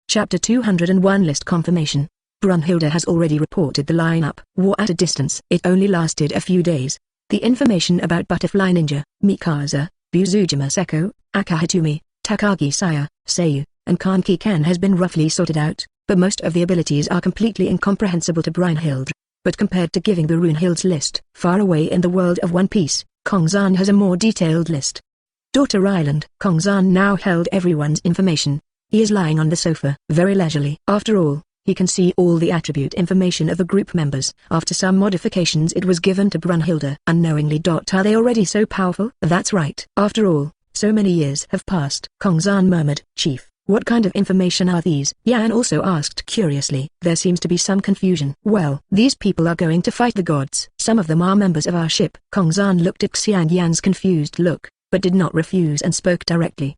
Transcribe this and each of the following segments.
Chapter 201 List Confirmation. Brunhilde has already reported the lineup. War at a distance. It only lasted a few days. The information about Butterfly Ninja, Mikasa, Buzujima Seko, Akahitumi, Takagi Saya, Sayu, and Kaneki Ken has been roughly sorted out, but most of the abilities are completely incomprehensible to Brunhilde. But compared to giving the Runehilde's list, far away in the world of One Piece, Kongzan has a more detailed list. Daughter Island. Kongzan now held everyone's information. He is lying on the sofa, very leisurely. After all, he can see all the attribute information of the group members. After some modifications it was given to Brunhilde. Unknowingly. Are they already so powerful? That's right. After all, so many years have passed. Kongzan murmured. Chief, what kind of information are these? Yan also asked curiously. There seems to be some confusion. Well, these people are going to fight the gods. Some of them are members of our ship. Kongzan looked at Xiang Yan's confused look, but did not refuse and spoke directly.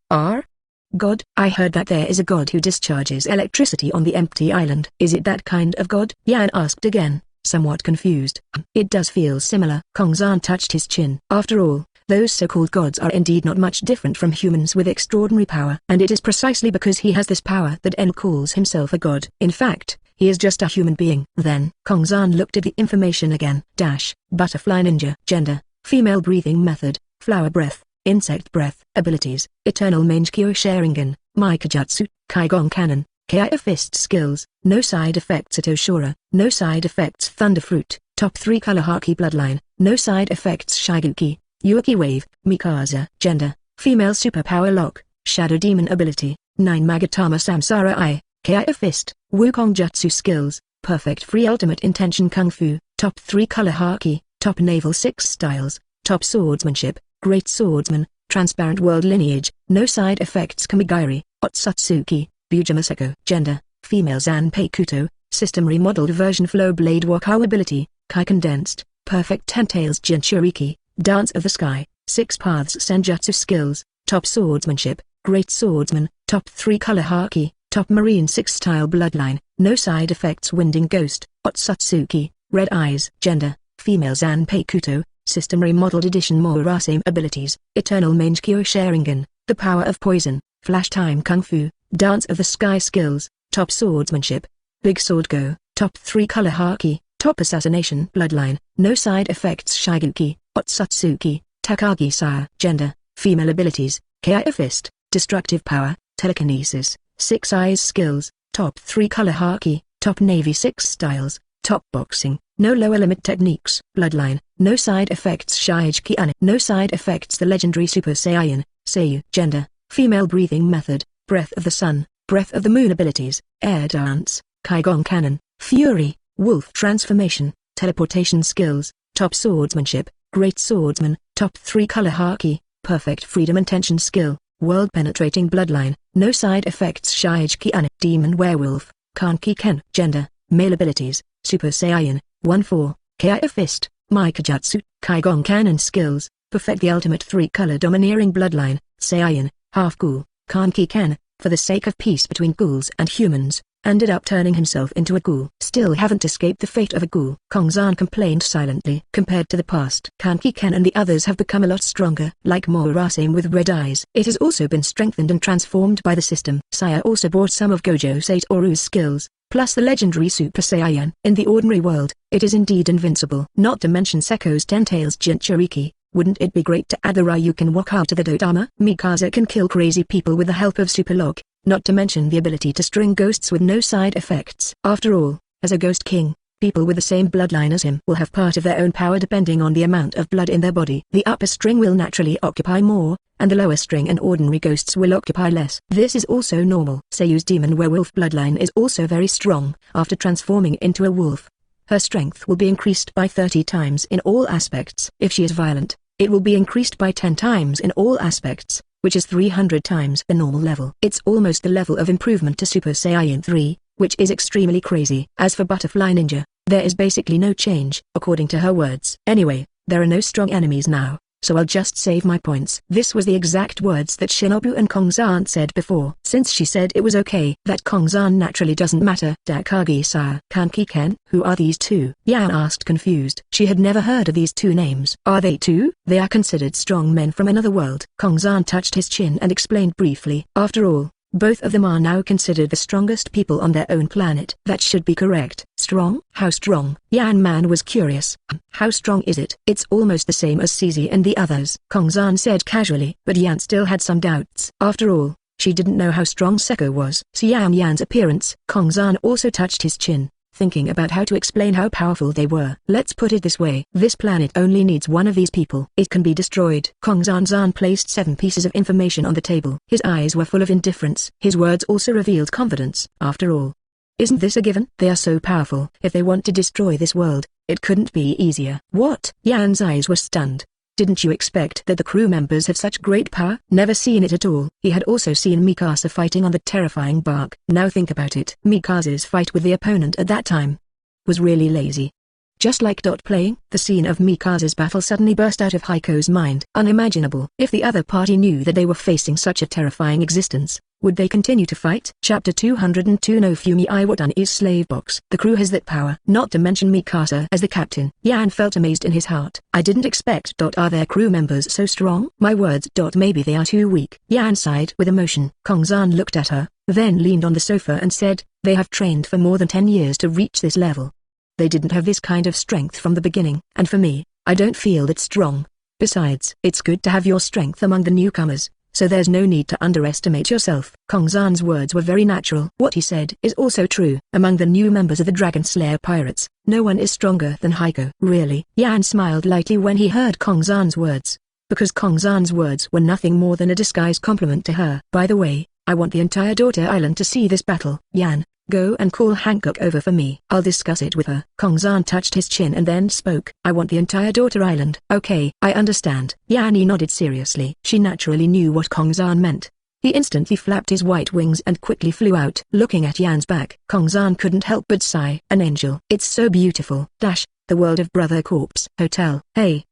God? I heard that there is a god who discharges electricity on the empty island. Is it that kind of god? Yan asked again, somewhat confused. It does feel similar. Kongzan touched his chin. After all, those so-called gods are indeed not much different from humans with extraordinary power. And it is precisely because he has this power that En calls himself a god. In fact, he is just a human being. Then, Kongzan looked at the information again. Butterfly Ninja. Gender, female. Breathing method, flower breath. Insect breath. Abilities, Eternal Mangekyo Sharingan, Mikajutsu, Kaigon Cannon, Kia Fist skills, no side effects Atoshura, no side effects Thunderfruit, top 3 color Haki bloodline, no side effects Shiguki, Yuki Wave, Mikasa. Gender, female. Superpower lock, Shadow Demon ability, 9 Magatama Samsara Eye, Kia Fist, Wukong Jutsu skills, Perfect Free Ultimate Intention Kung Fu, top 3 color Haki, top naval 6 styles, top swordsmanship, Great Swordsman, Transparent World Lineage, no side effects Kamigiri, Otsutsuki, Bujima Seko. Gender, female. Zanpei Kuto, system remodeled version. Flow Blade Wakao ability, Kai Condensed, Perfect Tentails Jinchuriki, Dance of the Sky, 6 Paths Senjutsu skills, top swordsmanship, Great Swordsman, top 3 color Haki, top Marine 6 style bloodline, no side effects Winding Ghost, Otsutsuki, Red Eyes. Gender, female. Zanpei Kuto, System Remodeled Edition. Morasame abilities, Eternal Mangekyo Sharingan, The Power of Poison, Flash Time Kung Fu, Dance of the Sky skills, top swordsmanship, Big Sword Go, top 3 color Haki, top assassination bloodline, no side effects Shiguki, Otsutsuki, Takagi Saya. Gender, female. Abilities, Kia Fist, Destructive Power, Telekinesis, 6 Eyes skills, top 3 color Haki, top Navy 6 styles, top boxing, no lower limit techniques bloodline, no side effects Shiguki Ane, no side effects the legendary Super Saiyan, Sayu. Gender, female. Breathing method, Breath of the Sun, Breath of the Moon abilities, Air Dance, Kaigon Cannon, Fury, Wolf Transformation, Teleportation skills, top swordsmanship, Great Swordsman, top 3 color Haki, Perfect Freedom Intention skill, World Penetrating Bloodline, no side effects Shiguki Ane, Demon Werewolf, Kaneki Ken. Gender, male. Abilities, Super Saiyan, 1-4, Kia Fist, Mikajutsu, Kaigon Cannon skills, perfect the ultimate 3-color domineering bloodline, Saiyan, half-ghoul, Kaneki Ken, for the sake of peace between ghouls and humans, ended up turning himself into a ghoul. Still haven't escaped the fate of a ghoul. Kongzan complained silently. Compared to the past, Kaneki Ken and the others have become a lot stronger. Like Morasame with red eyes, it has also been strengthened and transformed by the system. Saya also bought some of Gojo Satoru's skills, plus the legendary Super Saiyan. In the ordinary world, it is indeed invincible. Not to mention Seko's Tentails Jinchuriki. Wouldn't it be great to add the Ryuken Wakao to the Dodama? Mikasa can kill crazy people with the help of Super Lock, not to mention the ability to string ghosts with no side effects. After all, as a ghost king, people with the same bloodline as him will have part of their own power depending on the amount of blood in their body. The upper string will naturally occupy more, and the lower string and ordinary ghosts will occupy less. This is also normal. Sayu's demon werewolf bloodline is also very strong. After transforming into a wolf, her strength will be increased by 30 times in all aspects. If she is violent, it will be increased by 10 times in all aspects, which is 300 times the normal level. It's almost the level of improvement to Super Saiyan 3, which is extremely crazy. As for Butterfly Ninja, there is basically no change, according to her words. Anyway, there are no strong enemies now, so I'll just save my points. This was the exact words that Shinobu and Kongzan said before. Since she said it was okay, that Kongzan naturally doesn't matter. Takagi-saya. Kaneki Ken? Who are these two? Yan asked confused. She had never heard of these two names. Are they two? They are considered strong men from another world. Kongzan touched his chin and explained briefly. After all, Both of them are now considered the strongest people on their own planet. That should be correct. Strong? How strong? Yan Man was curious. How strong is it? It's almost the same as CZ and the others, Kongzan said casually, but Yan still had some doubts. After all, she didn't know how strong Saeko was. Seeing Yan's appearance, Kongzan also touched his chin, thinking about how to explain how powerful they were. Let's put it this way. This planet only needs one of these people. It can be destroyed. Kongzan placed 7 pieces of information on the table. His eyes were full of indifference. His words also revealed confidence. After all, isn't this a given? They are so powerful. If they want to destroy this world, it couldn't be easier. What? Yan's eyes were stunned. Didn't you expect that the crew members have such great power? Never seen it at all. He had also seen Mikasa fighting on the terrifying bark. Now think about it. Mikasa's fight with the opponent at that time was really lazy. Just like playing, the scene of Mikasa's battle suddenly burst out of Heiko's mind. Unimaginable. If the other party knew that they were facing such a terrifying existence, would they continue to fight? Chapter 202 Naofumi Iwatani's slave box. The crew has that power. Not to mention Mikasa as the captain. Yan felt amazed in his heart. I didn't expect. Are their crew members so strong? My words. Maybe they are too weak. Yan sighed with emotion. Kongzan looked at her, then leaned on the sofa and said, they have trained for more than 10 years to reach this level. They didn't have this kind of strength from the beginning. And for me, I don't feel that strong. Besides, it's good to have your strength among the newcomers, so there's no need to underestimate yourself. Kongzan's words were very natural. What he said is also true. Among the new members of the Dragon Slayer pirates, no one is stronger than Heiko. Really? Yan smiled lightly when he heard Kongzan's words, because Kongzan's words were nothing more than a disguised compliment to her. By the way, I want the entire Daughter Island to see this battle. Yan, go and call Hancock over for me. I'll discuss it with her. Kongzan touched his chin and then spoke. I want the entire Daughter Island. Okay, I understand. Yanni nodded seriously. She naturally knew what Kongzan meant. He instantly flapped his white wings and quickly flew out. Looking at Yan's back, Kongzan couldn't help but sigh. An angel. It's so beautiful. The world of Brother Corpse Hotel. Hey,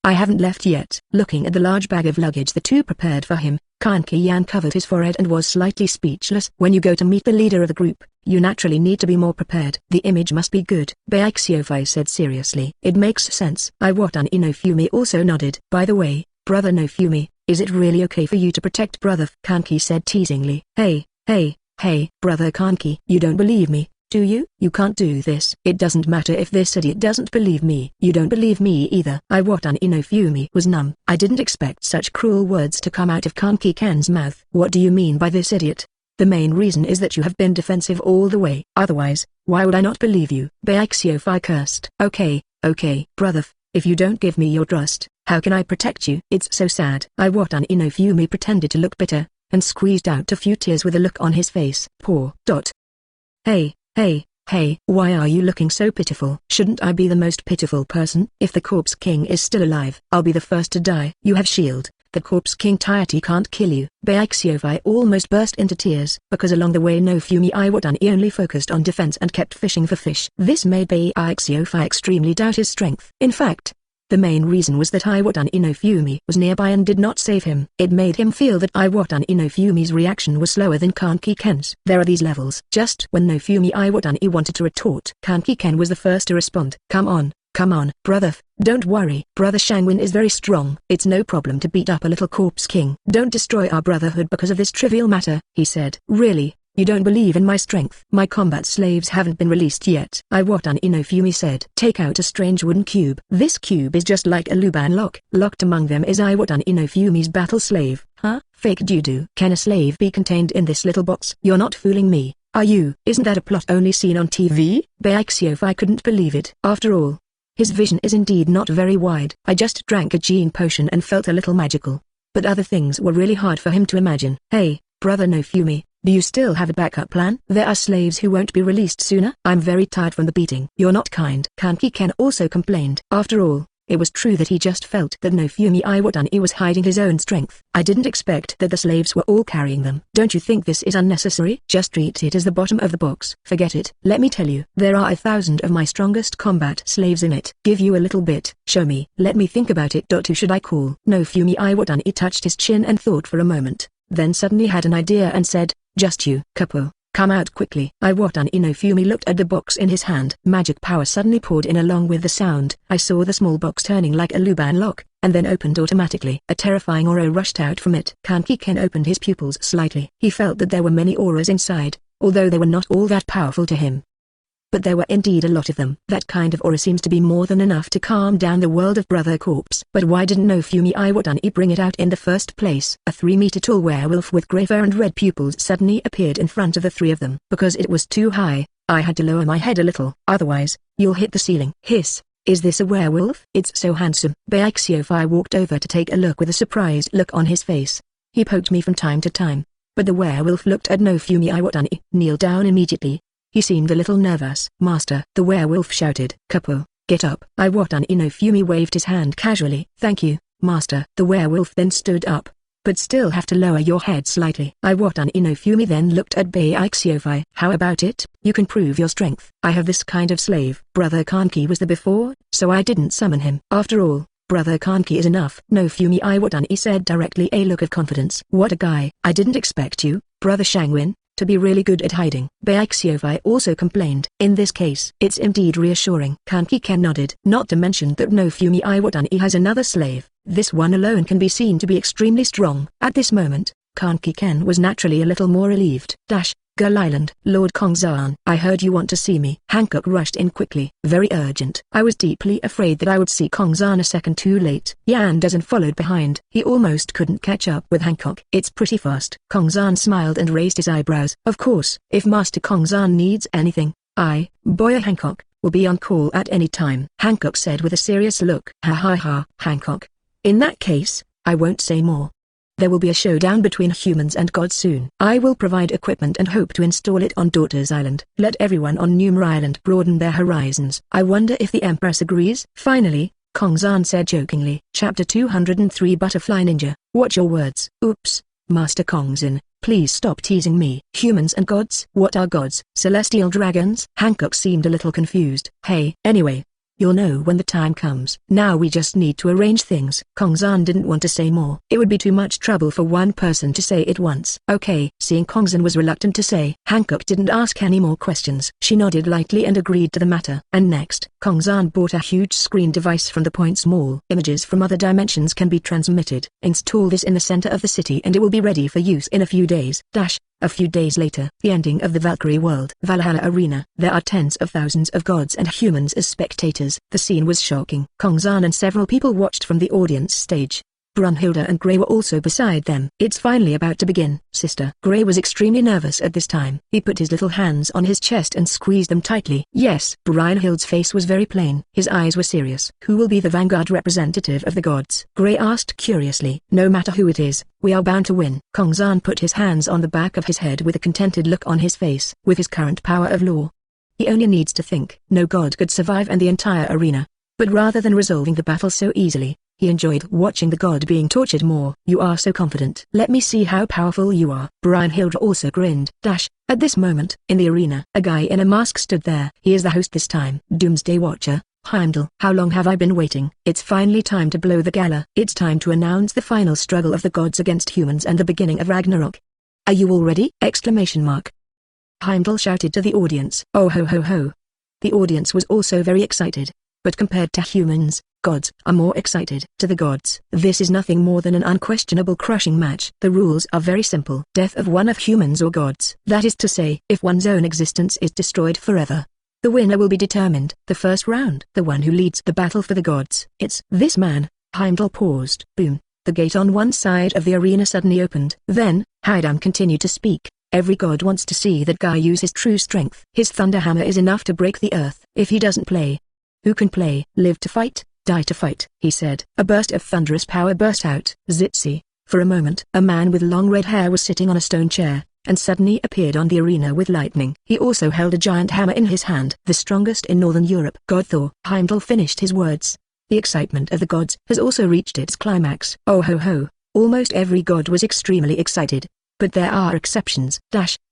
I haven't left yet. Looking at the large bag of luggage the two prepared for him, Kaneki Yan covered his forehead and was slightly speechless. When you go to meet the leader of the group, you naturally need to be more prepared. The image must be good, Baekseofai said seriously. It makes sense. Iwatani Naofumi also nodded. By the way, Brother Naofumi, is it really okay for you to protect Brother Kaneki said teasingly. Hey, Brother Kaneki. You don't believe me, do you? You can't do this. It doesn't matter if this idiot doesn't believe me. You don't believe me either. Iwatani Naofumi was numb. I didn't expect such cruel words to come out of Kaneki-ken's mouth. What do you mean by this idiot? The main reason is that you have been defensive all the way. Otherwise, why would I not believe you? Baekseofai cursed. Okay, brother, if you don't give me your trust, how can I protect you? It's so sad. Iwatani Naofumi pretended to look bitter, and squeezed out a few tears with a look on his face. Poor. Hey, why are you looking so pitiful? Shouldn't I be the most pitiful person? If the Corpse King is still alive, I'll be the first to die. You have shield. The Corpse King Tiety can't kill you. Baekseofai almost burst into tears, because along the way Naofumi Iwatani only focused on defense and kept fishing for fish. This made Baekseofai extremely doubt his strength. In fact, the main reason was that Iwatani Naofumi was nearby and did not save him. It made him feel that Iwatani Naofumi's reaction was slower than Kaneki-ken's. There are these levels. Just when Naofumi Iwatani wanted to retort, Kaneki-ken was the first to respond. Come on, brother, don't worry. Brother Shangwin is very strong. It's no problem to beat up a little Corpse King. Don't destroy our brotherhood because of this trivial matter, he said. Really? You don't believe in my strength? My combat slaves haven't been released yet. Iwatani Naofumi said. Take out a strange wooden cube. This cube is just like a Luban lock. Locked among them is Iwatani Naofumi's battle slave. Huh? Fake doo-doo. Can a slave be contained in this little box? You're not fooling me, are you? Isn't that a plot only seen on TV? Baekseofai couldn't believe it. After all, his vision is indeed not very wide. I just drank a gene potion and felt a little magical. But other things were really hard for him to imagine. Hey, Brother Naofumi, do you still have a backup plan? There are slaves who won't be released sooner. I'm very tired from the beating. You're not kind. Kaneki-ken also complained. After all, it was true that he just felt that Naofumi Iwatani was hiding his own strength. I didn't expect that the slaves were all carrying them. Don't you think this is unnecessary? Just treat it as the bottom of the box. Forget it. Let me tell you, there are 1,000 of my strongest combat slaves in it. Give you a little bit. Show me. Let me think about it. Who should I call? Naofumi Iwatani touched his chin and thought for a moment, then suddenly had an idea and said, just you. Capo. Come out quickly. Iwatani Naofumi looked at the box in his hand. Magic power suddenly poured in along with the sound. I saw the small box turning like a Luban lock, and then opened automatically. A terrifying aura rushed out from it. Kaneki opened his pupils slightly. He felt that there were many auras inside, although they were not all that powerful to him. But there were indeed a lot of them. That kind of aura seems to be more than enough to calm down the world of Brother Corpse. But why didn't Naofumi Iwatani bring it out in the first place? A 3-meter-tall werewolf with grey fur and red pupils suddenly appeared in front of the three of them. Because it was too high, I had to lower my head a little. Otherwise, you'll hit the ceiling. Hiss. Is this a werewolf? It's so handsome. Saeko walked over to take a look with a surprised look on his face. He poked me from time to time. But the werewolf looked at Naofumi Iwatani. Kneel down immediately. He seemed a little nervous. Master, the werewolf shouted. Kapo, get up. Iwatani Naofumi waved his hand casually. Thank you, master. The werewolf then stood up. But still have to lower your head slightly. Iwatani Naofumi then looked at Saeko. How about it? You can prove your strength. I have this kind of slave. Brother Kaneki was there before, so I didn't summon him. After all, Brother Kaneki is enough. Naofumi Iwatani said directly, a look of confidence. What a guy. I didn't expect you, Brother Shangwin, to be really good at hiding. Saeko also complained. In this case, it's indeed reassuring. Kaneki nodded. Not to mention that Naofumi Iwatani has another slave. This one alone can be seen to be extremely strong. At this moment, Kaneki was naturally a little more relieved. Gull Island. Lord Kongzan. I heard you want to see me. Hancock rushed in quickly. Very urgent. I was deeply afraid that I would see Kongzan a second too late. Yan doesn't followed behind. He almost couldn't catch up with Hancock. It's pretty fast. Kongzan smiled and raised his eyebrows. Of course, if Master Kongzan needs anything, Boya Hancock, will be on call at any time. Hancock said with a serious look. Ha, Hancock. In that case, I won't say more. There will be a showdown between humans and gods soon. I will provide equipment and hope to install it on Daughter's Island. Let everyone on Numer Island broaden their horizons. I wonder if the Empress agrees? Finally, Kongzan said jokingly. Chapter 203 Butterfly Ninja. Watch your words. Oops, Master Kongzan, please stop teasing me. Humans and gods? What are gods? Celestial dragons? Hancock seemed a little confused. Hey, anyway. You'll know when the time comes. Now we just need to arrange things. Kongzan didn't want to say more. It would be too much trouble for one person to say it once. Okay. Seeing Kongzan was reluctant to say, Hancock didn't ask any more questions. She nodded lightly and agreed to the matter. And next, Kongzan bought a huge screen device from the Points Mall. Images from other dimensions can be transmitted. Install this in the center of the city and it will be ready for use in a few days. A few days later, the ending of the Valkyrie world. Valhalla Arena. There are tens of thousands of gods and humans as spectators. The scene was shocking. Kongzan and several people watched from the audience stage. Brunhilde and Grey were also beside them. It's finally about to begin, sister. Grey was extremely nervous at this time. He put his little hands on his chest and squeezed them tightly. Yes. Brunhilde's face was very plain. His eyes were serious. Who will be the vanguard representative of the gods? Grey asked curiously. No matter who it is, we are bound to win. Kongzan put his hands on the back of his head with a contented look on his face. With his current power of law, he only needs to think. No god could survive in the entire arena. But rather than resolving the battle so easily, he enjoyed watching the god being tortured more. You are so confident. Let me see how powerful you are. Brunhilde also grinned. At this moment, in the arena, a guy in a mask stood there. He is the host this time. Doomsday Watcher, Heimdall. How long have I been waiting? It's finally time to blow the gala. It's time to announce the final struggle of the gods against humans and the beginning of Ragnarok. Are you all ready? Heimdall shouted to the audience. Oh ho ho ho. The audience was also very excited. But compared to humans, gods are more excited. To the gods, this is nothing more than an unquestionable crushing match. The rules are very simple. Death of one of humans or gods. That is to say, if one's own existence is destroyed forever, the winner will be determined. The first round. The one who leads the battle for the gods. It's this man. Heimdall paused. Boom. The gate on one side of the arena suddenly opened. Then, Haidam continued to speak. Every god wants to see that guy use his true strength. His thunder hammer is enough to break the earth. If he doesn't play, who can play? Live to fight, die to fight, he said. A burst of thunderous power burst out. Zitzi. For a moment, a man with long red hair was sitting on a stone chair, and suddenly appeared on the arena with lightning. He also held a giant hammer in his hand. The strongest in Northern Europe. God Thor. Heimdall finished his words. The excitement of the gods has also reached its climax. Oh ho ho. Almost every god was extremely excited. But there are exceptions.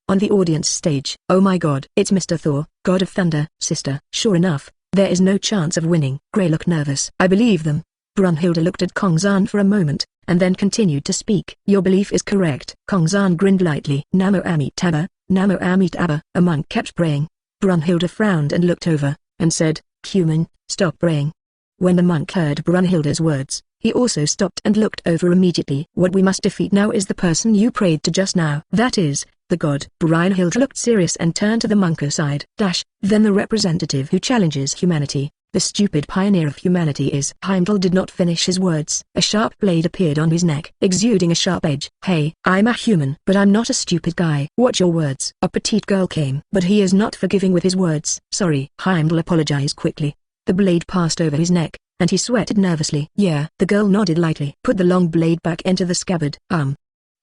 On the audience stage. Oh my god. It's Mr. Thor, god of thunder. Sister. Sure enough, there is no chance of winning. Grey looked nervous. I believe them. Brunhilde looked at Kongzan for a moment, and then continued to speak. Your belief is correct. Kongzan grinned lightly. Namo Amitabha, Namo Amitabha. A monk kept praying. Brunhilde frowned and looked over, and said, "Human, stop praying." When the monk heard Brunhilde's words, he also stopped and looked over immediately. "What we must defeat now is the person you prayed to just now. That is, the god." Brunhilde looked serious and turned to the monk aside. Then the representative who challenges humanity, the stupid pioneer of humanity is. Heimdall did not finish his words. A sharp blade appeared on his neck, exuding a sharp edge. "Hey, I'm a human, but I'm not a stupid guy. Watch your words." A petite girl came, but he is not forgiving with his words. "Sorry." Heimdall apologized quickly. The blade passed over his neck, and he sweated nervously. "Yeah." The girl nodded lightly. "Put the long blade back into the scabbard."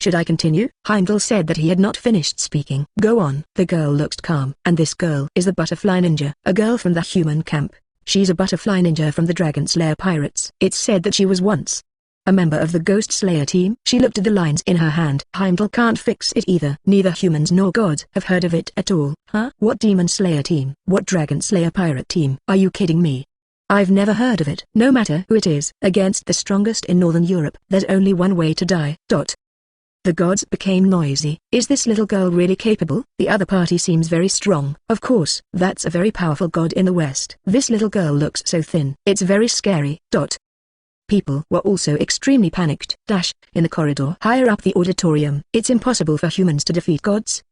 Should I continue?" Heimdall said that he had not finished speaking. "Go on." The girl looked calm. "And this girl is the butterfly ninja, a girl from the human camp. She's a butterfly ninja from the Dragon Slayer pirates. It's said that she was once a member of the Ghost Slayer team." She looked at the lines in her hand. "Heimdall can't fix it either. Neither humans nor gods have heard of it at all." "Huh? What Demon Slayer team? What Dragon Slayer pirate team? Are you kidding me? I've never heard of it." "No matter who it is, against the strongest in Northern Europe, there's only one way to die." The gods became noisy. "Is this little girl really capable? The other party seems very strong." "Of course, that's a very powerful god in the West. This little girl looks so thin. It's very scary." People were also extremely panicked. In the corridor higher up the auditorium. "It's impossible for humans to defeat gods."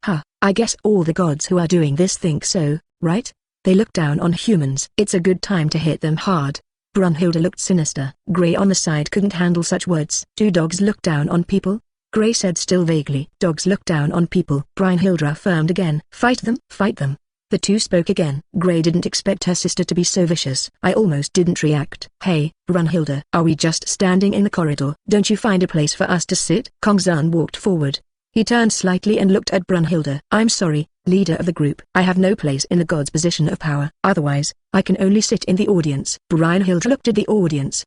I guess all the gods who are doing this think so, right? They look down on humans. It's a good time to hit them hard." Brunhilde looked sinister. Gray on the side couldn't handle such words. "Do dogs look down on people?" Gray said still vaguely. "Dogs look down on people." Brunhilde affirmed again. "Fight them, fight them." The two spoke again. Gray didn't expect her sister to be so vicious. I almost didn't react. "Hey, Brunhilde, are we just standing in the corridor? Don't you find a place for us to sit?" Kongzan walked forward. He turned slightly and looked at Brunhilde. "I'm sorry, leader of the group. I have no place in the god's position of power. Otherwise, I can only sit in the audience." Brunhilde looked at the audience.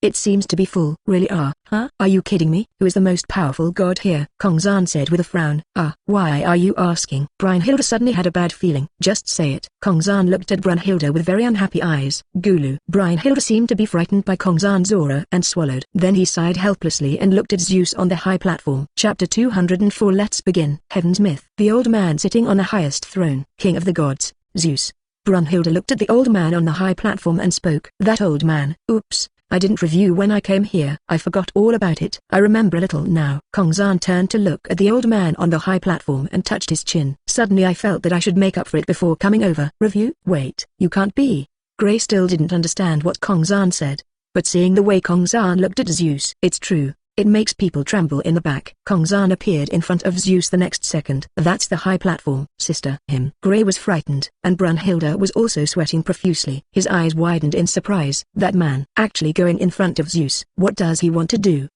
It seems to be full." "Really are? Are you kidding me? Who is the most powerful god here?" Kongzan said with a frown. Why are you asking?" Brunhilde suddenly had a bad feeling. "Just say it." Kongzan looked at Brunhilde with very unhappy eyes. "Gulu." Brunhilde seemed to be frightened by Kongzan's aura and swallowed. Then he sighed helplessly and looked at Zeus on the high platform. Chapter 204. Let's begin. Heaven's Myth. The old man sitting on the highest throne. King of the gods, Zeus. Brunhilde looked at the old man on the high platform and spoke. "That old man. Oops. I didn't review when I came here. I forgot all about it. I remember a little now." Kongzan turned to look at the old man on the high platform and touched his chin. "Suddenly I felt that I should make up for it before coming over." "Review? Wait, you can't be." Gray still didn't understand what Kongzan said, but seeing the way Kongzan looked at Zeus, "It's true. It makes people tremble in the back." Kongzan appeared in front of Zeus the next second. "That's the high platform, sister." Gray was frightened, and Brunhilde was also sweating profusely. His eyes widened in surprise. That man, actually going in front of Zeus. What does he want to do?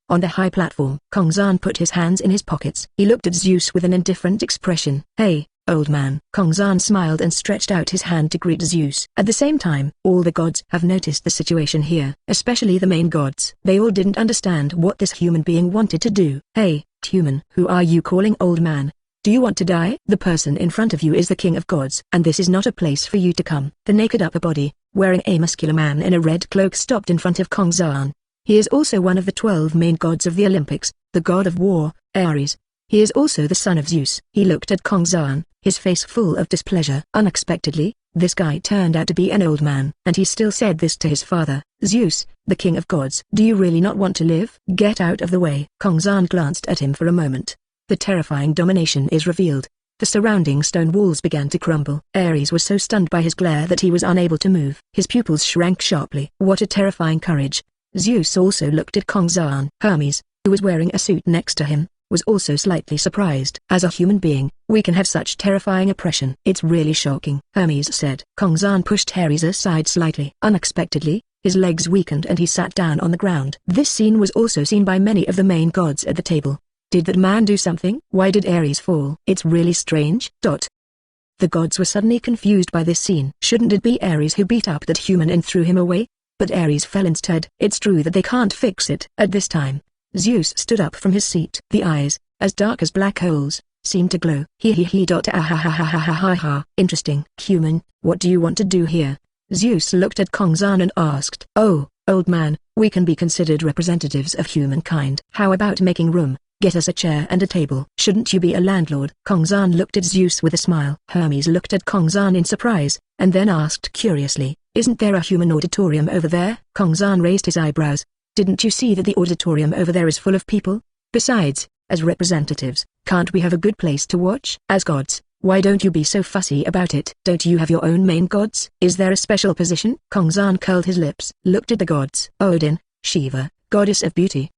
On the high platform, Kongzan put his hands in his pockets. He looked at Zeus with an indifferent expression. "Hey, old man." Kongzan smiled and stretched out his hand to greet Zeus. At the same time, all the gods have noticed the situation here, especially the main gods. They all didn't understand what this human being wanted to do. "Hey, human, who are you calling old man? Do you want to die?" "The person in front of you is the king of gods, and this is not a place for you to come." The naked upper body, wearing a muscular man in a red cloak stopped in front of Kongzan. He is also one of the 12 main gods of the Olympics, the god of war, Ares. He is also the son of Zeus. He looked at Kongzan, his face full of displeasure. Unexpectedly, this guy turned out to be an old man, and he still said this to his father, Zeus, the king of gods. "Do you really not want to live? Get out of the way." Kongzan glanced at him for a moment. The terrifying domination is revealed. The surrounding stone walls began to crumble. Ares was so stunned by his glare that he was unable to move. His pupils shrank sharply. What a terrifying courage. Zeus also looked at Kongzan. Hermes, who was wearing a suit next to him, was also slightly surprised. "As a human being, we can have such terrifying oppression. It's really shocking," Hermes said. Kongzan pushed Ares aside slightly. Unexpectedly, his legs weakened and he sat down on the ground. This scene was also seen by many of the main gods at the table. Did that man do something? Why did Ares fall? It's really strange. The gods were suddenly confused by this scene. Shouldn't it be Ares who beat up that human and threw him away? But Ares fell instead. It's true that they can't fix it. At this time, Zeus stood up from his seat. The eyes, as dark as black holes, seemed to glow. Ha. Interesting. Human, what do you want to do here? Zeus looked at Kongzan and asked. "Oh, old man, we can be considered representatives of humankind. How about making room, Get us a chair and a table. Shouldn't you be a landlord? Kongzan looked at Zeus with a smile. Hermes looked at Kongzan in surprise, and then asked curiously, "Isn't there a human auditorium over there?" Kongzan raised his eyebrows. "Didn't you see that the auditorium over there is full of people? Besides, as representatives, can't we have a good place to watch? As gods, why don't you be so fussy about it? Don't you have your own main gods? Is there a special position?" Kongzan curled his lips, looked at the gods. Odin, Shiva, goddess of beauty.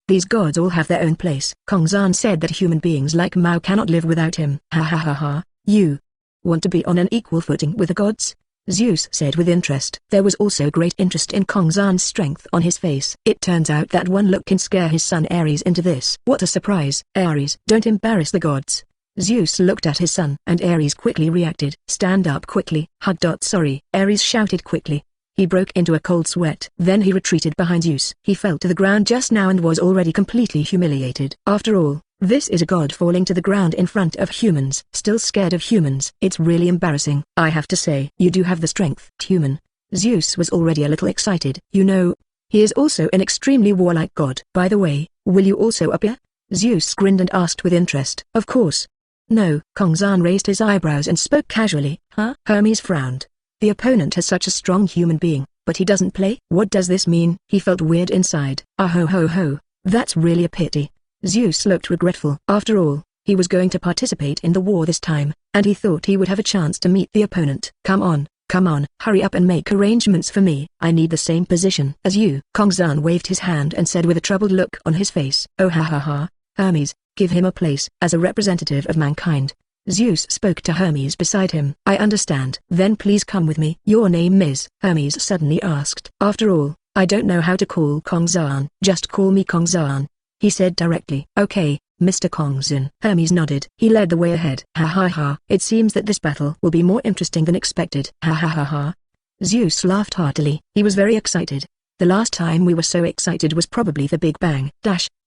These gods all have their own place. Kongzan said that human beings like Mao cannot live without him. Ha ha ha ha. You want to be on an equal footing with the gods? Zeus said with interest. There was also great interest in Kongzan's strength on his face. It turns out that one look can scare his son Ares into this. What a surprise. Ares, don't embarrass the gods. Zeus looked at his son, and Ares quickly reacted. Stand up quickly. Hug. Sorry. Ares shouted quickly. He broke into a cold sweat. Then he retreated behind Zeus. He fell to the ground just now and was already completely humiliated. After all, this is a god falling to the ground in front of humans. Still scared of humans. It's really embarrassing. I have to say, you do have the strength. Human. Zeus was already a little excited. You know, he is also an extremely warlike god. By the way, will you also appear? Zeus grinned and asked with interest. Of course. No. Kongzan raised his eyebrows and spoke casually. Huh? Hermes frowned. The opponent has such a strong human being, but he doesn't play? What does this mean? He felt weird inside. Ah ho ho ho, that's really a pity. Zeus looked regretful. After all, he was going to participate in the war this time, and he thought he would have a chance to meet the opponent. Come on, hurry up and make arrangements for me. I need the same position as you. Kongzan waved his hand and said with a troubled look on his face. Oh ha ha ha, Hermes, give him a place. As a representative of mankind, Zeus spoke to Hermes beside him. I understand. Then please come with me. Your name is? Hermes suddenly asked. After all, I don't know how to call Kongzan. Just call me Kongzan, he said directly. Okay, Mr. Kongzan. Hermes nodded. He led the way ahead. Ha ha ha. It seems that this battle will be more interesting than expected. Ha ha ha ha. Zeus laughed heartily. He was very excited. The last time we were so excited was probably the Big Bang.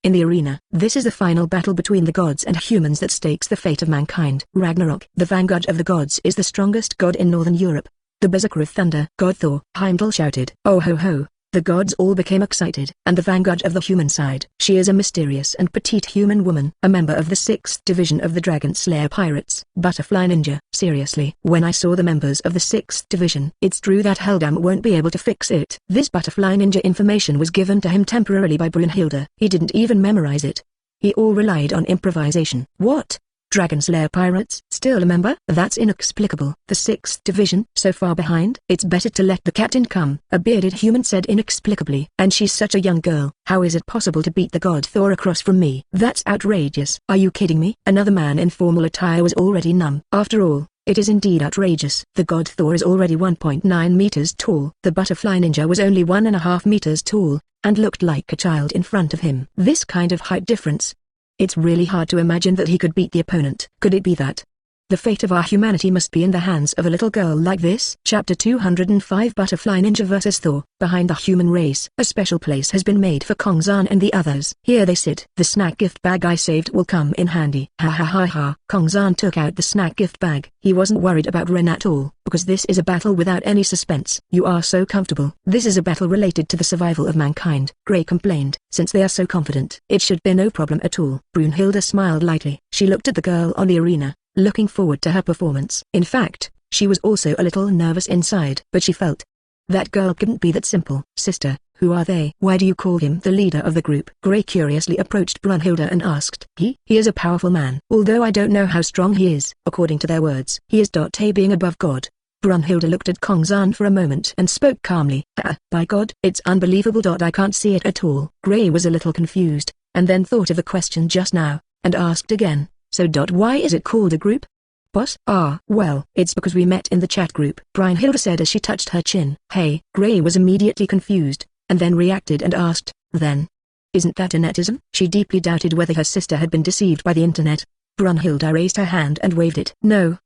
In the arena. This is the final battle between the gods and humans that stakes the fate of mankind. Ragnarok. The vanguard of the gods is the strongest god in northern Europe. The berserker of thunder. God Thor. Heimdall shouted. Oh ho ho. The gods all became excited. And the vanguard of the human side. She is a mysterious and petite human woman. A member of the 6th division of the Dragon Slayer pirates. Butterfly Ninja. Seriously. When I saw the members of the 6th division, it's true that Heldam won't be able to fix it. This Butterfly Ninja information was given to him temporarily by Brunhilde. He didn't even memorize it. He all relied on improvisation. What? Dragon Slayer pirates? Still a member? That's inexplicable. The 6th division? So far behind? It's better to let the captain come, a bearded human said inexplicably. And she's such a young girl. How is it possible to beat the god Thor across from me? That's outrageous. Are you kidding me? Another man in formal attire was already numb. After all, it is indeed outrageous. The god Thor is already 1.9 meters tall. The butterfly ninja was only 1.5 meters tall, and looked like a child in front of him. This kind of height difference. It's really hard to imagine that he could beat the opponent. Could it be that the fate of our humanity must be in the hands of a little girl like this? Chapter 205 Butterfly Ninja vs Thor. Behind the human race, a special place has been made for Kongzan and the others. Here they sit. The snack gift bag I saved will come in handy. Ha ha ha ha. Kongzan took out the snack gift bag. He wasn't worried about Ren at all, because this is a battle without any suspense. You are so comfortable. This is a battle related to the survival of mankind, Gray complained. Since they are so confident, it should be no problem at all. Brunhilde smiled lightly. She looked at the girl on the arena, looking forward to her performance. In fact, she was also a little nervous inside, but she felt that girl couldn't be that simple. Sister, who are they? Why do you call him the leader of the group? Gray curiously approached Brunhilde and asked. He is a powerful man, although I don't know how strong he is. According to their words, he is a being above God. Brunhilde looked at Kongzan for a moment and spoke calmly. By God, it's unbelievable. I can't see it at all. Gray was a little confused, and then thought of the question just now, and asked again. So why is it called a group? Boss? Well, it's because we met in the chat group, Brunhilde said as she touched her chin. Hey, Gray was immediately confused, and then reacted and asked, then, isn't that a netism? She deeply doubted whether her sister had been deceived by the internet. Brunhilde raised her hand and waved it. No,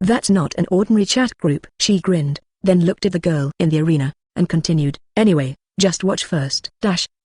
that's not an ordinary chat group. She grinned, then looked at the girl in the arena, and continued, anyway, just watch first.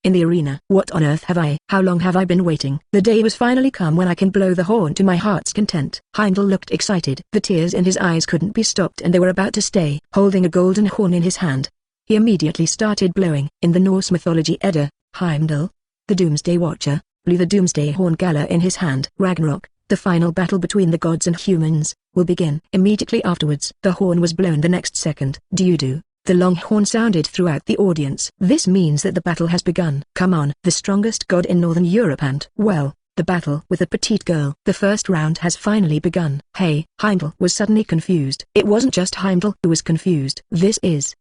In the arena. What on earth have I? How long have I been waiting? The day was finally come when I can blow the horn to my heart's content. Heimdall looked excited. The tears in his eyes couldn't be stopped and they were about to stay. Holding a golden horn in his hand, he immediately started blowing. In the Norse mythology Edda, Heimdall, the Doomsday Watcher, blew the doomsday horn gala in his hand. Ragnarok, the final battle between the gods and humans, will begin. Immediately afterwards, the horn was blown the next second. Do. The long horn sounded throughout the audience. This means that the battle has begun. Come on, the strongest god in Northern Europe and, well, the battle with the petite girl. The first round has finally begun. Hey, Heimdall was suddenly confused. It wasn't just Heimdall who was confused.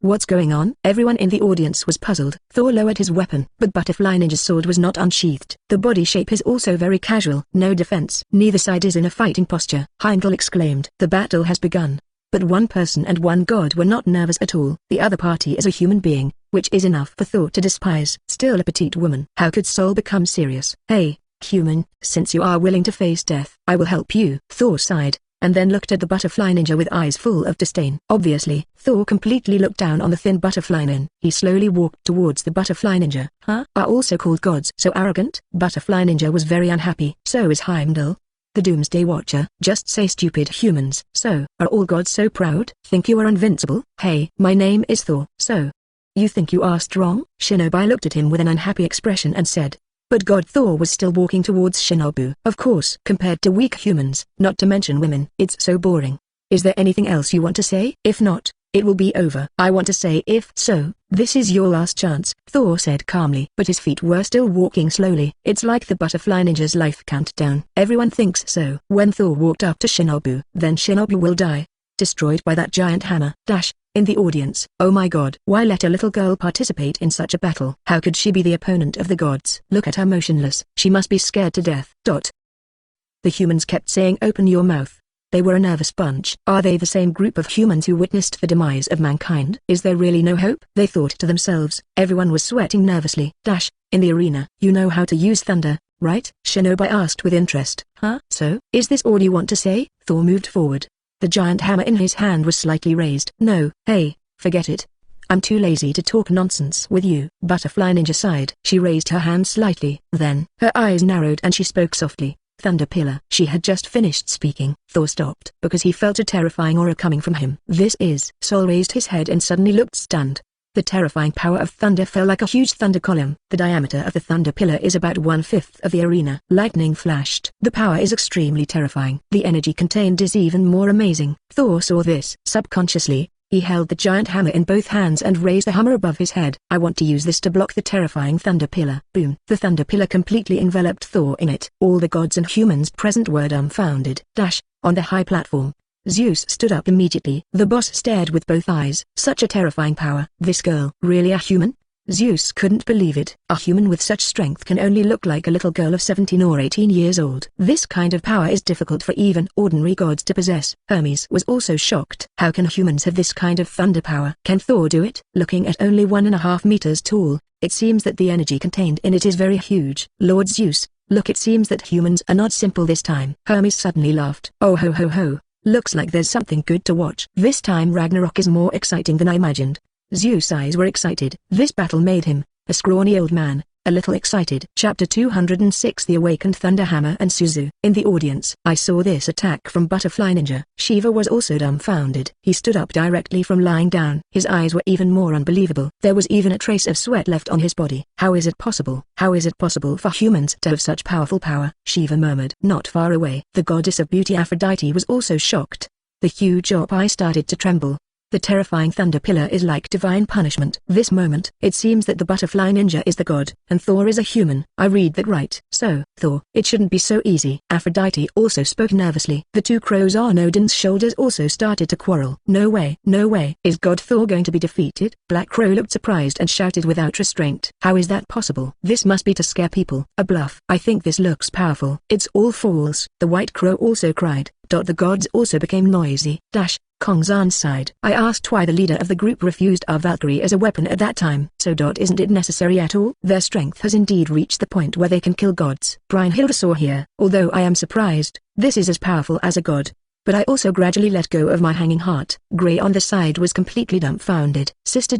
What's going on? Everyone in the audience was puzzled. Thor lowered his weapon, but Butterfly Ninja's sword was not unsheathed. The body shape is also very casual. No defense. Neither side is in a fighting posture. Heimdall exclaimed. The battle has begun. But one person and one god were not nervous at all. The other party is a human being, which is enough for Thor to despise. Still a petite woman. How could Sol become serious? Hey, human, since you are willing to face death, I will help you. Thor sighed, and then looked at the butterfly ninja with eyes full of disdain. Obviously, Thor completely looked down on the thin butterfly ninja. He slowly walked towards the butterfly ninja. Are also called gods so arrogant? Butterfly ninja was very unhappy. So is Heimdall, the Doomsday Watcher. Just say stupid humans. So, are all gods so proud? Think you are invincible? Hey, my name is Thor. So, you think you are strong? Shinobi looked at him with an unhappy expression and said. But God Thor was still walking towards Shinobu. Of course, compared to weak humans, not to mention women, it's so boring. Is there anything else you want to say? If not, it will be over. I want to say if so, this is your last chance, Thor said calmly. But his feet were still walking slowly. It's like the butterfly ninja's life countdown. Everyone thinks so. When Thor walked up to Shinobu, then Shinobu will die, destroyed by that giant hammer. In the audience, oh my god, why let a little girl participate in such a battle? How could she be the opponent of the gods? Look at her motionless. She must be scared to death. The humans kept saying open your mouth. They were a nervous bunch. Are they the same group of humans who witnessed the demise of mankind? Is there really no hope? They thought to themselves. Everyone was sweating nervously. In the arena, you know how to use thunder, right? Shinobi asked with interest. So, is this all you want to say? Thor moved forward. The giant hammer in his hand was slightly raised. No, hey, forget it. I'm too lazy to talk nonsense with you. Butterfly Ninja sighed. She raised her hand slightly. Then, her eyes narrowed and she spoke softly. Thunder Pillar. She had just finished speaking. Thor stopped because he felt a terrifying aura coming from him. Sol raised his head and suddenly looked stunned. The terrifying power of thunder fell like a huge thunder column. The diameter of the thunder pillar is about 1/5 of the arena. Lightning flashed. The power is extremely terrifying. The energy contained is even more amazing. Thor saw this. Subconsciously, he held the giant hammer in both hands and raised the hammer above his head. I want to use this to block the terrifying thunder pillar. Boom. The thunder pillar completely enveloped Thor in it. All the gods and humans present were dumbfounded. On the high platform, Zeus stood up immediately. The boss stared with both eyes. Such a terrifying power. This girl, really a human? Zeus couldn't believe it. A human with such strength can only look like a little girl of 17 or 18 years old. This kind of power is difficult for even ordinary gods to possess. Hermes was also shocked. How can humans have this kind of thunder power? Can Thor do it? Looking at only 1.5 meters tall, it seems that the energy contained in it is very huge. Lord Zeus, look, it seems that humans are not simple this time. Hermes suddenly laughed. Oh ho ho ho. Looks like there's something good to watch. This time Ragnarok is more exciting than I imagined. Zeus' eyes were excited. This battle made him, a scrawny old man, a little excited. Chapter 206 The Awakened Thunder Hammer and Susanoo. In the audience, I saw this attack from Butterfly Ninja. Shiva was also dumbfounded. He stood up directly from lying down. His eyes were even more unbelievable. There was even a trace of sweat left on his body. How is it possible? How is it possible for humans to have such powerful power? Shiva murmured. Not far away, the goddess of beauty Aphrodite was also shocked. The huge eye started to tremble. The terrifying thunder pillar is like divine punishment. This moment, it seems that the butterfly ninja is the god, and Thor is a human. I read that right. So, Thor, it shouldn't be so easy. Aphrodite also spoke nervously. The two crows on Odin's shoulders also started to quarrel. No way, no way. Is God Thor going to be defeated? Black Crow looked surprised and shouted without restraint. How is that possible? This must be to scare people. A bluff. I think this looks powerful. It's all false. The White Crow also cried. The gods also became noisy. Kongzan sighed. I asked why the leader of the group refused our Valkyrie as a weapon at that time. So isn't it necessary at all? Their strength has indeed reached the point where they can kill gods. Brynhilde saw here. Although I am surprised, this is as powerful as a god. But I also gradually let go of my hanging heart. Gray on the side was completely dumbfounded. Sister,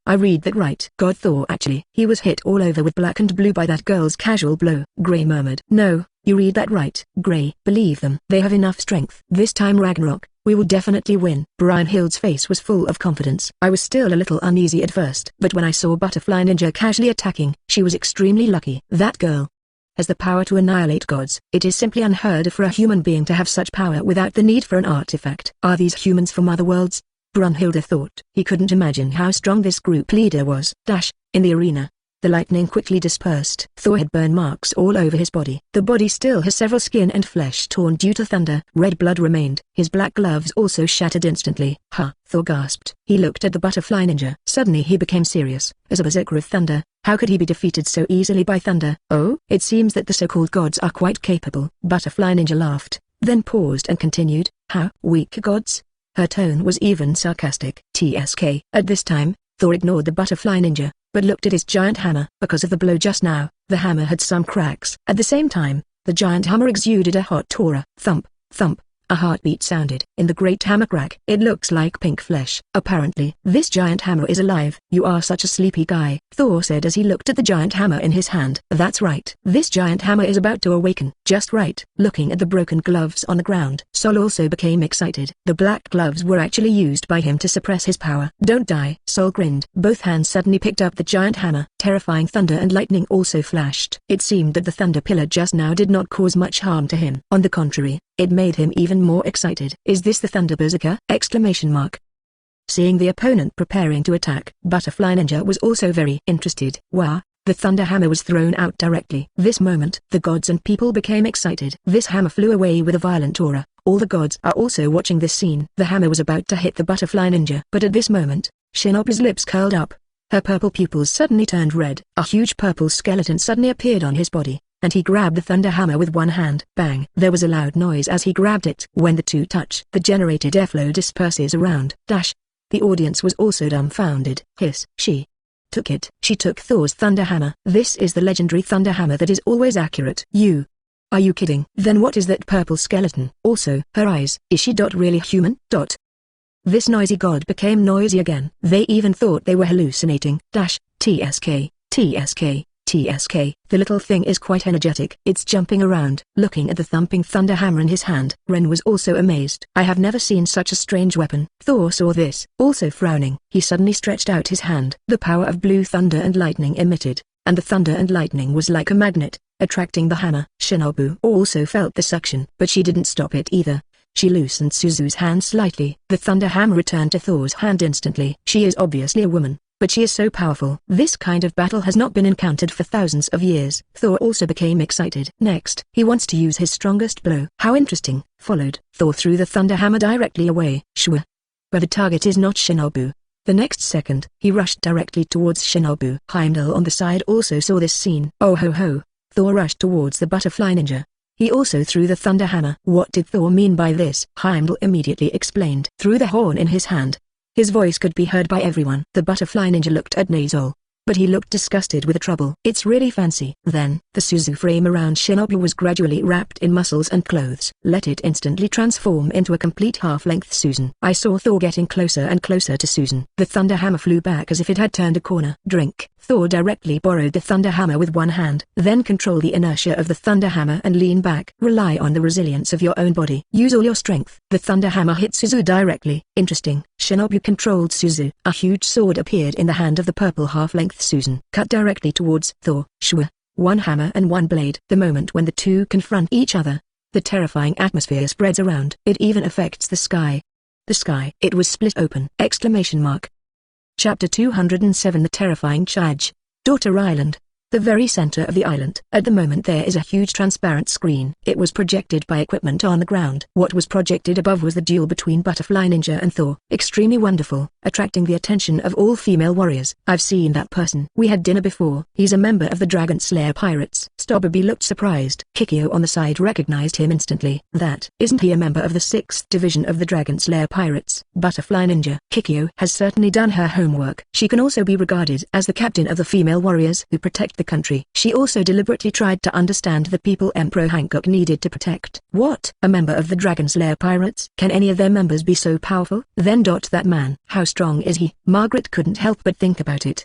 I read that right. God Thor actually. He was hit all over with black and blue by that girl's casual blow. Gray murmured. No, you read that right. Gray, believe them. They have enough strength. This time Ragnarok, we will definitely win. Brynhilde's face was full of confidence. I was still a little uneasy at first. But when I saw Butterfly Ninja casually attacking, she was extremely lucky. That girl. has the power to annihilate gods. It is simply unheard of for a human being to have such power without the need for an artifact. Are these humans from other worlds? Brunhilde thought. He couldn't imagine how strong this group leader was. In the arena, the lightning quickly dispersed. Thor had burn marks all over his body. The body still has several skin and flesh torn due to thunder. Red blood remained. His black gloves also shattered instantly. Thor gasped. He looked at the butterfly ninja. Suddenly he became serious. As a berserker of thunder, how could he be defeated so easily by thunder? Oh, it seems that the so-called gods are quite capable. Butterfly ninja laughed, then paused and continued, how weak gods? Her tone was even sarcastic. TSK. At this time, Thor ignored the butterfly ninja, but looked at his giant hammer. Because of the blow just now, the hammer had some cracks. At the same time, the giant hammer exuded a hot aura. Thump, thump. A heartbeat sounded. In the great hammer crack, it looks like pink flesh. Apparently, this giant hammer is alive. You are such a sleepy guy, Thor said as he looked at the giant hammer in his hand. That's right. This giant hammer is about to awaken. Just right. Looking at the broken gloves on the ground, Sol also became excited. The black gloves were actually used by him to suppress his power. Don't die. Sol grinned. Both hands suddenly picked up the giant hammer. Terrifying thunder and lightning also flashed. It seemed that the thunder pillar just now did not cause much harm to him. On the contrary, it made him even more excited. Is this the Thunder Berserker? Seeing the opponent preparing to attack, Butterfly Ninja was also very interested. Wow, the Thunder Hammer was thrown out directly. This moment, the gods and people became excited. This hammer flew away with a violent aura. All the gods are also watching this scene. The hammer was about to hit the Butterfly Ninja. But at this moment, Shinobu's lips curled up. Her purple pupils suddenly turned red. A huge purple skeleton suddenly appeared on his body, and he grabbed the thunder hammer with one hand. Bang! There was a loud noise as he grabbed it. When the two touch, the generated airflow disperses around. The audience was also dumbfounded. Hiss. She took it. She took Thor's thunder hammer. This is the legendary thunder hammer that is always accurate. Are you kidding? Then what is that purple skeleton? Also, her eyes. Is she really human? This noisy god became noisy again. They even thought they were hallucinating. TSK. TSK. The little thing is quite energetic. It's jumping around. Looking at the thumping thunder hammer in his hand, Ren was also amazed. I have never seen such a strange weapon. Thor saw this. Also frowning, he suddenly stretched out his hand. The power of blue thunder and lightning emitted, and the thunder and lightning was like a magnet, attracting the hammer. Shinobu also felt the suction, but she didn't stop it either. She loosened Suzu's hand slightly. The thunder hammer returned to Thor's hand instantly. She is obviously a woman, but she is so powerful. This kind of battle has not been encountered for thousands of years. Thor also became excited. Next, he wants to use his strongest blow. How interesting. Followed, Thor threw the thunder hammer directly away. Shwa. But the target is not Shinobu. The next second, he rushed directly towards Shinobu. Heimdall on the side also saw this scene. Oh ho ho. Thor rushed towards the butterfly ninja. He also threw the thunder hammer. What did Thor mean by this? Heimdall immediately explained. Through the horn in his hand. His voice could be heard by everyone. The butterfly ninja looked at Nazol, but he looked disgusted with the trouble. It's really fancy. Then, the Suzu frame around Shinobu was gradually wrapped in muscles and clothes. Let it instantly transform into a complete half-length Susan. I saw Thor getting closer and closer to Susan. The thunder hammer flew back as if it had turned a corner. Drink. Thor directly borrowed the thunder hammer with one hand. Then control the inertia of the thunder hammer and lean back. Rely on the resilience of your own body. Use all your strength. The thunder hammer hit Suzu directly. Interesting. Shinobu controlled Suzu. A huge sword appeared in the hand of the purple half-length Susan. Cut directly towards Thor. Shwa. One hammer and one blade. The moment when the two confront each other, the terrifying atmosphere spreads around. It even affects the sky. The sky. It was split open. Chapter 207 The Terrifying Charge. Daughter Island. The very center of the island. At the moment there is a huge transparent screen. It was projected by equipment on the ground. What was projected above was the duel between Butterfly Ninja and Thor. Extremely wonderful, attracting the attention of all female warriors. I've seen that person. We had dinner before. He's a member of the Dragon Slayer Pirates. Stobaby looked surprised. Kikyo on the side recognized him instantly. Isn't he a member of the 6th Division of the Dragon Slayer Pirates? Butterfly Ninja. Kikyo has certainly done her homework. She can also be regarded as the captain of the female warriors who protect the country. She also deliberately tried to understand the people Emperor Hankook needed to protect. What? A member of the Dragon Slayer Pirates? Can any of their members be so powerful? Then that man. How strong is he? Margaret couldn't help but think about it.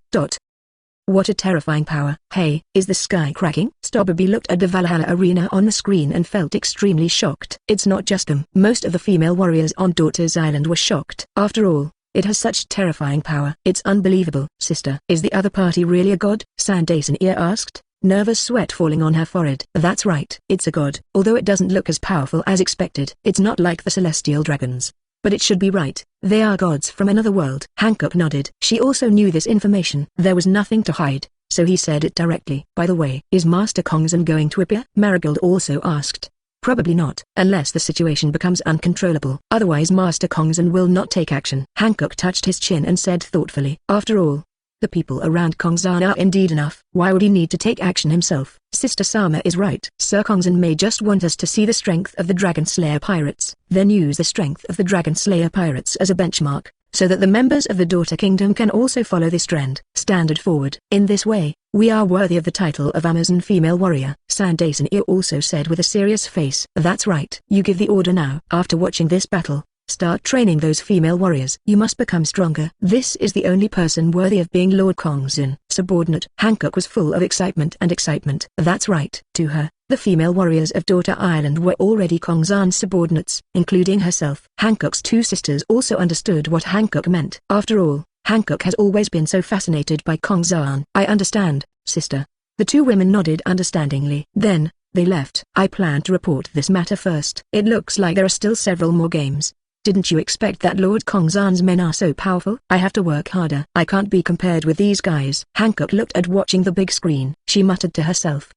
What a terrifying power. Hey, is the sky cracking? Stobaby looked at the Valhalla arena on the screen and felt extremely shocked. It's not just them. Most of the female warriors on Daughter's Island were shocked. After all, it has such terrifying power. It's unbelievable. Sister, is the other party really a god? Sandason asked. nervous sweat falling on her forehead. That's right, it's a god, although it doesn't look as powerful as expected. It's not like the celestial dragons. But it should be right, they are gods from another world. Hancock nodded. She also knew this information. There was nothing to hide, so he said it directly. By the way, is Master Kongzan going to appear? Marigold also asked. Probably not, unless the situation becomes uncontrollable. Otherwise Master Kongzan will not take action. Hancock touched his chin and said thoughtfully, after all, the people around Kongzan are indeed enough. Why would he need to take action himself? Sister Sama is right. Sir Kongzan may just want us to see the strength of the Dragon Slayer pirates, then use the strength of the Dragon Slayer pirates as a benchmark, so that the members of the Daughter Kingdom can also follow this trend. Standard forward. In this way, we are worthy of the title of Amazon Female Warrior. Sandasan also said with a serious face. That's right. You give the order now. After watching this battle, start training those female warriors. You must become stronger. This is the only person worthy of being Lord Kongzan. Subordinate. Hancock was full of excitement and excitement. That's right. To her, the female warriors of Daughter Island were already Kongzan's subordinates, including herself. Hancock's two sisters also understood what Hancock meant. After all, Hancock has always been so fascinated by Kongzan. I understand, sister. The two women nodded understandingly. Then, they left. I plan to report this matter first. It looks like there are still several more games. Didn't you expect that Lord Kongzan's men are so powerful? I have to work harder. I can't be compared with these guys. Hancock looked at watching the big screen. She muttered to herself.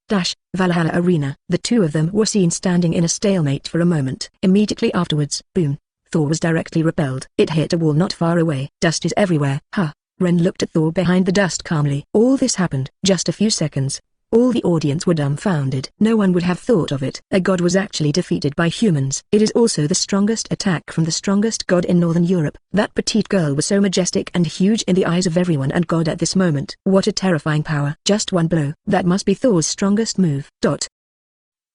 Valhalla Arena. The two of them were seen standing in a stalemate for a moment. Immediately afterwards, boom. Thor was directly repelled. It hit a wall not far away. Dust is everywhere. Ren looked at Thor behind the dust calmly. All this happened just a few seconds. All the audience were dumbfounded. No one would have thought of it. A god was actually defeated by humans. It is also the strongest attack from the strongest god in Northern Europe. That petite girl was so majestic and huge in the eyes of everyone and God at this moment. What a terrifying power. Just one blow. That must be Thor's strongest move.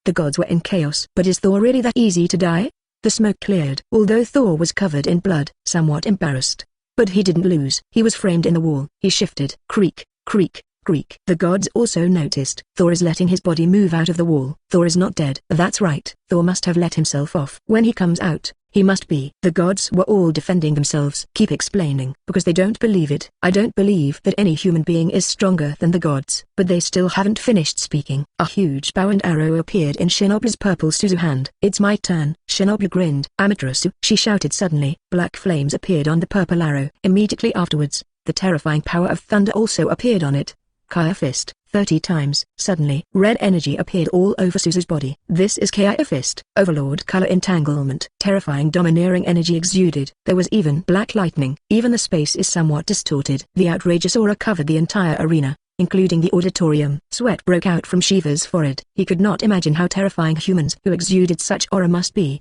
The gods were in chaos. But is Thor really that easy to die? The smoke cleared. Although Thor was covered in blood, somewhat embarrassed. But he didn't lose. He was framed in the wall. He shifted. Creak, creak. Creak. The gods also noticed. Thor is letting his body move out of the wall. Thor is not dead. That's right. Thor must have let himself off. When he comes out, he must be. The gods were all defending themselves. Keep explaining. Because they don't believe it. I don't believe that any human being is stronger than the gods. But they still haven't finished speaking. A huge bow and arrow appeared in Shinobu's purple Suzu hand. It's my turn. Shinobu grinned. Amaterasu, she shouted suddenly. Black flames appeared on the purple arrow. Immediately afterwards, the terrifying power of thunder also appeared on it. Kaya Fist, 30 times. Suddenly, red energy appeared all over Suzu's body. This is Kaya Fist. Overlord color entanglement. Terrifying domineering energy exuded. There was even black lightning. Even the space is somewhat distorted. The outrageous aura covered the entire arena, including the auditorium. Sweat broke out from Shiva's forehead. He could not imagine how terrifying humans who exuded such aura must be.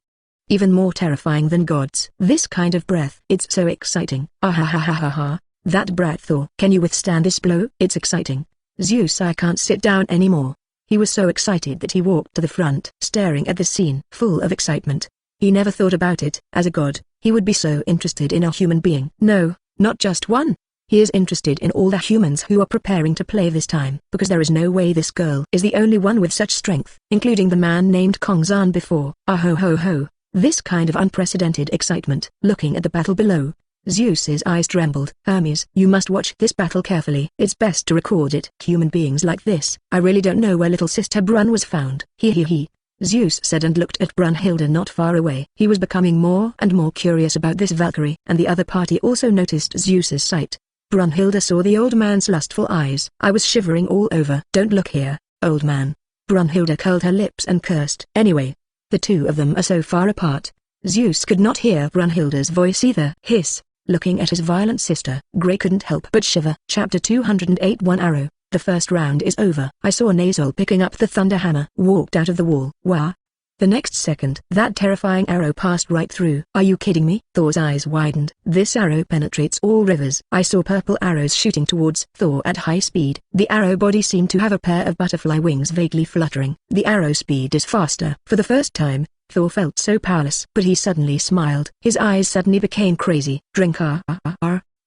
Even more terrifying than gods. This kind of breath. It's so exciting. Ah. That brat Thor. Can you withstand this blow? It's exciting. Zeus, I can't sit down anymore. He was so excited that he walked to the front, staring at the scene, full of excitement. He never thought about it. As a god, he would be so interested in a human being. No, not just one. He is interested in all the humans who are preparing to play this time. Because there is no way this girl is the only one with such strength, including the man named Kongzan before. Ho. This kind of unprecedented excitement. Looking at the battle below, Zeus's eyes trembled. Hermes, you must watch this battle carefully. It's best to record it. Human beings like this. I really don't know where little sister Brun was found. He. Zeus said and looked at Brunhilde not far away. He was becoming more and more curious about this Valkyrie, and the other party also noticed Zeus's sight. Brunhilde saw the old man's lustful eyes. I was shivering all over. Don't look here, old man. Brunhilde curled her lips and cursed. Anyway, the two of them are so far apart. Zeus could not hear Brunhilde's voice either. Hiss. Looking at his violent sister, Grey couldn't help but shiver. Chapter 208. One arrow. The first round is over. I saw Nasol picking up the thunder hammer. Walked out of the wall. Wah. The next second, that terrifying arrow passed right through. Are you kidding me? Thor's eyes widened. This arrow penetrates all rivers. I saw purple arrows shooting towards Thor at high speed. The arrow body seemed to have a pair of butterfly wings vaguely fluttering. The arrow speed is faster. For the first time, Thor felt so powerless. But he suddenly smiled. His eyes suddenly became crazy. Drink.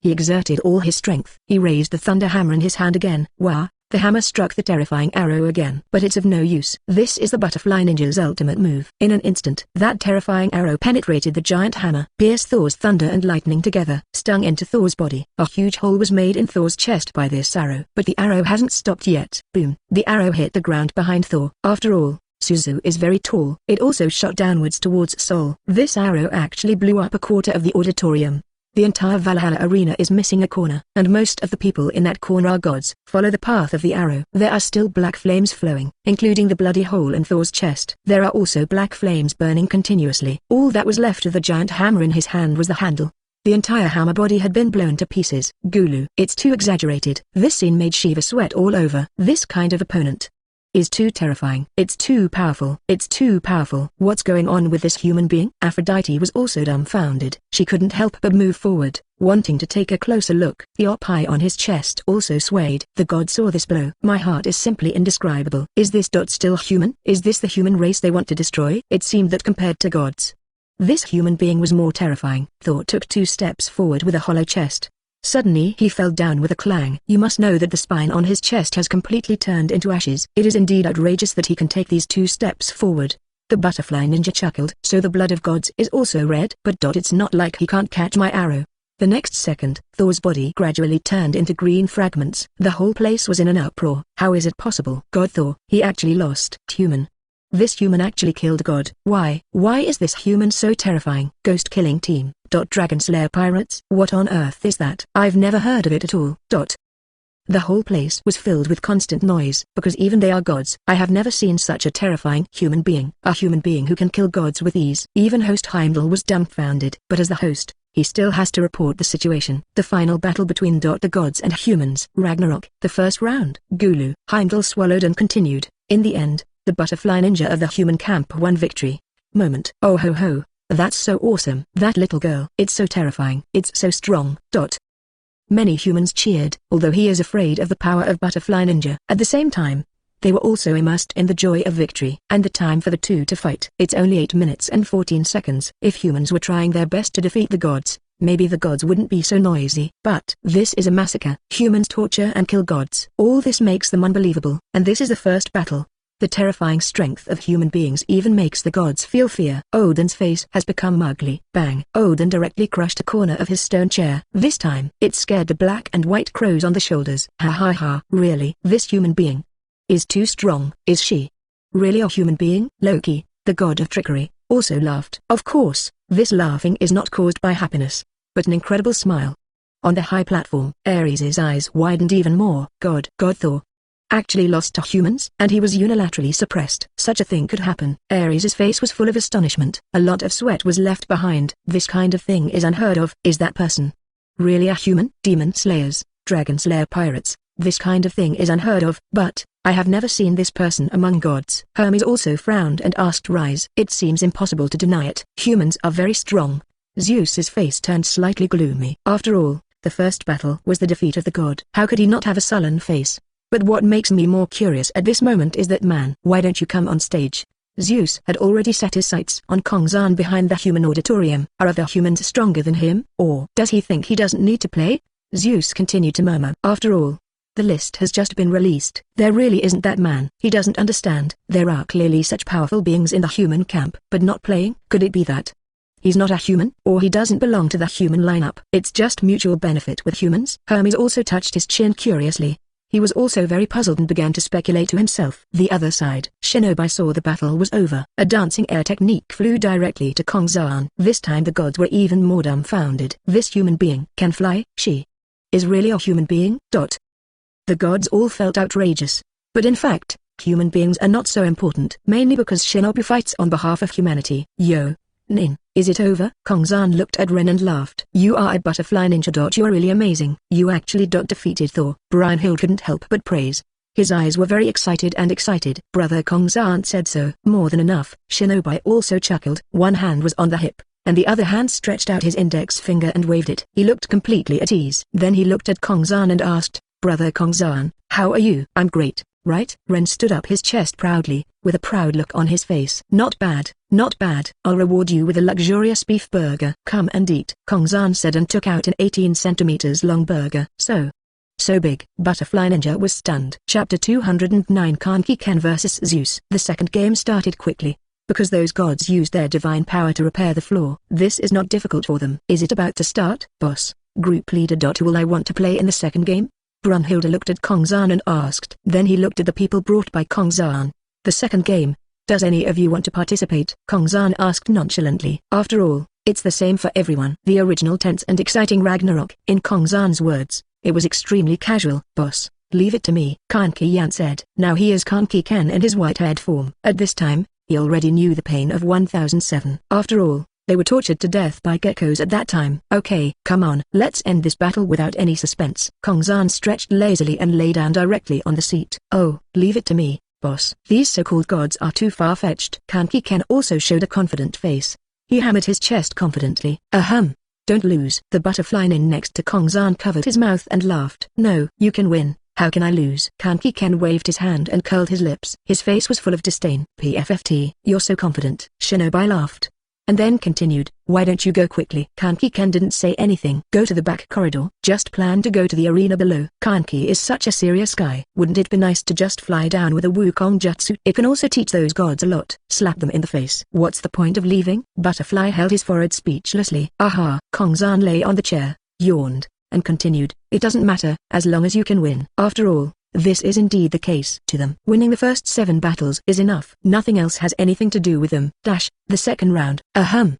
He exerted all his strength. He raised the thunder hammer in his hand again. Wah. The hammer struck the terrifying arrow again, but it's of no use. This is the butterfly ninja's ultimate move. In an instant, that terrifying arrow penetrated the giant hammer, pierced Thor's thunder and lightning together, stung into Thor's body. A huge hole was made in Thor's chest by this arrow. But the arrow hasn't stopped yet. Boom! The arrow hit the ground behind Thor. After all, Susanoo is very tall. It also shot downwards towards Seoul. This arrow actually blew up a quarter of the auditorium. The entire Valhalla arena is missing a corner, and most of the people in that corner are gods. Follow the path of the arrow. There are still black flames flowing, including the bloody hole in Thor's chest. There are also black flames burning continuously. All that was left of the giant hammer in his hand was the handle. The entire hammer body had been blown to pieces. Gulu. It's too exaggerated. This scene made Shiva sweat all over. This kind of opponent is too terrifying. It's too powerful. It's too powerful. What's going on with this human being? Aphrodite was also dumbfounded. She couldn't help but move forward, wanting to take a closer look. The eye on his chest also swayed. The god saw this blow. My heart is simply indescribable. Is this dot still human? Is this the human race they want to destroy? It seemed that compared to gods, this human being was more terrifying. Thor took 2 steps forward with a hollow chest. Suddenly he fell down with a clang. You must know that the spine on his chest has completely turned into ashes. It is indeed outrageous that he can take these 2 steps forward. The butterfly ninja chuckled. So the blood of gods is also red? But it's not like he can't catch my arrow. The next second, Thor's body gradually turned into green fragments. The whole place was in an uproar. How is it possible? God Thor, he actually lost. Human. This human actually killed God. Why? Why is this human so terrifying? Ghost killing team. Dragon Slayer pirates? What on earth is that? I've never heard of it at all. The whole place was filled with constant noise, because even they are gods. I have never seen such a terrifying human being. A human being who can kill gods with ease. Even host Heimdall was dumbfounded. But as the host, he still has to report the situation. The final battle between the gods and humans. Ragnarok. The first round. Gulu. Heimdall swallowed and continued. In the end, the butterfly ninja of the human camp won victory. Moment. Oh ho ho. That's so awesome. That little girl. It's so terrifying. It's so strong. Many humans cheered, although he is afraid of the power of butterfly ninja. At the same time, they were also immersed in the joy of victory. And the time for the two to fight. It's only 8 minutes and 14 seconds. If humans were trying their best to defeat the gods, maybe the gods wouldn't be so noisy. But this is a massacre. Humans torture and kill gods. All this makes them unbelievable. And this is the first battle. The terrifying strength of human beings even makes the gods feel fear. Odin's face has become ugly. Bang! Odin directly crushed a corner of his stone chair. This time, it scared the black and white crows on the shoulders. Ha ha ha. Really? This human being is too strong. Is she really a human being? Loki, the god of trickery, also laughed. Of course, this laughing is not caused by happiness, but an incredible smile. On the high platform, Ares' eyes widened even more. God Thor actually lost to humans, and he was unilaterally suppressed. Such a thing could happen. Ares' face was full of astonishment. A lot of sweat was left behind. This kind of thing is unheard of. Is that person really a human? Demon slayers, dragon slayer pirates, this kind of thing is unheard of. But I have never seen this person among gods. Hermes also frowned and asked Rise. It seems impossible to deny it. Humans are very strong. Zeus's face turned slightly gloomy. After all, the first battle was the defeat of the god. How could he not have a sullen face? But what makes me more curious at this moment is that man. Why don't you come on stage? Zeus had already set his sights on Kongzan behind the human auditorium. Are other humans stronger than him? Or does he think he doesn't need to play? Zeus continued to murmur. After all, the list has just been released. There really isn't that man. He doesn't understand. There are clearly such powerful beings in the human camp, but not playing. Could it be that he's not a human, or he doesn't belong to the human lineup? It's just mutual benefit with humans. Hermes also touched his chin curiously. He was also very puzzled and began to speculate to himself. The other side. Shinobi saw the battle was over. A dancing air technique flew directly to Kongzan. This time the gods were even more dumbfounded. This human being can fly. She is really a human being? The gods all felt outrageous. But in fact, human beings are not so important. Mainly because Shinobi fights on behalf of humanity. Yo. Nin, is it over? Kongzan looked at Ren and laughed. You are a butterfly ninja. You are really amazing. You actually defeated Thor. Brynhild couldn't help but praise. His eyes were very excited. Brother Kongzan said so. More than enough. Shinobi also chuckled. One hand was on the hip, and the other hand stretched out his index finger and waved it. He looked completely at ease. Then he looked at Kongzan and asked, Brother Kongzan, how are you? I'm great, right? Ren stood up his chest proudly, with a proud look on his face. Not bad, not bad. I'll reward you with a luxurious beef burger. Come and eat, Kongzan said and took out an 18 centimeters long burger. So, so big. Butterfly Ninja was stunned. Chapter 209 Kaneki vs Zeus. The second game started quickly, because those gods used their divine power to repair the floor. This is not difficult for them. Is it about to start, boss? Group leader. Will I want to play in the second game? Brunhilde looked at Kongzan and asked. Then he looked at the people brought by Kongzan. The second game. Does any of you want to participate? Kongzan asked nonchalantly. After all, it's the same for everyone. The original tense and exciting Ragnarok. In Kongzan's words, it was extremely casual. Boss, leave it to me, Kaneki said. Now he is Kaneki in his white-haired form. At this time, he already knew the pain of 1007. After all, they were tortured to death by geckos at that time. Okay, come on, let's end this battle without any suspense. Kongzan stretched lazily and lay down directly on the seat. Oh, leave it to me, boss. These so-called gods are too far-fetched. Kaneki also showed a confident face. He hammered his chest confidently. Don't lose. The butterfly nin next to Kongzan covered his mouth and laughed. No, you can win. How can I lose? Kaneki waved his hand and curled his lips. His face was full of disdain. PFFT, you're so confident. Shinobi laughed, and then continued, why don't you go quickly? Kaneki didn't say anything. Go to the back corridor. Just plan to go to the arena below. Kaneki is such a serious guy. Wouldn't it be nice to just fly down with a Wukong jutsu? It can also teach those gods a lot. Slap them in the face. What's the point of leaving? Butterfly held his forehead speechlessly. Aha. Kongzan lay on the chair, yawned, and continued, it doesn't matter, as long as you can win. After all, this is indeed the case to them. Winning the first 7 battles is enough. Nothing else has anything to do with them. The second round.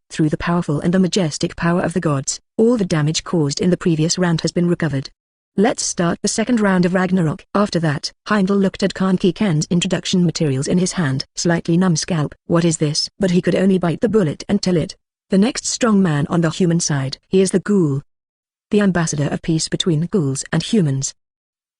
Through the powerful and the majestic power of the gods, all the damage caused in the previous round has been recovered. Let's start the second round of Ragnarok. After that, Heimdall looked at Kaneki introduction materials in his hand. Slightly numb scalp. What is this? But he could only bite the bullet and tell it. The next strong man on the human side. He is the ghoul, the ambassador of peace between ghouls and humans.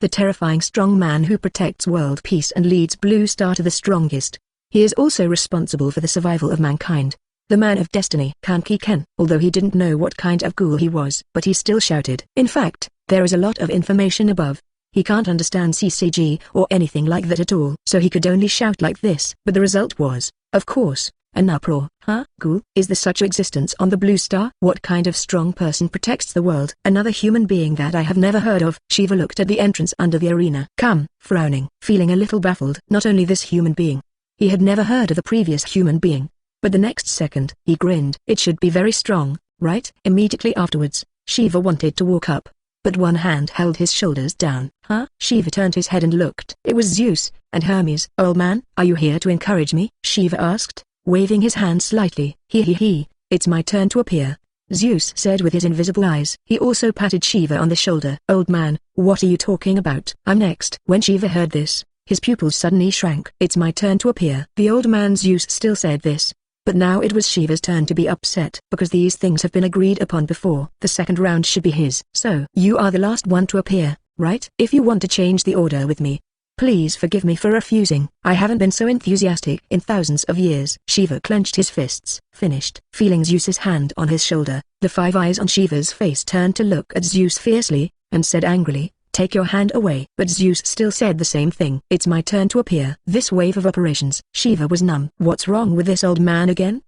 The terrifying strong man who protects world peace and leads Blue Star to the strongest. He is also responsible for the survival of mankind. The man of destiny. Kaneki, although he didn't know what kind of ghoul he was, but he still shouted. In fact, there is a lot of information above. He can't understand CCG or anything like that at all, so he could only shout like this. But the result was, of course, an uproar. Ghoul? Is there such existence on the Blue Star? What kind of strong person protects the world? Another human being that I have never heard of. Shiva looked at the entrance under the arena. Frowning, feeling a little baffled. Not only this human being. He had never heard of the previous human being. But the next second, he grinned. It should be very strong, right? Immediately afterwards, Shiva wanted to walk up, but one hand held his shoulders down. Shiva turned his head and looked. It was Zeus, and Hermes. Old man, are you here to encourage me? Shiva asked, waving his hand slightly. It's my turn to appear, Zeus said with his invisible eyes. He also patted Shiva on the shoulder. Old man, what are you talking about? I'm next. When Shiva heard this, his pupils suddenly shrank. It's my turn to appear. The old man Zeus still said this, but now it was Shiva's turn to be upset, because these things have been agreed upon before. The second round should be his. So, you are the last one to appear, right? If you want to change the order with me, please forgive me for refusing. I haven't been so enthusiastic in thousands of years. Shiva clenched his fists. Finished. Feeling Zeus's hand on his shoulder, the 5 eyes on Shiva's face turned to look at Zeus fiercely, and said angrily, take your hand away. But Zeus still said the same thing. It's my turn to appear. This wave of operations. Shiva was numb. What's wrong with this old man again?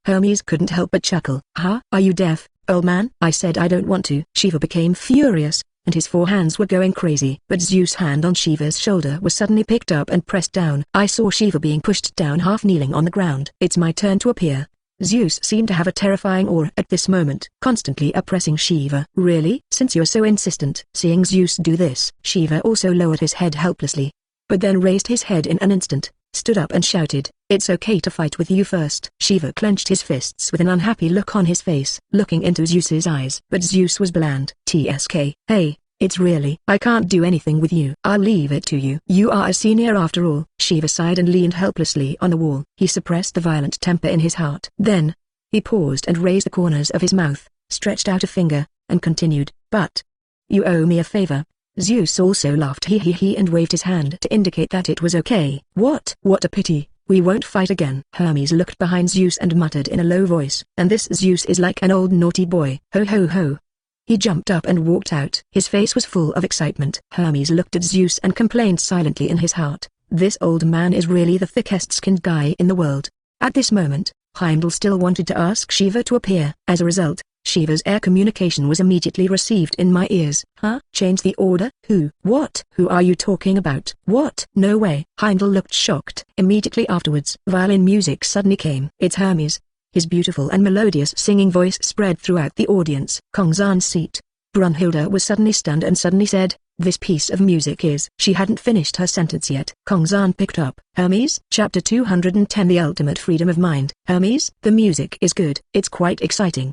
Hermes couldn't help but chuckle. Are you deaf, old man? I said I don't want to. Shiva became furious, and his 4 hands were going crazy. But Zeus' hand on Shiva's shoulder was suddenly picked up and pressed down. I saw Shiva being pushed down, half kneeling on the ground. It's my turn to appear. Zeus seemed to have a terrifying aura at this moment, constantly oppressing Shiva. Really? Since you're so insistent. Seeing Zeus do this, Shiva also lowered his head helplessly, but then raised his head in an instant, stood up and shouted, it's okay to fight with you first. Shiva clenched his fists with an unhappy look on his face, looking into Zeus's eyes. But Zeus was bland. TSK. Hey, it's really, I can't do anything with you. I'll leave it to you. You are a senior after all. Shiva sighed and leaned helplessly on the wall. He suppressed the violent temper in his heart. Then, he paused and raised the corners of his mouth, stretched out a finger, and continued, but you owe me a favor. Zeus also laughed and waved his hand to indicate that it was okay. What a pity. We won't fight again. Hermes looked behind Zeus and muttered in a low voice. And this Zeus is like an old naughty boy. Ho ho ho. He jumped up and walked out. His face was full of excitement. Hermes looked at Zeus and complained silently in his heart. This old man is really the thickest-skinned guy in the world. At this moment, Heimdall still wanted to ask Shiva to appear. As a result, Shiva's air communication was immediately received in my ears. Huh? Change the order? Who? What? Who are you talking about? What? No way. Heimdall looked shocked. Immediately afterwards, violin music suddenly came. It's Hermes. His beautiful and melodious singing voice spread throughout the audience. Kongzan's seat. Brunhilde was suddenly stunned and suddenly said, "This piece of music is..." She hadn't finished her sentence yet. Kongzan picked up, "Hermes?" Chapter 210 The Ultimate Freedom of Mind. Hermes? The music is good. It's quite exciting.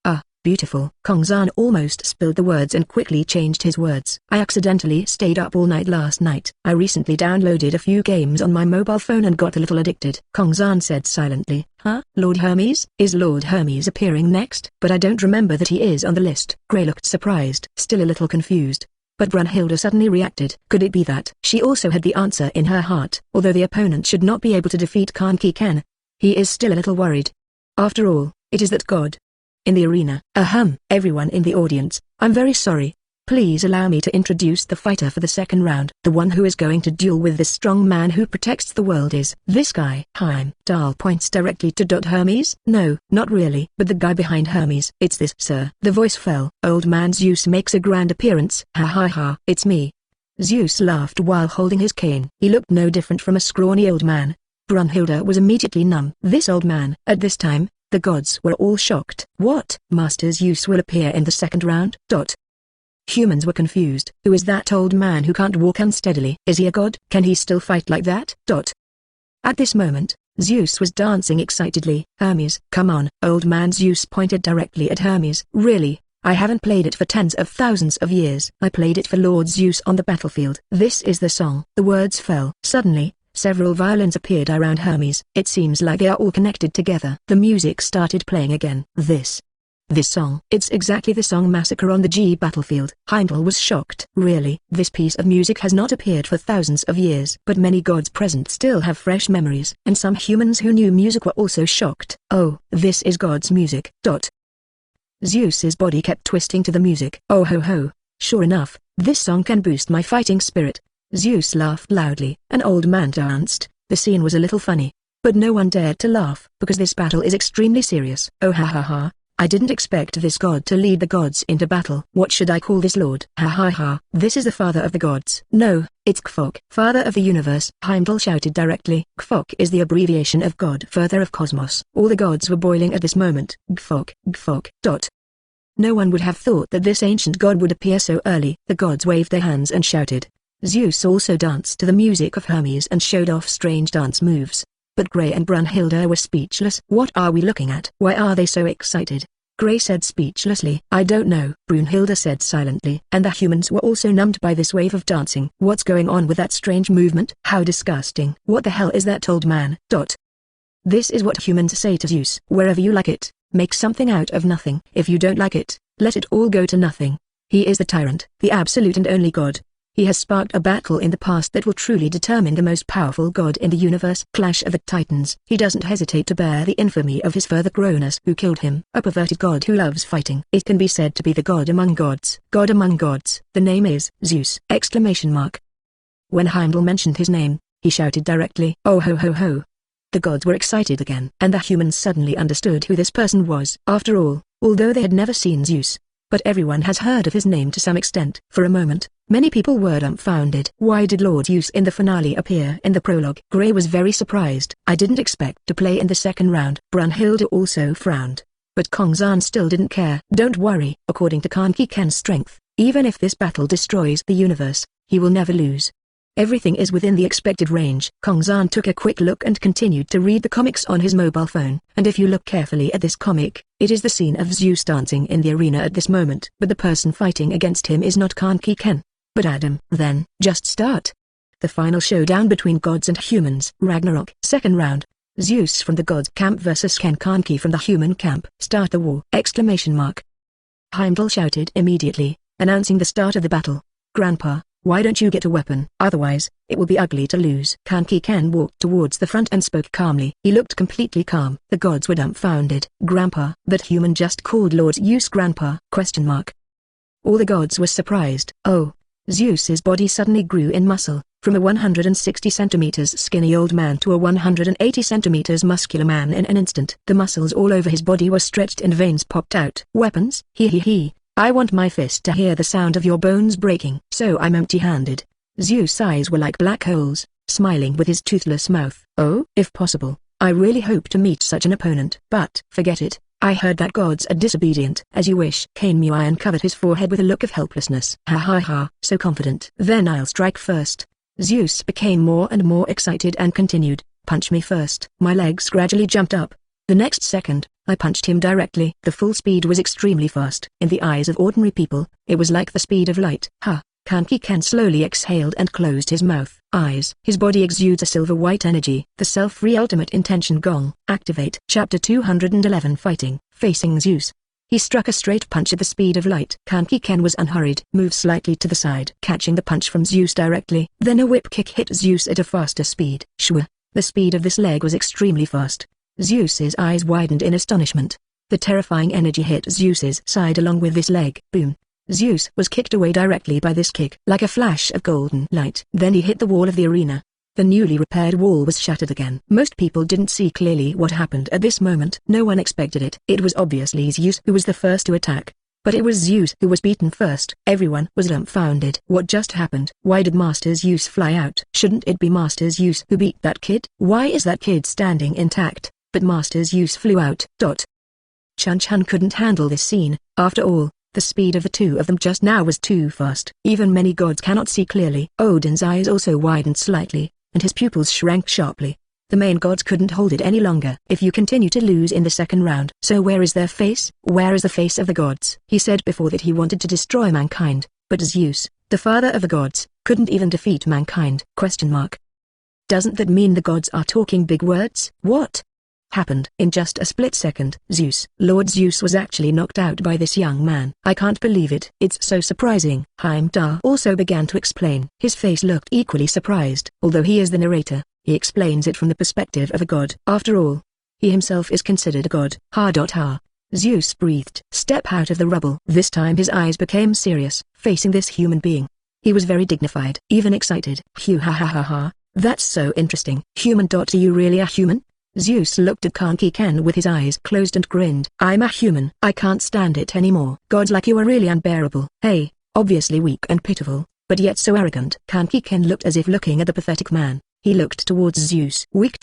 Ah, beautiful. Kongzan almost spilled the words and quickly changed his words. I accidentally stayed up all night last night. I recently downloaded a few games on my mobile phone and got a little addicted. Kongzan said silently. Huh? Lord Hermes? Is Lord Hermes appearing next? But I don't remember that he is on the list. Gray looked surprised, still a little confused. But Brunhilde suddenly reacted. Could it be that? She also had the answer in her heart. Although the opponent should not be able to defeat Kaneki Ken, he is still a little worried. After all, it is that god. In the arena. Everyone in the audience, I'm very sorry. Please allow me to introduce the fighter for the second round. The one who is going to duel with this strong man who protects the world is this guy. Heimdall points directly to Hermes. No, not really. But the guy behind Hermes. It's this, sir. The voice fell. Old man Zeus makes a grand appearance. Ha ha ha. It's me. Zeus laughed while holding his cane. He looked no different from a scrawny old man. Brunhilde was immediately numb. This old man. At this time, the gods were all shocked. What? Master Zeus will appear in the second round? Humans were confused. Who is that old man who can't walk unsteadily? Is he a god? Can he still fight like that? At this moment, Zeus was dancing excitedly. Hermes, come on. Old man Zeus pointed directly at Hermes. Really? I haven't played it for tens of thousands of years. I played it for Lord Zeus on the battlefield. This is the song. The words fell. Suddenly, several violins appeared around Hermes. It seems like they are all connected together. The music started playing again. This song. It's exactly the song Massacre on the G battlefield. Heimdall was shocked. Really? This piece of music has not appeared for thousands of years. But many gods present still have fresh memories. And some humans who knew music were also shocked. Oh, this is God's music. Zeus's body kept twisting to the music. Oh ho ho. Sure enough, this song can boost my fighting spirit. Zeus laughed loudly. An old man danced. The scene was a little funny. But no one dared to laugh, because this battle is extremely serious. Oh ha ha ha. I didn't expect this god to lead the gods into battle. What should I call this lord? Ha ha ha. This is the father of the gods. No, it's Kfok. Father of the universe. Heimdall shouted directly. Kfok is the abbreviation of God, father of cosmos. All the gods were boiling at this moment. Kfok. No one would have thought that this ancient god would appear so early. The gods waved their hands and shouted. Zeus also danced to the music of Hermes and showed off strange dance moves. But Gray and Brunhilde were speechless. What are we looking at? Why are they so excited? Gray said speechlessly. I don't know. Brunhilde said silently. And the humans were also numbed by this wave of dancing. What's going on with that strange movement? How disgusting. What the hell is that old man? This is what humans say to Zeus. Wherever you like it, make something out of nothing. If you don't like it, let it all go to nothing. He is the tyrant, the absolute and only god. He has sparked a battle in the past that will truly determine the most powerful god in the universe. Clash of the Titans. He doesn't hesitate to bear the infamy of his father Cronus who killed him. A perverted god who loves fighting. It can be said to be the god among gods. God among gods. The name is Zeus! When Heimdall mentioned his name, he shouted directly. Oh ho ho ho. The gods were excited again. And the humans suddenly understood who this person was. After all, although they had never seen Zeus, but everyone has heard of his name to some extent. For a moment, many people were dumbfounded. Why did Lord Zeus in the finale appear in the prologue? Gray was very surprised. I didn't expect to play in the second round. Brunhilde also frowned. But Kongzan still didn't care. Don't worry, according to Kaneki Ken's strength, even if this battle destroys the universe, he will never lose. Everything is within the expected range. Kongzan took a quick look and continued to read the comics on his mobile phone. And if you look carefully at this comic, it is the scene of Zeus dancing in the arena at this moment. But the person fighting against him is not Kaneki Ken, but Adam. Then, just start. The final showdown between gods and humans. Ragnarok. Second round. Zeus from the god camp versus Kaneki from the human camp. Start the war! Heimdall shouted immediately, announcing the start of the battle. Grandpa, why don't you get a weapon? Otherwise, it will be ugly to lose. Kaneki Ken walked towards the front and spoke calmly. He looked completely calm. The gods were dumbfounded. Grandpa, that human just called Lord Zeus Grandpa? All the gods were surprised. Oh, Zeus's body suddenly grew in muscle, from a 160 centimeters skinny old man to a 180 centimeters muscular man in an instant. The muscles all over his body were stretched and veins popped out. Weapons? He. I want my fist to hear the sound of your bones breaking. So I'm empty-handed. Zeus' eyes were like black holes, smiling with his toothless mouth. Oh, if possible, I really hope to meet such an opponent. But forget it. I heard that gods are disobedient. As you wish. Kane Muai uncovered his forehead with a look of helplessness. Ha, so confident. Then I'll strike first. Zeus became more and more excited and continued, punch me first. My legs gradually jumped up. The next second, I punched him directly. The full speed was extremely fast. In the eyes of ordinary people, it was like the speed of light. Kaneki Ken slowly exhaled and closed his mouth. Eyes. His body exudes a silver-white energy. The self-free ultimate intention gong. Activate. Chapter 211 Fighting. Facing Zeus. He struck a straight punch at the speed of light. Kaneki Ken was unhurried. Moved slightly to the side, catching the punch from Zeus directly. Then a whip kick hit Zeus at a faster speed. Shwa. The speed of this leg was extremely fast. Zeus's eyes widened in astonishment. The terrifying energy hit Zeus's side along with this leg. Boom. Zeus was kicked away directly by this kick, like a flash of golden light. Then he hit the wall of the arena. The newly repaired wall was shattered again. Most people didn't see clearly what happened at this moment. No one expected it. It was obviously Zeus who was the first to attack. But it was Zeus who was beaten first. Everyone was dumbfounded. What just happened? Why did Master Zeus fly out? Shouldn't it be Master Zeus who beat that kid? Why is that kid standing intact, but Master Zeus flew out? Chun couldn't handle this scene. After all, the speed of the two of them just now was too fast. Even many gods cannot see clearly. Odin's eyes also widened slightly, and his pupils shrank sharply. The main gods couldn't hold it any longer. If you continue to lose in the second round, so where is their face? Where is the face of the gods? He said before that he wanted to destroy mankind, but Zeus, the father of the gods, couldn't even defeat mankind. Doesn't that mean the gods are talking big words? What happened? In just a split second, Lord Zeus was actually knocked out by this young man. I can't believe it. It's so surprising. Heimdall also began to explain. His face looked equally surprised. Although he is the narrator, he explains it from the perspective of a god. After all, he himself is considered a god. Zeus breathed. Step out of the rubble. This time his eyes became serious, facing this human being. He was very dignified, even excited. That's so interesting. Human. Are you really a human? Zeus looked at Kaneki Ken with his eyes closed and grinned. I'm a human. I can't stand it anymore. Gods like you are really unbearable. Hey, obviously weak and pitiful, but yet so arrogant. Kaneki Ken looked as if looking at the pathetic man. He looked towards Zeus. Weak.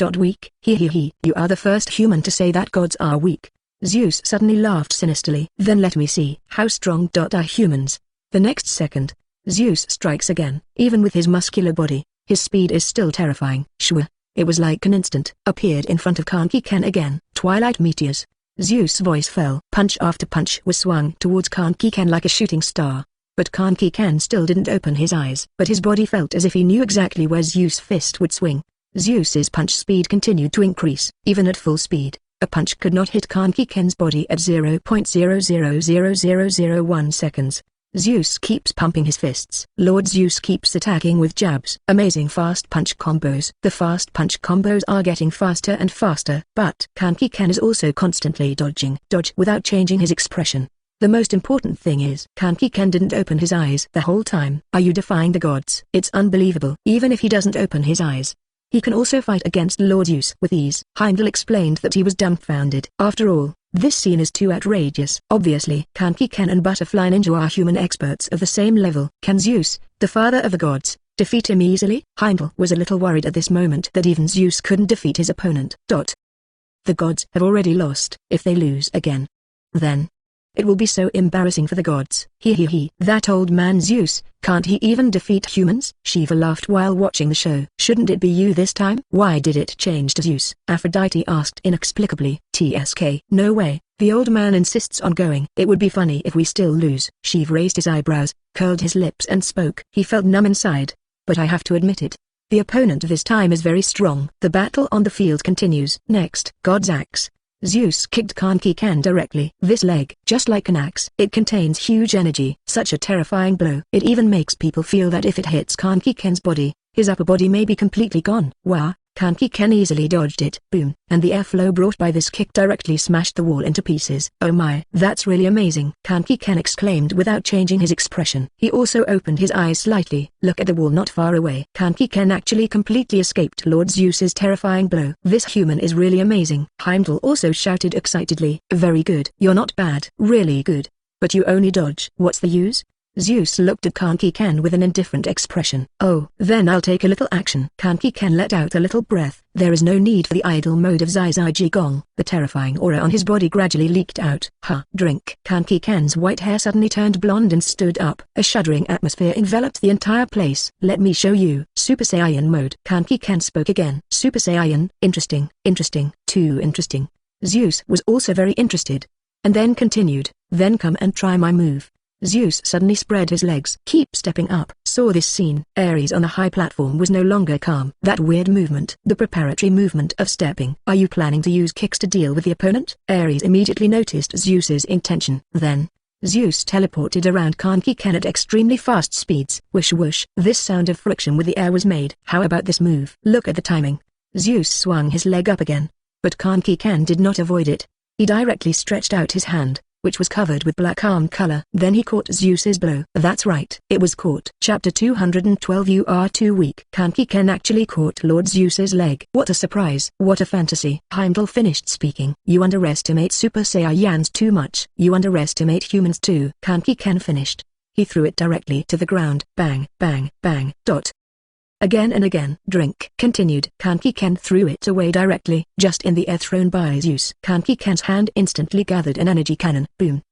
He. You are the first human to say that gods are weak. Zeus suddenly laughed sinisterly. Then let me see how strong are humans. The next second, Zeus strikes again. Even with his muscular body, his speed is still terrifying. Shwa. It was like an instant. Appeared in front of Kaneki Ken again. Twilight meteors. Zeus' voice fell. Punch after punch was swung towards Kaneki Ken like a shooting star. But Kaneki Ken still didn't open his eyes. But his body felt as if he knew exactly where Zeus' fist would swing. Zeus's punch speed continued to increase. Even at full speed, a punch could not hit Kaneki Ken's body at 0.000001 seconds. Zeus keeps pumping his fists. Lord Zeus keeps attacking with jabs. Amazing fast punch combos. The fast punch combos are getting faster and faster. But Kaneki Ken is also constantly dodge without changing his expression. The most important thing is Kaneki Ken didn't open his eyes the whole time. Are you defying the gods? It's unbelievable. Even if he doesn't open his eyes, he can also fight against Lord Zeus with ease. Heimdall explained that he was dumbfounded. After all, this scene is too outrageous. Obviously, Kaneki Ken and Butterfly Ninja are human experts of the same level. Can Zeus, the father of the gods, defeat him easily? Heimdall was a little worried at this moment that even Zeus couldn't defeat his opponent. The gods have already lost. If they lose again, then it will be so embarrassing for the gods. That old man Zeus, can't he even defeat humans? Shiva laughed while watching the show. Shouldn't it be you this time? Why did it change to Zeus? Aphrodite asked inexplicably. No way, the old man insists on going. It would be funny if we still lose. Shiva raised his eyebrows, curled his lips and spoke. He felt numb inside. But I have to admit it. The opponent this time is very strong. The battle on the field continues. Next, God's axe. Zeus kicked Kaneki Ken directly. This leg, just like an axe, it contains huge energy. Such a terrifying blow. It even makes people feel that if it hits Kaneki Ken's body, his upper body may be completely gone. Wow, Kaneki Ken easily dodged it. Boom. And the airflow brought by this kick directly smashed the wall into pieces. Oh my, that's really amazing, Kaneki Ken exclaimed without changing his expression. He also opened his eyes slightly. Look at the wall not far away. Kaneki Ken actually completely escaped Lord Zeus's terrifying blow. This human is really amazing. Heimdall also shouted excitedly. Very good. You're not bad. Really good. But you only dodge. What's the use? Zeus looked at Kaneki Ken with an indifferent expression. Oh, then I'll take a little action. Kaneki Ken let out a little breath. There is no need for the idle mode of Zai Zai Jigong. The terrifying aura on his body gradually leaked out. Drink. Kaneki Ken's white hair suddenly turned blonde and stood up. A shuddering atmosphere enveloped the entire place. Let me show you. Super Saiyan mode. Kaneki Ken spoke again. Super Saiyan. Interesting. Interesting. Too interesting. Zeus was also very interested. And then continued. Then come and try my move. Zeus suddenly spread his legs. Keep stepping up. Saw this scene. Ares on the high platform was no longer calm. That weird movement. The preparatory movement of stepping. Are you planning to use kicks to deal with the opponent? Ares immediately noticed Zeus's intention. Then, Zeus teleported around Kaneki Ken at extremely fast speeds. Whoosh whoosh. This sound of friction with the air was made. How about this move? Look at the timing. Zeus swung his leg up again. But Kaneki Ken did not avoid it. He directly stretched out his hand, which was covered with black arm color. Then he caught Zeus's blow. That's right. It was caught. Chapter 212. You are too weak. Kaneki Ken actually caught Lord Zeus's leg. What a surprise. What a fantasy. Heimdall finished speaking. You underestimate Super Saiyans too much. You underestimate humans too. Kaneki Ken finished. He threw it directly to the ground. Bang, bang, bang. Dot. Again and again. Drink. Continued. Kaneki Ken threw it away directly, just in the air thrown by Zeus. Kaneki Ken's hand instantly gathered an energy cannon. Boom.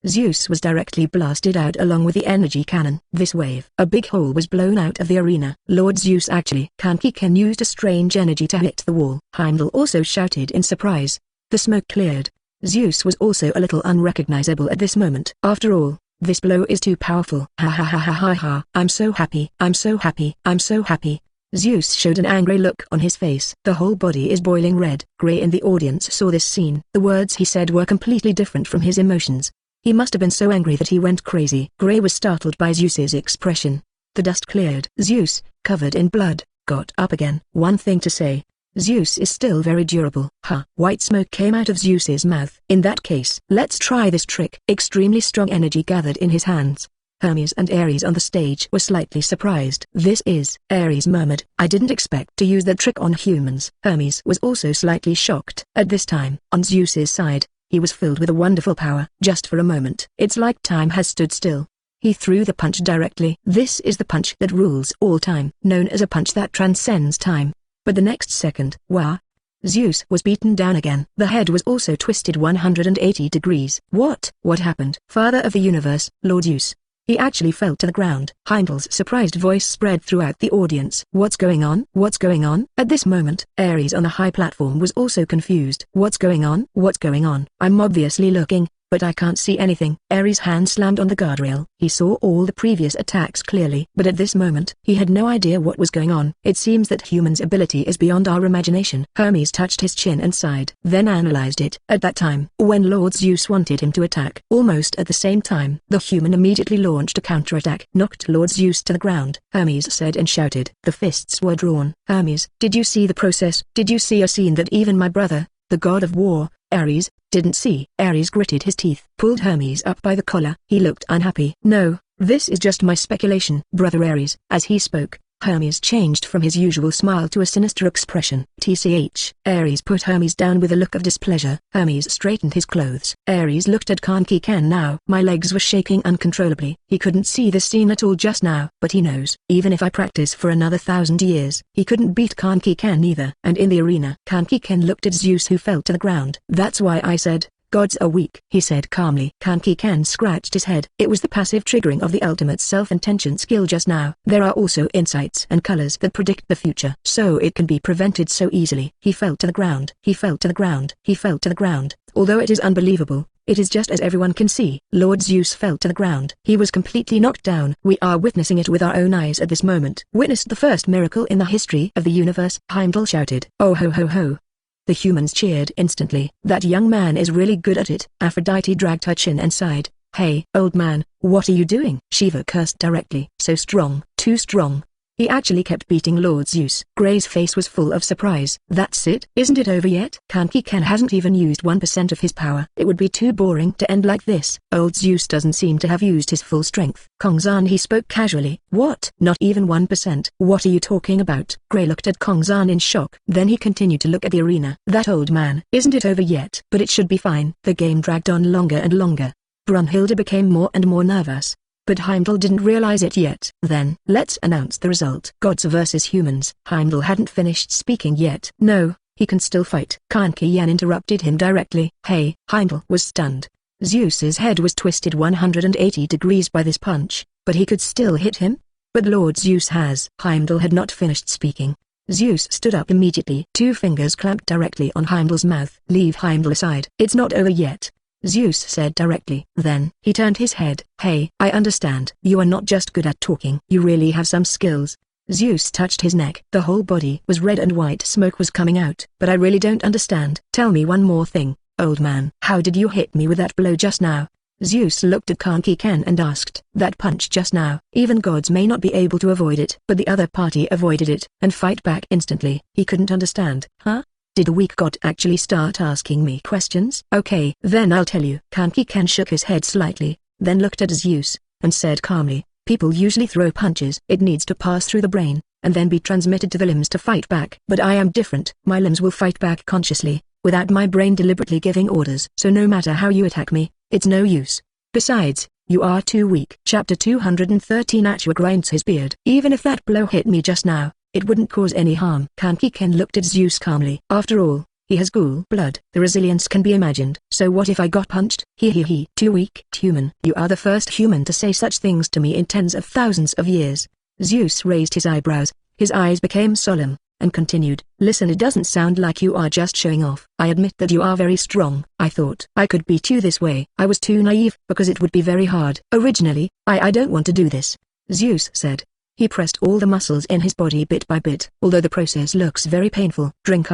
Zeus was directly blasted out along with the energy cannon. This wave. A big hole was blown out of the arena. Lord Zeus actually. Kaneki Ken used a strange energy to hit the wall. Heimdall also shouted in surprise. The smoke cleared. Zeus was also a little unrecognizable at this moment. After all, this blow is too powerful. Ha ha ha ha ha ha. I'm so happy. I'm so happy. I'm so happy. Zeus showed an angry look on his face. The whole body is boiling red. Gray in the audience saw this scene. The words he said were completely different from his emotions. He must have been so angry that he went crazy. Gray was startled by Zeus's expression. The dust cleared. Zeus, covered in blood, got up again. One thing to say. Zeus is still very durable. White smoke came out of Zeus's mouth. In that case, let's try this trick. Extremely strong energy gathered in his hands. Hermes and Ares on the stage were slightly surprised. This is, Ares murmured. I didn't expect to use that trick on humans. Hermes was also slightly shocked. At this time, on Zeus's side, he was filled with a wonderful power. Just for a moment, it's like time has stood still. He threw the punch directly. This is the punch that rules all time, known as a punch that transcends time. But the next second, wah! Zeus was beaten down again. The head was also twisted 180 degrees. What happened? Father of the universe, Lord Zeus. He actually fell to the ground. Heimdall's surprised voice spread throughout the audience. What's going on? What's going on? At this moment, Ares on the high platform was also confused. What's going on? What's going on? I'm obviously looking, but I can't see anything. Ares' hand slammed on the guardrail. He saw all the previous attacks clearly, but at this moment, he had no idea what was going on. It seems that humans' ability is beyond our imagination. Hermes touched his chin and sighed, then analyzed it. At that time, when Lord Zeus wanted him to attack, almost at the same time, the human immediately launched a counterattack, knocked Lord Zeus to the ground. Hermes said and shouted. The fists were drawn. Hermes, did you see the process? Did you see a scene that even my brother, the god of war, Ares, didn't see? Ares gritted his teeth, pulled Hermes up by the collar. He looked unhappy. No, this is just my speculation. Brother Ares. As he spoke, Hermes changed from his usual smile to a sinister expression. TCH. Ares put Hermes down with a look of displeasure. Hermes straightened his clothes. Ares looked at Kaneki Ken now. My legs were shaking uncontrollably. He couldn't see this scene at all just now, but he knows, even if I practice for another 1,000 years, he couldn't beat Kaneki Ken either. And in the arena, Kaneki Ken looked at Zeus who fell to the ground. That's why I said, gods are weak, he said calmly. Kaneki Ken scratched his head. It was the passive triggering of the ultimate self-intention skill just now. There are also insights and colors that predict the future, so it can be prevented so easily. He fell to the ground. He fell to the ground. He fell to the ground. Although it is unbelievable, it is just as everyone can see. Lord Zeus fell to the ground. He was completely knocked down. We are witnessing it with our own eyes at this moment. Witnessed the first miracle in the history of the universe. Heimdall shouted. Oh ho ho ho. The humans cheered instantly. That young man is really good at it. Aphrodite dragged her chin and sighed. Hey, old man, what are you doing? Shiva cursed directly. So strong, too strong. He actually kept beating Lord Zeus. Gray's face was full of surprise. That's it? Isn't it over yet? Kaneki hasn't even used 1% of his power. It would be too boring to end like this. Old Zeus doesn't seem to have used his full strength. Kongzan, he spoke casually. What? Not even 1%? What are you talking about? Gray looked at Kongzan in shock. Then he continued to look at the arena. That old man. Isn't it over yet? But it should be fine. The game dragged on longer and longer. Brunhilde became more and more nervous. But Heimdall didn't realize it yet. Then, let's announce the result. Gods versus humans. Heimdall hadn't finished speaking yet. No, he can still fight. Kaneki interrupted him directly. Hey, Heimdall was stunned. Zeus's head was twisted 180 degrees by this punch, but he could still hit him? But Lord Zeus has. Heimdall had not finished speaking. Zeus stood up immediately. 2 fingers clamped directly on Heimdall's mouth. Leave Heimdall aside. It's not over yet, Zeus said directly. Then, he turned his head. Hey, I understand. You are not just good at talking. You really have some skills. Zeus touched his neck. The whole body was red and white smoke was coming out. But I really don't understand. Tell me one more thing, old man. How did you hit me with that blow just now? Zeus looked at Kaneki and asked. That punch just now. Even gods may not be able to avoid it. But the other party avoided it and fight back instantly. He couldn't understand. Huh? Did the weak god actually start asking me questions? Okay, then I'll tell you. Kaneki shook his head slightly, then looked at Zeus, and said calmly, people usually throw punches. It needs to pass through the brain, and then be transmitted to the limbs to fight back. But I am different. My limbs will fight back consciously, without my brain deliberately giving orders. So no matter how you attack me, it's no use. Besides, you are too weak. Chapter 213. Atuo grinds his beard. Even if that blow hit me just now, it wouldn't cause any harm. Kaneki looked at Zeus calmly. After all, he has ghoul blood. The resilience can be imagined. So what if I got punched? He. Too weak. Human. You are the first human to say such things to me in tens of thousands of years. Zeus raised his eyebrows. His eyes became solemn, and continued. Listen, it doesn't sound like you are just showing off. I admit that you are very strong. I thought I could beat you this way. I was too naive, because it would be very hard. Originally, I don't want to do this, Zeus said. He pressed all the muscles in his body bit by bit. Although the process looks very painful. Drink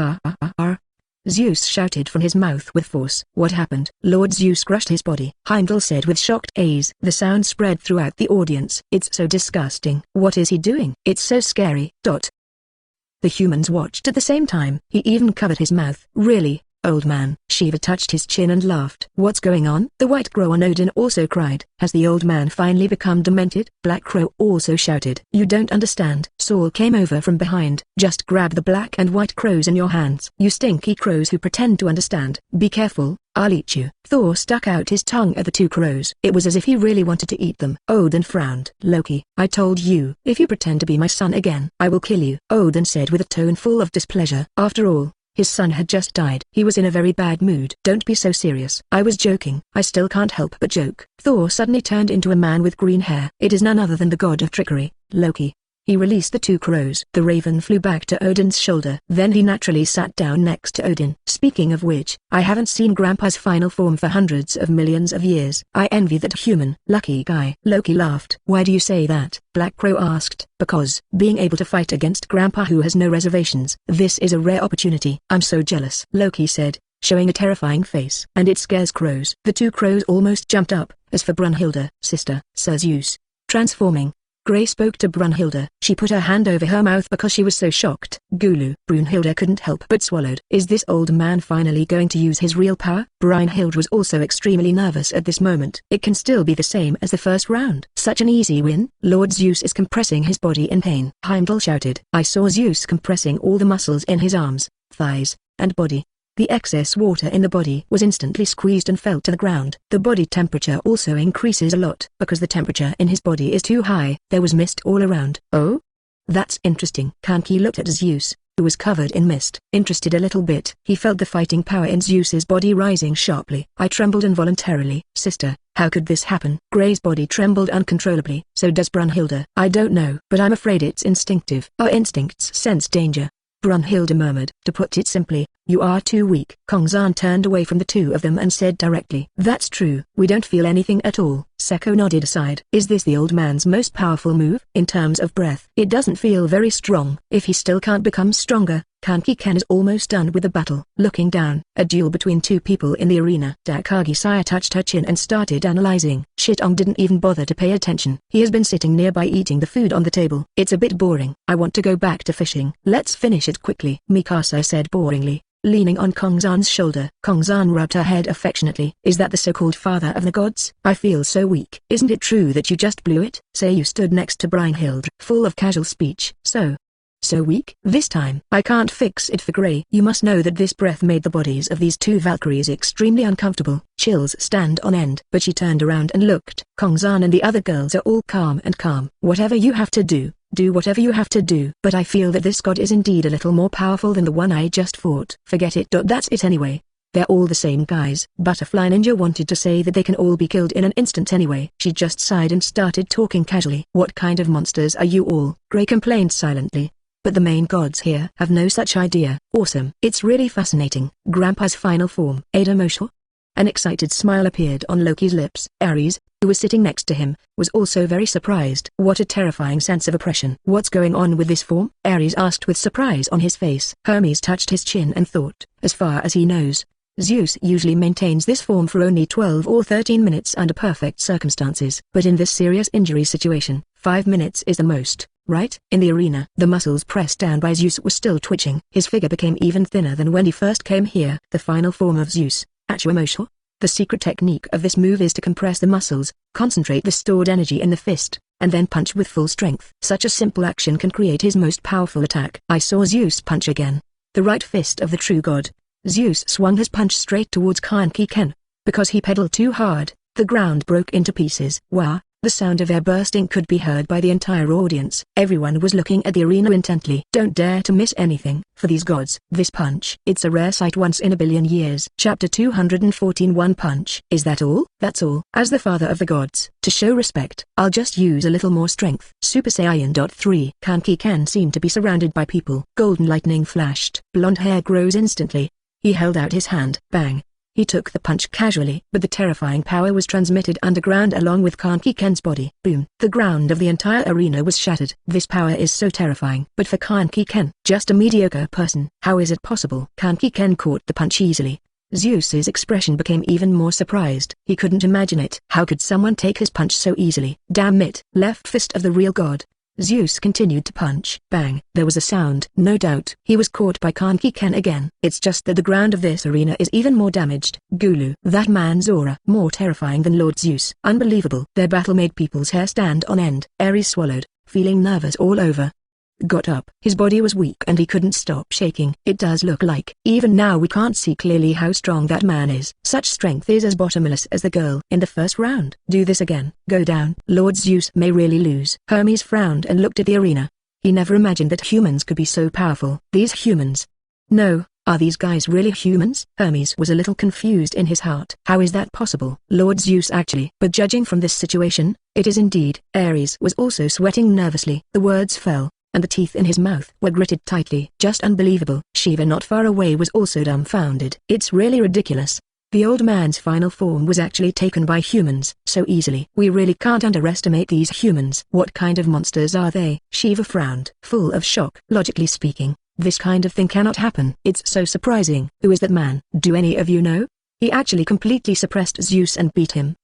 Zeus shouted from his mouth with force. What happened? Lord Zeus crushed his body. Heimdall said with shocked ease. The sound spread throughout the audience. It's so disgusting. What is he doing? It's so scary. The humans watched at the same time. He even covered his mouth. Really? Old man. Shiva touched his chin and laughed. What's going on? The white crow on Odin also cried. Has the old man finally become demented? Black crow also shouted. You don't understand. Saul came over from behind. Just grab the black and white crows in your hands. You stinky crows who pretend to understand. Be careful, I'll eat you. Thor stuck out his tongue at the 2 crows. It was as if he really wanted to eat them. Odin frowned. Loki, I told you, if you pretend to be my son again, I will kill you, Odin said with a tone full of displeasure. After all, his son had just died. He was in a very bad mood. Don't be so serious. I was joking. I still can't help but joke. Thor suddenly turned into a man with green hair. It is none other than the god of trickery, Loki. He released the 2 crows. The raven flew back to Odin's shoulder. Then he naturally sat down next to Odin. Speaking of which, I haven't seen Grandpa's final form for hundreds of millions of years. I envy that human. Lucky guy. Loki laughed. Why do you say that? Black Crow asked. Because, being able to fight against Grandpa who has no reservations. This is a rare opportunity. I'm so jealous. Loki said, showing a terrifying face. And it scares crows. The 2 crows almost jumped up. As for Brunhilde, sister, Sir Zeus. Transforming. Gray spoke to Brunhilde. She put her hand over her mouth because she was so shocked. Gulu. Brunhilde couldn't help but swallowed. Is this old man finally going to use his real power? Brunhilde was also extremely nervous at this moment. It can still be the same as the first round. Such an easy win. Lord Zeus is compressing his body in pain. Heimdall shouted. I saw Zeus compressing all the muscles in his arms, thighs, and body. The excess water in the body was instantly squeezed and fell to the ground. The body temperature also increases a lot. Because the temperature in his body is too high, there was mist all around. Oh? That's interesting. Kaneki looked at Zeus, who was covered in mist. Interested a little bit. He felt the fighting power in Zeus's body rising sharply. I trembled involuntarily. Sister, how could this happen? Gray's body trembled uncontrollably. So does Brunhilde. I don't know. But I'm afraid it's instinctive. Our instincts sense danger. Brunhilde murmured. To put it simply, you are too weak. Kongzan turned away from the 2 of them and said directly. That's true. We don't feel anything at all. Saeko nodded aside. Is this the old man's most powerful move? In terms of breath, it doesn't feel very strong. If he still can't become stronger, Kaneki-ken is almost done with the battle. Looking down, a duel between two people in the arena. Takagi-saya touched her chin and started analyzing. Shitong didn't even bother to pay attention. He has been sitting nearby eating the food on the table. It's a bit boring. I want to go back to fishing. Let's finish it quickly, Mikasa said boringly, leaning on Kongzan's shoulder. Kongzan rubbed her head affectionately. Is that the so-called father of the gods? I feel so weak. Isn't it true that you just blew it? Sayu stood next to Brynhild, full of casual speech. So weak? This time, I can't fix it for Grey. You must know that this breath made the bodies of these two Valkyries extremely uncomfortable. Chills stand on end. But she turned around and looked. Kongzan and the other girls are all calm. Whatever you have to do, do whatever you have to do. But I feel that this god is indeed a little more powerful than the one I just fought. Forget it. That's it anyway. They're all the same guys. Butterfly Ninja wanted to say that they can all be killed in an instant anyway. She just sighed and started talking casually. What kind of monsters are you all? Grey complained silently. But the main gods here have no such idea. Awesome. It's really fascinating. Grandpa's final form. Ada Mosho? An excited smile appeared on Loki's lips. Ares, who was sitting next to him, was also very surprised. What a terrifying sense of oppression. What's going on with this form? Ares asked with surprise on his face. Hermes touched his chin and thought, as far as he knows, Zeus usually maintains this form for only 12 or 13 minutes under perfect circumstances. But in this serious injury situation, 5 minutes is the most. Right? In the arena, the muscles pressed down by Zeus were still twitching. His figure became even thinner than when he first came here. The final form of Zeus, Atuo. The secret technique of this move is to compress the muscles, concentrate the stored energy in the fist, and then punch with full strength. Such a simple action can create his most powerful attack. I saw Zeus punch again. The right fist of the true god. Zeus swung his punch straight towards Kaneki-ken. Because he pedaled too hard, the ground broke into pieces. Wow! The sound of air bursting could be heard by the entire audience. Everyone was looking at the arena intently. Don't dare to miss anything. For these gods, this punch, it's a rare sight once in a billion years. Chapter 214. One punch. Is that all? That's all. As the father of the gods, to show respect, I'll just use a little more strength. Super Saiyan. 3. Kaneki-ken seemed to be surrounded by people. Golden lightning flashed. Blonde hair grows instantly. He held out his hand. Bang. He took the punch casually, but the terrifying power was transmitted underground along with Kaneki-ken's body. Boom. The ground of the entire arena was shattered. This power is so terrifying. But for Kaneki-ken, just a mediocre person, how is it possible? Kaneki-ken caught the punch easily. Zeus's expression became even more surprised. He couldn't imagine it. How could someone take his punch so easily? Damn it. Left fist of the real god. Zeus continued to punch. Bang. There was a sound. No doubt. He was caught by Kaneki-ken again. It's just that the ground of this arena is even more damaged. Gulu. That man's aura. More terrifying than Lord Zeus. Unbelievable. Their battle made people's hair stand on end. Ares swallowed, feeling nervous all over. Got up. His body was weak and he couldn't stop shaking. It does look like, even now we can't see clearly how strong that man is. Such strength is as bottomless as the girl in the first round. Do this again. Go down. Lord Zeus may really lose. Hermes frowned and looked at the arena. He never imagined that humans could be so powerful. These humans. No, are these guys really humans? Hermes was a little confused in his heart. How is that possible? Lord Zeus actually. But judging from this situation, it is indeed. Ares was also sweating nervously. The words fell, and the teeth in his mouth were gritted tightly. Just unbelievable. Shiva not far away was also dumbfounded. It's really ridiculous. The old man's final form was actually taken by humans so easily. We really can't underestimate these humans. What kind of monsters are they? Shiva frowned, full of shock. Logically speaking, this kind of thing cannot happen. It's so surprising. Who is that man? Do any of you know? He actually completely suppressed Zeus and beat him.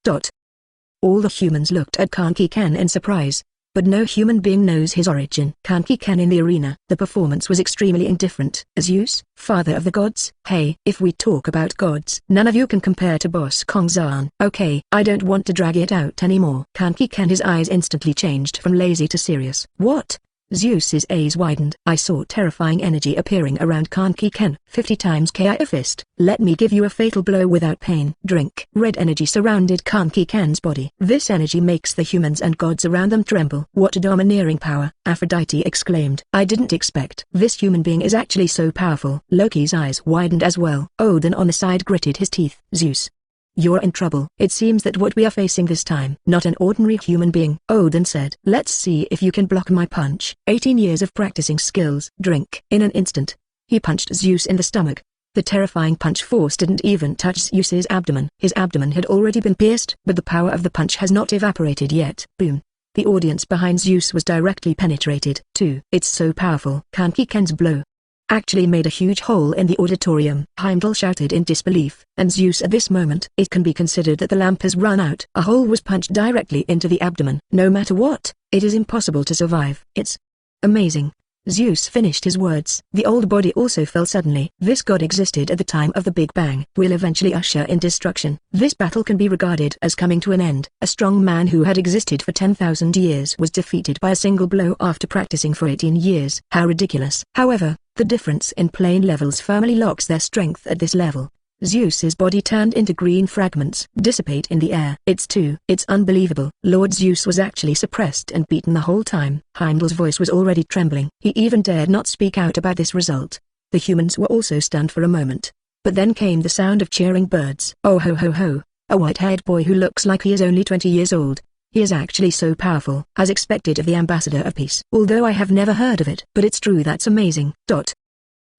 All the humans looked at Kaneki-ken in surprise. But no human being knows his origin. Kaneki-ken in the arena. The performance was extremely indifferent. Zeus, father of the gods? Hey, if we talk about gods, none of you can compare to Boss Kongzan. Okay, I don't want to drag it out anymore. Kaneki-ken, his eyes instantly changed from lazy to serious. What? Zeus's eyes widened. I saw terrifying energy appearing around Kaneki-ken. 50 times Ki a fist. Let me give you a fatal blow without pain. Drink. Red energy surrounded Kaneki-ken's body. This energy makes the humans and gods around them tremble. What a domineering power, Aphrodite exclaimed. I didn't expect. This human being is actually so powerful. Loki's eyes widened as well. Odin on the side gritted his teeth. Zeus, you're in trouble. It seems that what we are facing this time, not an ordinary human being. Odin said. Let's see if you can block my punch. 18 years of practicing skills. Drink. In an instant, he punched Zeus in the stomach. The terrifying punch force didn't even touch Zeus's abdomen. His abdomen had already been pierced, but the power of the punch has not evaporated yet. Boom. The audience behind Zeus was directly penetrated, too. It's so powerful. Kaneki-ken's blow actually made a huge hole in the auditorium. Heimdall shouted in disbelief, and Zeus at this moment. It can be considered that the lamp has run out. A hole was punched directly into the abdomen. No matter what, it is impossible to survive. It's amazing. Zeus finished his words. The old body also fell suddenly. This god existed at the time of the Big Bang, will eventually usher in destruction. This battle can be regarded as coming to an end. A strong man who had existed for 10,000 years was defeated by a single blow after practicing for 18 years. How ridiculous. However, the difference in plane levels firmly locks their strength at this level. Zeus's body turned into green fragments, dissipate in the air. It's unbelievable. Lord Zeus was actually suppressed and beaten the whole time. Heimdall's voice was already trembling. He even dared not speak out about this result. The humans were also stunned for a moment. But then came the sound of cheering birds. Oh ho ho ho, a white-haired boy who looks like he is only 20 years old. He is actually so powerful, as expected of the ambassador of peace. Although I have never heard of it, but it's true, that's amazing.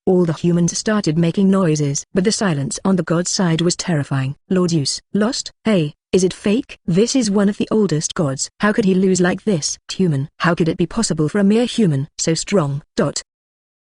All the humans started making noises, but the silence on the god's side was terrifying. Lord Zeus lost? Hey, is it fake? This is one of the oldest gods. How could he lose like this? Human. How could it be possible for a mere human so strong?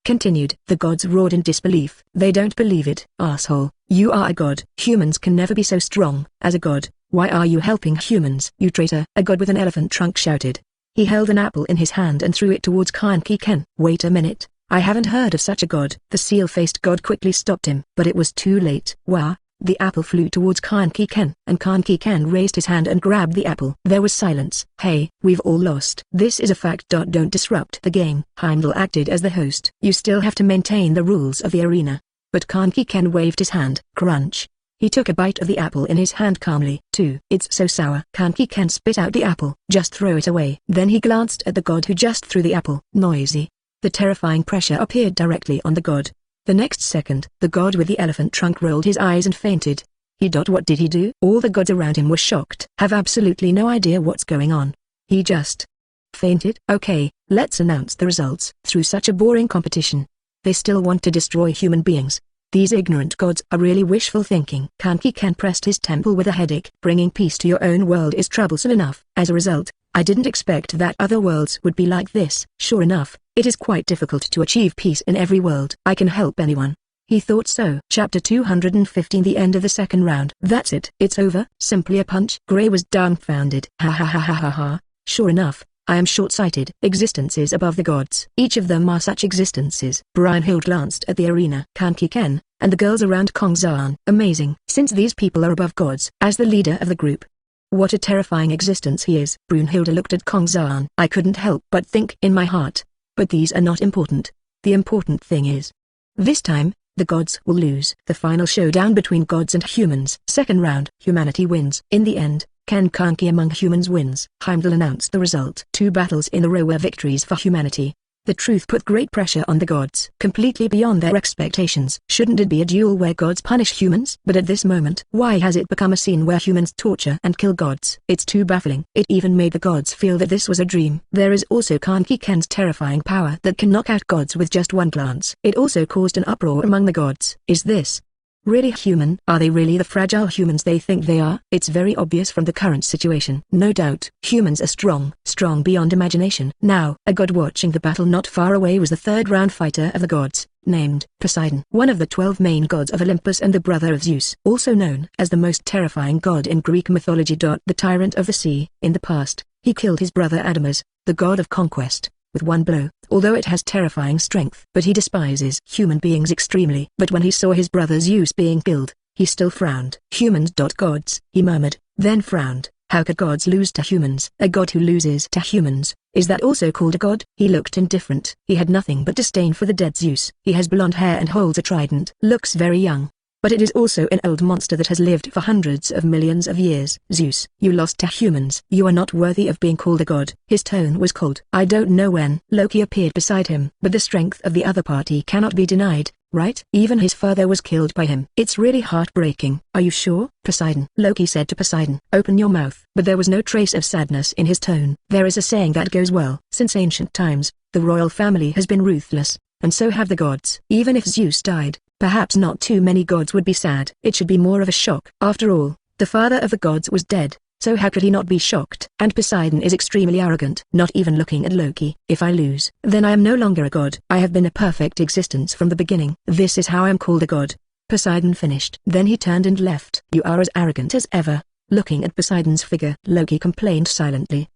Continued. The gods roared in disbelief. They don't believe it. Asshole, you are a god. Humans can never be so strong. As a god, why are you helping humans? You traitor. A god with an elephant trunk shouted. He held an apple in his hand and threw it towards Kaneki-ken. Wait a minute. I haven't heard of such a god. The seal-faced god quickly stopped him, but it was too late. Wah! The apple flew towards Kaneki-ken, and Kaneki-ken raised his hand and grabbed the apple. There was silence. Hey, we've all lost. This is a fact. Don't disrupt the game. Heimdall acted as the host. You still have to maintain the rules of the arena. But Kaneki-ken waved his hand. Crunch. He took a bite of the apple in his hand calmly. It's so sour. Kaneki-ken spit out the apple. Just throw it away. Then he glanced at the god who just threw the apple. Noisy. The terrifying pressure appeared directly on the god. The next second, the god with the elephant trunk rolled his eyes and fainted. What did he do? All the gods around him were shocked, have absolutely no idea what's going on. He just fainted? Okay, let's announce the results. Through such a boring competition, they still want to destroy human beings. These ignorant gods are really wishful thinking. Kaneki-ken pressed his temple with a headache. Bringing peace to your own world is troublesome enough. As a result, I didn't expect that other worlds would be like this. Sure enough, it is quite difficult to achieve peace in every world. I can help anyone. He thought so. Chapter 215. The end of the second round. That's it. It's over. Simply a punch. Gray was dumbfounded. Ha ha ha ha ha ha. Sure enough, I am short-sighted. Existences above the gods. Each of them are such existences. Brynhild glanced at the arena. Kaneki-ken, and the girls around Kongzan. Amazing. Since these people are above gods. As the leader of the group, what a terrifying existence he is. Brunhilde looked at Kongzan. I couldn't help but think in my heart. But these are not important. The important thing is, this time, the gods will lose. The final showdown between gods and humans. Second round. Humanity wins. In the end, Kaneki among humans wins. Heimdall announced the result. 2 battles in a row were victories for humanity. The truth put great pressure on the gods, completely beyond their expectations. Shouldn't it be a duel where gods punish humans? But at this moment, why has it become a scene where humans torture and kill gods? It's too baffling. It even made the gods feel that this was a dream. There is also Kaneki-ken's terrifying power that can knock out gods with just one glance. It also caused an uproar among the gods. Is this really human? Are they really the fragile humans they think they are? It's very obvious from the current situation. No doubt, humans are strong beyond imagination. Now, a god watching the battle not far away was the third round fighter of the gods, named Poseidon. One of the 12 main gods of Olympus and the brother of Zeus. Also known as the most terrifying god in Greek mythology. The tyrant of the sea. In the past, he killed his brother Adamas, the god of conquest, with one blow, although it has terrifying strength. But he despises human beings extremely. But when he saw his brother Zeus being killed, he still frowned. Humans. Gods, he murmured, then frowned. How could gods lose to humans? A god who loses to humans, is that also called a god? He looked indifferent. He had nothing but disdain for the dead Zeus. He has blonde hair and holds a trident. Looks very young. But it is also an old monster that has lived for hundreds of millions of years. Zeus, you lost to humans. You are not worthy of being called a god. His tone was cold. I don't know when Loki appeared beside him, but the strength of the other party cannot be denied, right? Even his father was killed by him. It's really heartbreaking. Are you sure, Poseidon? Loki said to Poseidon. Open your mouth. But there was no trace of sadness in his tone. There is a saying that goes well. Since ancient times, the royal family has been ruthless, and so have the gods. Even if Zeus died, Perhaps not too many gods would be sad. It should be more of a shock. After all, the father of the gods was dead, so how could he not be shocked? And Poseidon is extremely arrogant. Not even looking at Loki. If I lose, then I am no longer a god. I have been a perfect existence from the beginning. This is how I am called a god. Poseidon finished. Then he turned and left. You are as arrogant as ever. Looking at Poseidon's figure, Loki complained silently.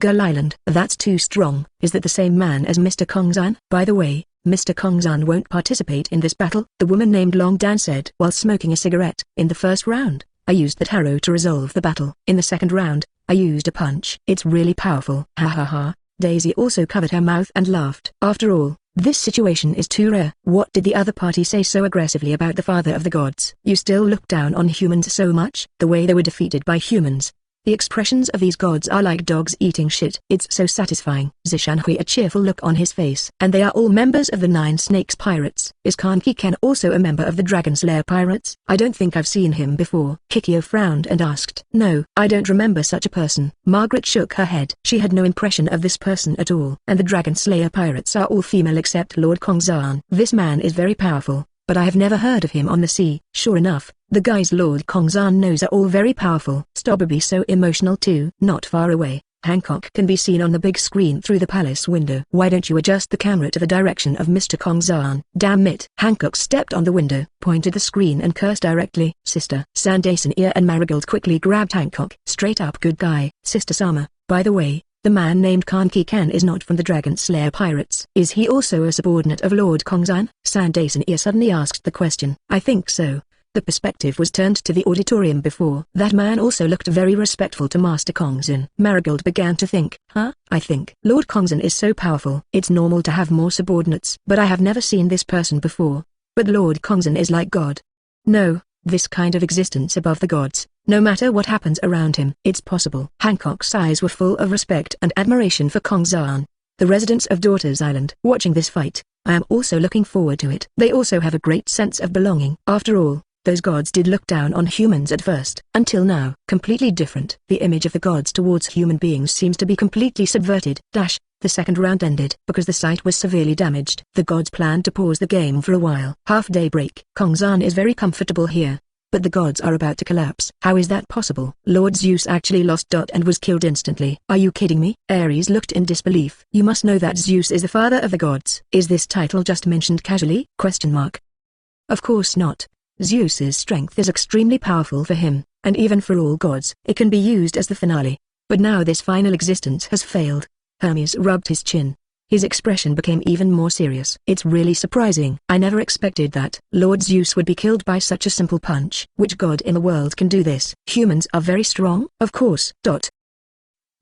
Girl Island. That's too strong. Is that the same man as Mr. Kongzan? By the way, Mr. Kongzan won't participate in this battle, the woman named Long Dan said while smoking a cigarette. In the first round, I used the tarot to resolve the battle. In the second round, I used a punch. It's really powerful. Ha ha ha. Daisy also covered her mouth and laughed. After all, this situation is too rare. What did the other party say so aggressively about the father of the gods? You still look down on humans so much? The way they were defeated by humans. The expressions of these gods are like dogs eating shit. It's so satisfying. Zishanhui, a cheerful look on his face. And they are all members of the Nine Snakes Pirates. Is Kaneki Ken also a member of the Dragon Slayer Pirates? I don't think I've seen him before. Kikyo frowned and asked. No, I don't remember such a person. Margaret shook her head. She had no impression of this person at all. And the Dragon Slayer Pirates are all female except Lord Kongzan. This man is very powerful, but I have never heard of him on the sea. Sure enough, the guys Lord Kongzan knows are all very powerful. Stop be so emotional too. Not far away, Hancock can be seen on the big screen through the palace window. Why don't you adjust the camera to the direction of Mr. Kongzan? Damn it. Hancock stepped on the window, pointed the screen and cursed directly. Sister Sandason and Marigold quickly grabbed Hancock. Straight up good guy. Sister Sama, by the way, the man named Kaneki Ken is not from the Dragon Slayer Pirates. Is he also a subordinate of Lord Kongzan? Sandason suddenly asked the question. I think so. The perspective was turned to the auditorium before. That man also looked very respectful to Master Kongzan. Marigold began to think. I think Lord Kongzan is so powerful. It's normal to have more subordinates. But I have never seen this person before. But Lord Kongzan is like God. No, this kind of existence above the gods. No matter what happens around him, it's possible. Hancock's eyes were full of respect and admiration for Kongzan, the residents of Daughters Island. Watching this fight, I am also looking forward to it. They also have a great sense of belonging. After all, those gods did look down on humans at first. Until now, completely different. The image of the gods towards human beings seems to be completely subverted. The second round ended because the site was severely damaged. The gods planned to pause the game for a while. Half-day break. Kongzan is very comfortable here. But the gods are about to collapse. How is that possible? Lord Zeus actually lost and was killed instantly. Are you kidding me? Ares looked in disbelief. You must know that Zeus is the father of the gods. Is this title just mentioned casually? Of course not. Zeus's strength is extremely powerful for him, and even for all gods. It can be used as the finale. But now this final existence has failed. Hermes rubbed his chin. His expression became even more serious. It's really surprising. I never expected that Lord Zeus would be killed by such a simple punch. Which god in the world can do this? Humans are very strong? Of course.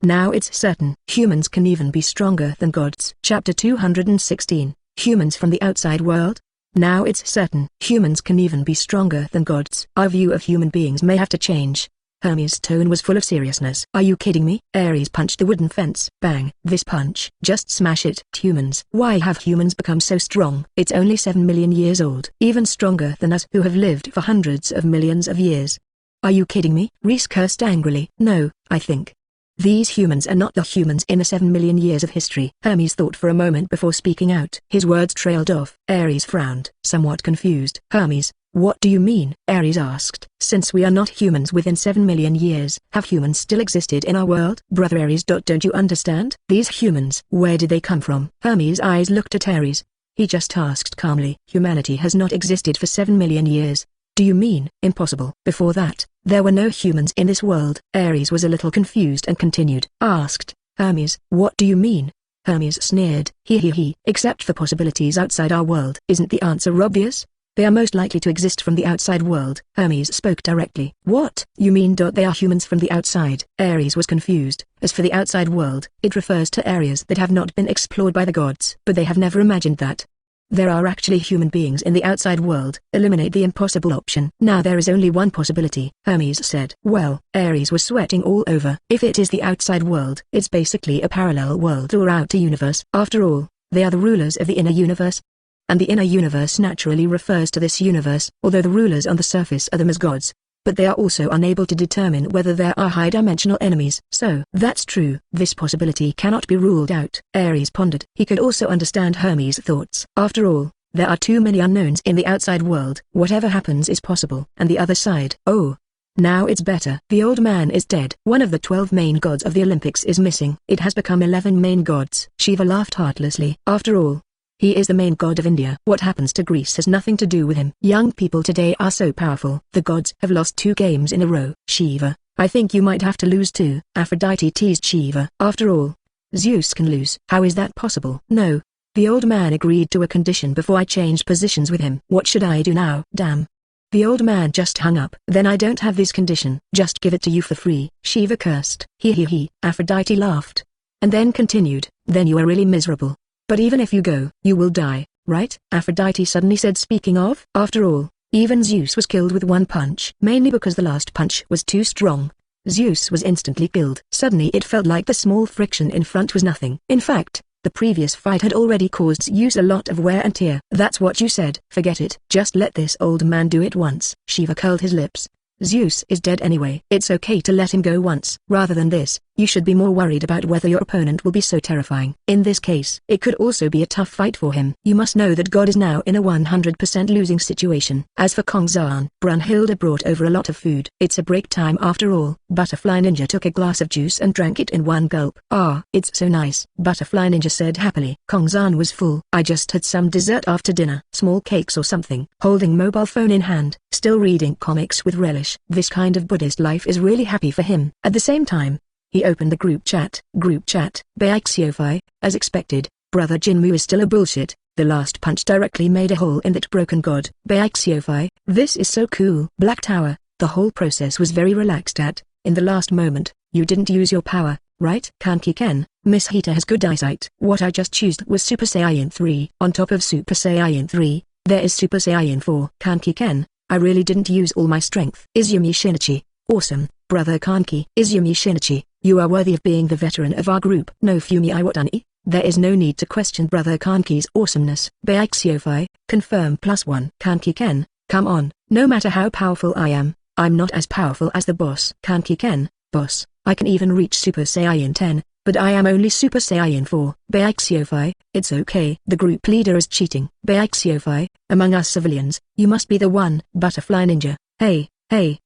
Now it's certain. Humans can even be stronger than gods. Chapter 216. Humans from the outside world? Now it's certain. Humans can even be stronger than gods. Our view of human beings may have to change. Hermes' tone was full of seriousness. Are you kidding me? Ares punched the wooden fence. Bang. This punch. Just smash it. Humans. Why have humans become so strong? It's only 7 million years old. Even stronger than us who have lived for hundreds of millions of years. Are you kidding me? Reese cursed angrily. No, I think these humans are not the humans in the 7 million years of history. Hermes thought for a moment before speaking out. His words trailed off. Ares frowned, somewhat confused. Hermes, what do you mean? Ares asked. Since we are not humans within 7 million years, have humans still existed in our world? Brother Ares. Don't you understand? These humans, where did they come from? Hermes' eyes looked at Ares. He just asked calmly. Humanity has not existed for 7 million years. Do you mean? Impossible. Before that, there were no humans in this world. Ares was a little confused and continued. Asked, Hermes, what do you mean? Hermes sneered. He. Except for possibilities outside our world. Isn't the answer obvious? They are most likely to exist from the outside world. Hermes spoke directly. What? You mean they are humans from the outside? Ares was confused. As for the outside world, it refers to areas that have not been explored by the gods. But they have never imagined that there are actually human beings in the outside world. Eliminate the impossible option. Now there is only one possibility, Hermes said. Well, Ares was sweating all over. If it is the outside world, it's basically a parallel world or outer universe. After all, they are the rulers of the inner universe. And the inner universe naturally refers to this universe, although the rulers on the surface are them as gods. But they are also unable to determine whether there are high-dimensional enemies. So, that's true. This possibility cannot be ruled out. Ares pondered. He could also understand Hermes' thoughts. After all, There are too many unknowns in the outside world. Whatever happens is possible. And the other side. Oh. Now it's better. The old man is dead. One of the 12 main gods of the Olympics is missing. It has become 11 main gods. Shiva laughed heartlessly. After all, he is the main god of India. What happens to Greece has nothing to do with him. Young people today are so powerful. The gods have lost 2 games in a row. Shiva, I think you might have to lose too. Aphrodite teased Shiva. After all, Zeus can lose. How is that possible? No. The old man agreed to a condition before I changed positions with him. What should I do now? Damn. The old man just hung up. Then I don't have this condition. Just give it to you for free. Shiva cursed. He. Aphrodite laughed. And then continued. Then you are really miserable. But even if you go, you will die, right? Aphrodite suddenly said, speaking of. After all, even Zeus was killed with one punch. Mainly because the last punch was too strong. Zeus was instantly killed. Suddenly it felt like the small friction in front was nothing. In fact, the previous fight had already caused Zeus a lot of wear and tear. That's what you said. Forget it. Just let this old man do it once. Shiva curled his lips. Zeus is dead anyway. It's okay to let him go once. Rather than this, you should be more worried about whether your opponent will be so terrifying. In this case, it could also be a tough fight for him. You must know that God is now in a 100% losing situation. As for Kongzan, Brunhilde brought over a lot of food. It's a break time after all. Butterfly Ninja took a glass of juice and drank it in one gulp. Ah, it's so nice, Butterfly Ninja said happily. Kongzan was full. I just had some dessert after dinner. Small cakes or something. Holding mobile phone in hand, still reading comics with relish. This kind of Buddhist life is really happy for him. At the same time, he opened the group chat. Baixiofai, as expected, Brother Jinmu is still a bullshit. The last punch directly made a hole in that broken god. Baixiofai, this is so cool. Black Tower, the whole process was very relaxed in the last moment, you didn't use your power, right? Kaneki Ken, Miss Hita has good eyesight. What I just chose was Super Saiyan 3. On top of Super Saiyan 3, there is Super Saiyan 4. Kaneki Ken, I really didn't use all my strength. Izumi Shinichi, awesome, Brother Kaneki. Izumi Shinichi, you are worthy of being the veteran of our group. Naofumi Iwatani, there is no need to question Brother Kanki's awesomeness. Baixiofai, confirm +1. Kaneki Ken, come on, no matter how powerful I am, I'm not as powerful as the boss. Kaneki Ken, boss, I can even reach Super Saiyan 10, but I am only Super Saiyan 4. Baixiofai, it's okay. The group leader is cheating. Baixiofai, among us civilians, you must be the one. Butterfly Ninja, hey,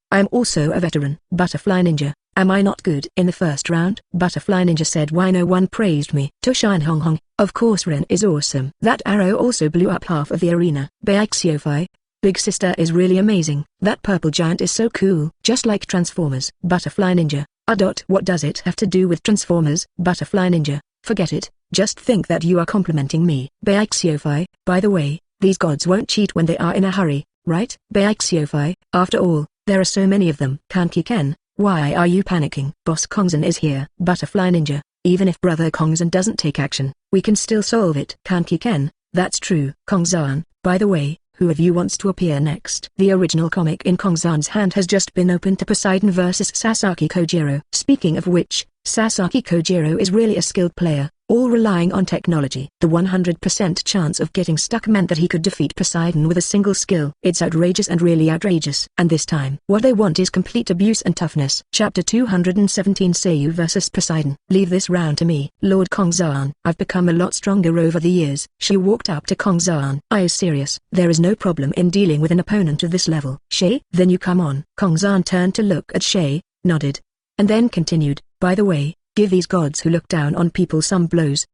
I'm also a veteran. Butterfly Ninja, am I not good in the first round? Butterfly Ninja said, why no one praised me? Toshin Hong Hong, of course Ren is awesome. That arrow also blew up half of the arena. Baixiofai, Big Sister is really amazing. That purple giant is so cool. Just like Transformers. Butterfly Ninja, what does it have to do with Transformers? Butterfly Ninja, forget it, just think that you are complimenting me. Baixiofai, by the way, these gods won't cheat when they are in a hurry, right? Baixiofai, after all, there are so many of them. Kaneki Ken, why are you panicking? Boss Kongzan is here. Butterfly Ninja, even if Brother Kongzan doesn't take action, we can still solve it. Kaneki Ken, that's true. Kongzan, by the way, who of you wants to appear next? The original comic in Kongzan's hand has just been opened to Poseidon vs Sasaki Kojiro. Speaking of which, Sasaki Kojiro is really a skilled player, all relying on technology. The 100% chance of getting stuck meant that he could defeat Poseidon with a single skill. It's outrageous and really outrageous. And this time, what they want is complete abuse and toughness. Chapter 217 Sayu vs Poseidon. Leave this round to me. Lord Kongzan, I've become a lot stronger over the years. She walked up to Kongzan. I is serious. There is no problem in dealing with an opponent of this level. Shay? Then you come on. Kongzan turned to look at Shay, nodded, and then continued, by the way, give these gods who look down on people some blows.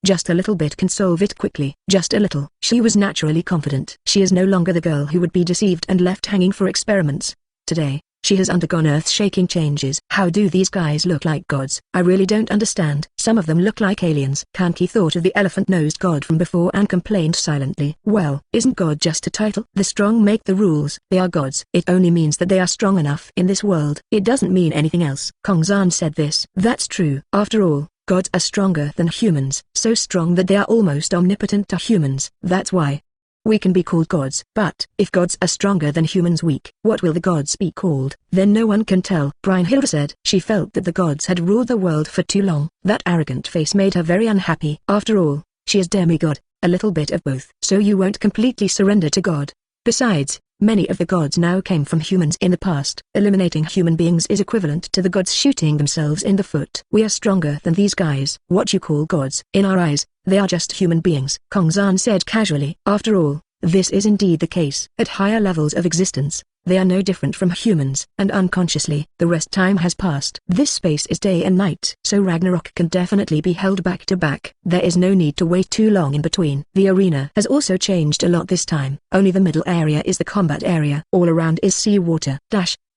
Just a little bit can solve it quickly. Just a little. She was naturally confident. She is no longer the girl who would be deceived and left hanging for experiments. Today, she has undergone earth-shaking changes. How do these guys look like gods? I really don't understand. Some of them look like aliens. Kaneki thought of the elephant-nosed god from before and complained silently. Well, isn't God just a title? The strong make the rules. They are gods. It only means that they are strong enough in this world. It doesn't mean anything else. Kongzan said this. That's true. After all, gods are stronger than humans. So strong that they are almost omnipotent to humans. That's why we can be called gods. But if gods are stronger than humans weak, what will the gods be called? Then no one can tell. Brunhilde said. She felt that the gods had ruled the world for too long. That arrogant face made her very unhappy. After all, she is demigod, a little bit of both. So you won't completely surrender to God. Besides, many of the gods now came from humans in the past. Eliminating human beings is equivalent to the gods shooting themselves in the foot. We are stronger than these guys. What you call gods, in our eyes, they are just human beings. Kongzan said casually. After all, This is indeed the case. At higher levels of existence, they are no different from humans, and unconsciously, the rest time has passed. This space is day and night, so Ragnarok can definitely be held back to back. There is no need to wait too long in between. The arena has also changed a lot this time. Only the middle area is the combat area. All around is seawater.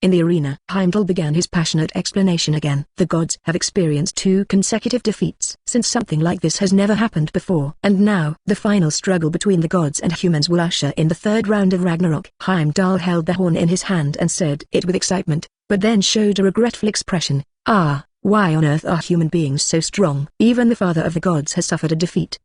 In the arena, Heimdall began his passionate explanation again. The gods have experienced 2 consecutive defeats since something like this has never happened before. And now, the final struggle between the gods and humans will usher in the 3rd round of Ragnarok. Heimdall held the horn in his hand and said it with excitement, but then showed a regretful expression. Why on earth are human beings so strong? Even the father of the gods has suffered a defeat!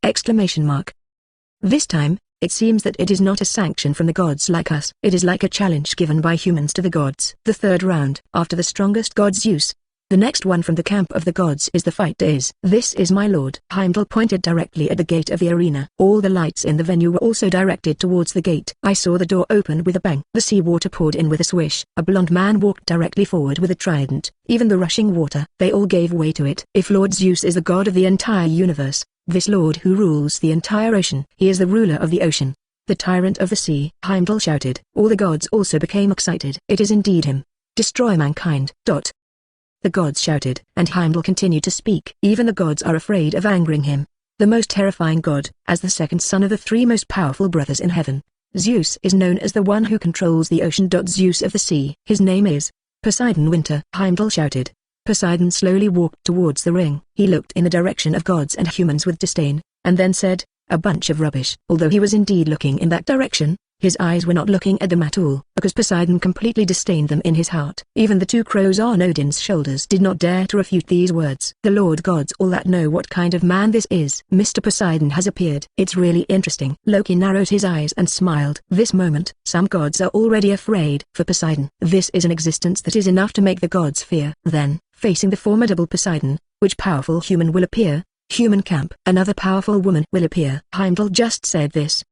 This time, it seems that it is not a sanction from the gods like us. It is like a challenge given by humans to the gods. The 3rd round. After the strongest god Zeus, the next one from the camp of the gods is the fight is. This is my lord. Heimdall pointed directly at the gate of the arena. All the lights in the venue were also directed towards the gate. I saw the door open with a bang. The seawater poured in with a swish. A blond man walked directly forward with a trident. Even the rushing water, they all gave way to it. If Lord Zeus is the god of the entire universe, this lord who rules the entire ocean, he is the ruler of the ocean, the tyrant of the sea. Heimdall shouted. All the gods also became excited. It is indeed him. Destroy mankind. The gods shouted, and Heimdall continued to speak. Even the gods are afraid of angering him. The most terrifying god, as the 2nd son of the 3 most powerful brothers in heaven, Zeus is known as the one who controls the ocean. Zeus of the sea. His name is Poseidon. Winter. Heimdall shouted. Poseidon slowly walked towards the ring. He looked in the direction of gods and humans with disdain, and then said, a bunch of rubbish. Although he was indeed looking in that direction, his eyes were not looking at them at all, because Poseidon completely disdained them in his heart. Even the 2 crows on Odin's shoulders did not dare to refute these words. The Lord gods all that know what kind of man this is. Mr. Poseidon has appeared. It's really interesting. Loki narrowed his eyes and smiled. This moment, some gods are already afraid. For Poseidon, this is an existence that is enough to make the gods fear. Then, facing the formidable Poseidon, which powerful human will appear? Human camp. Another powerful woman will appear. Heimdall just said this.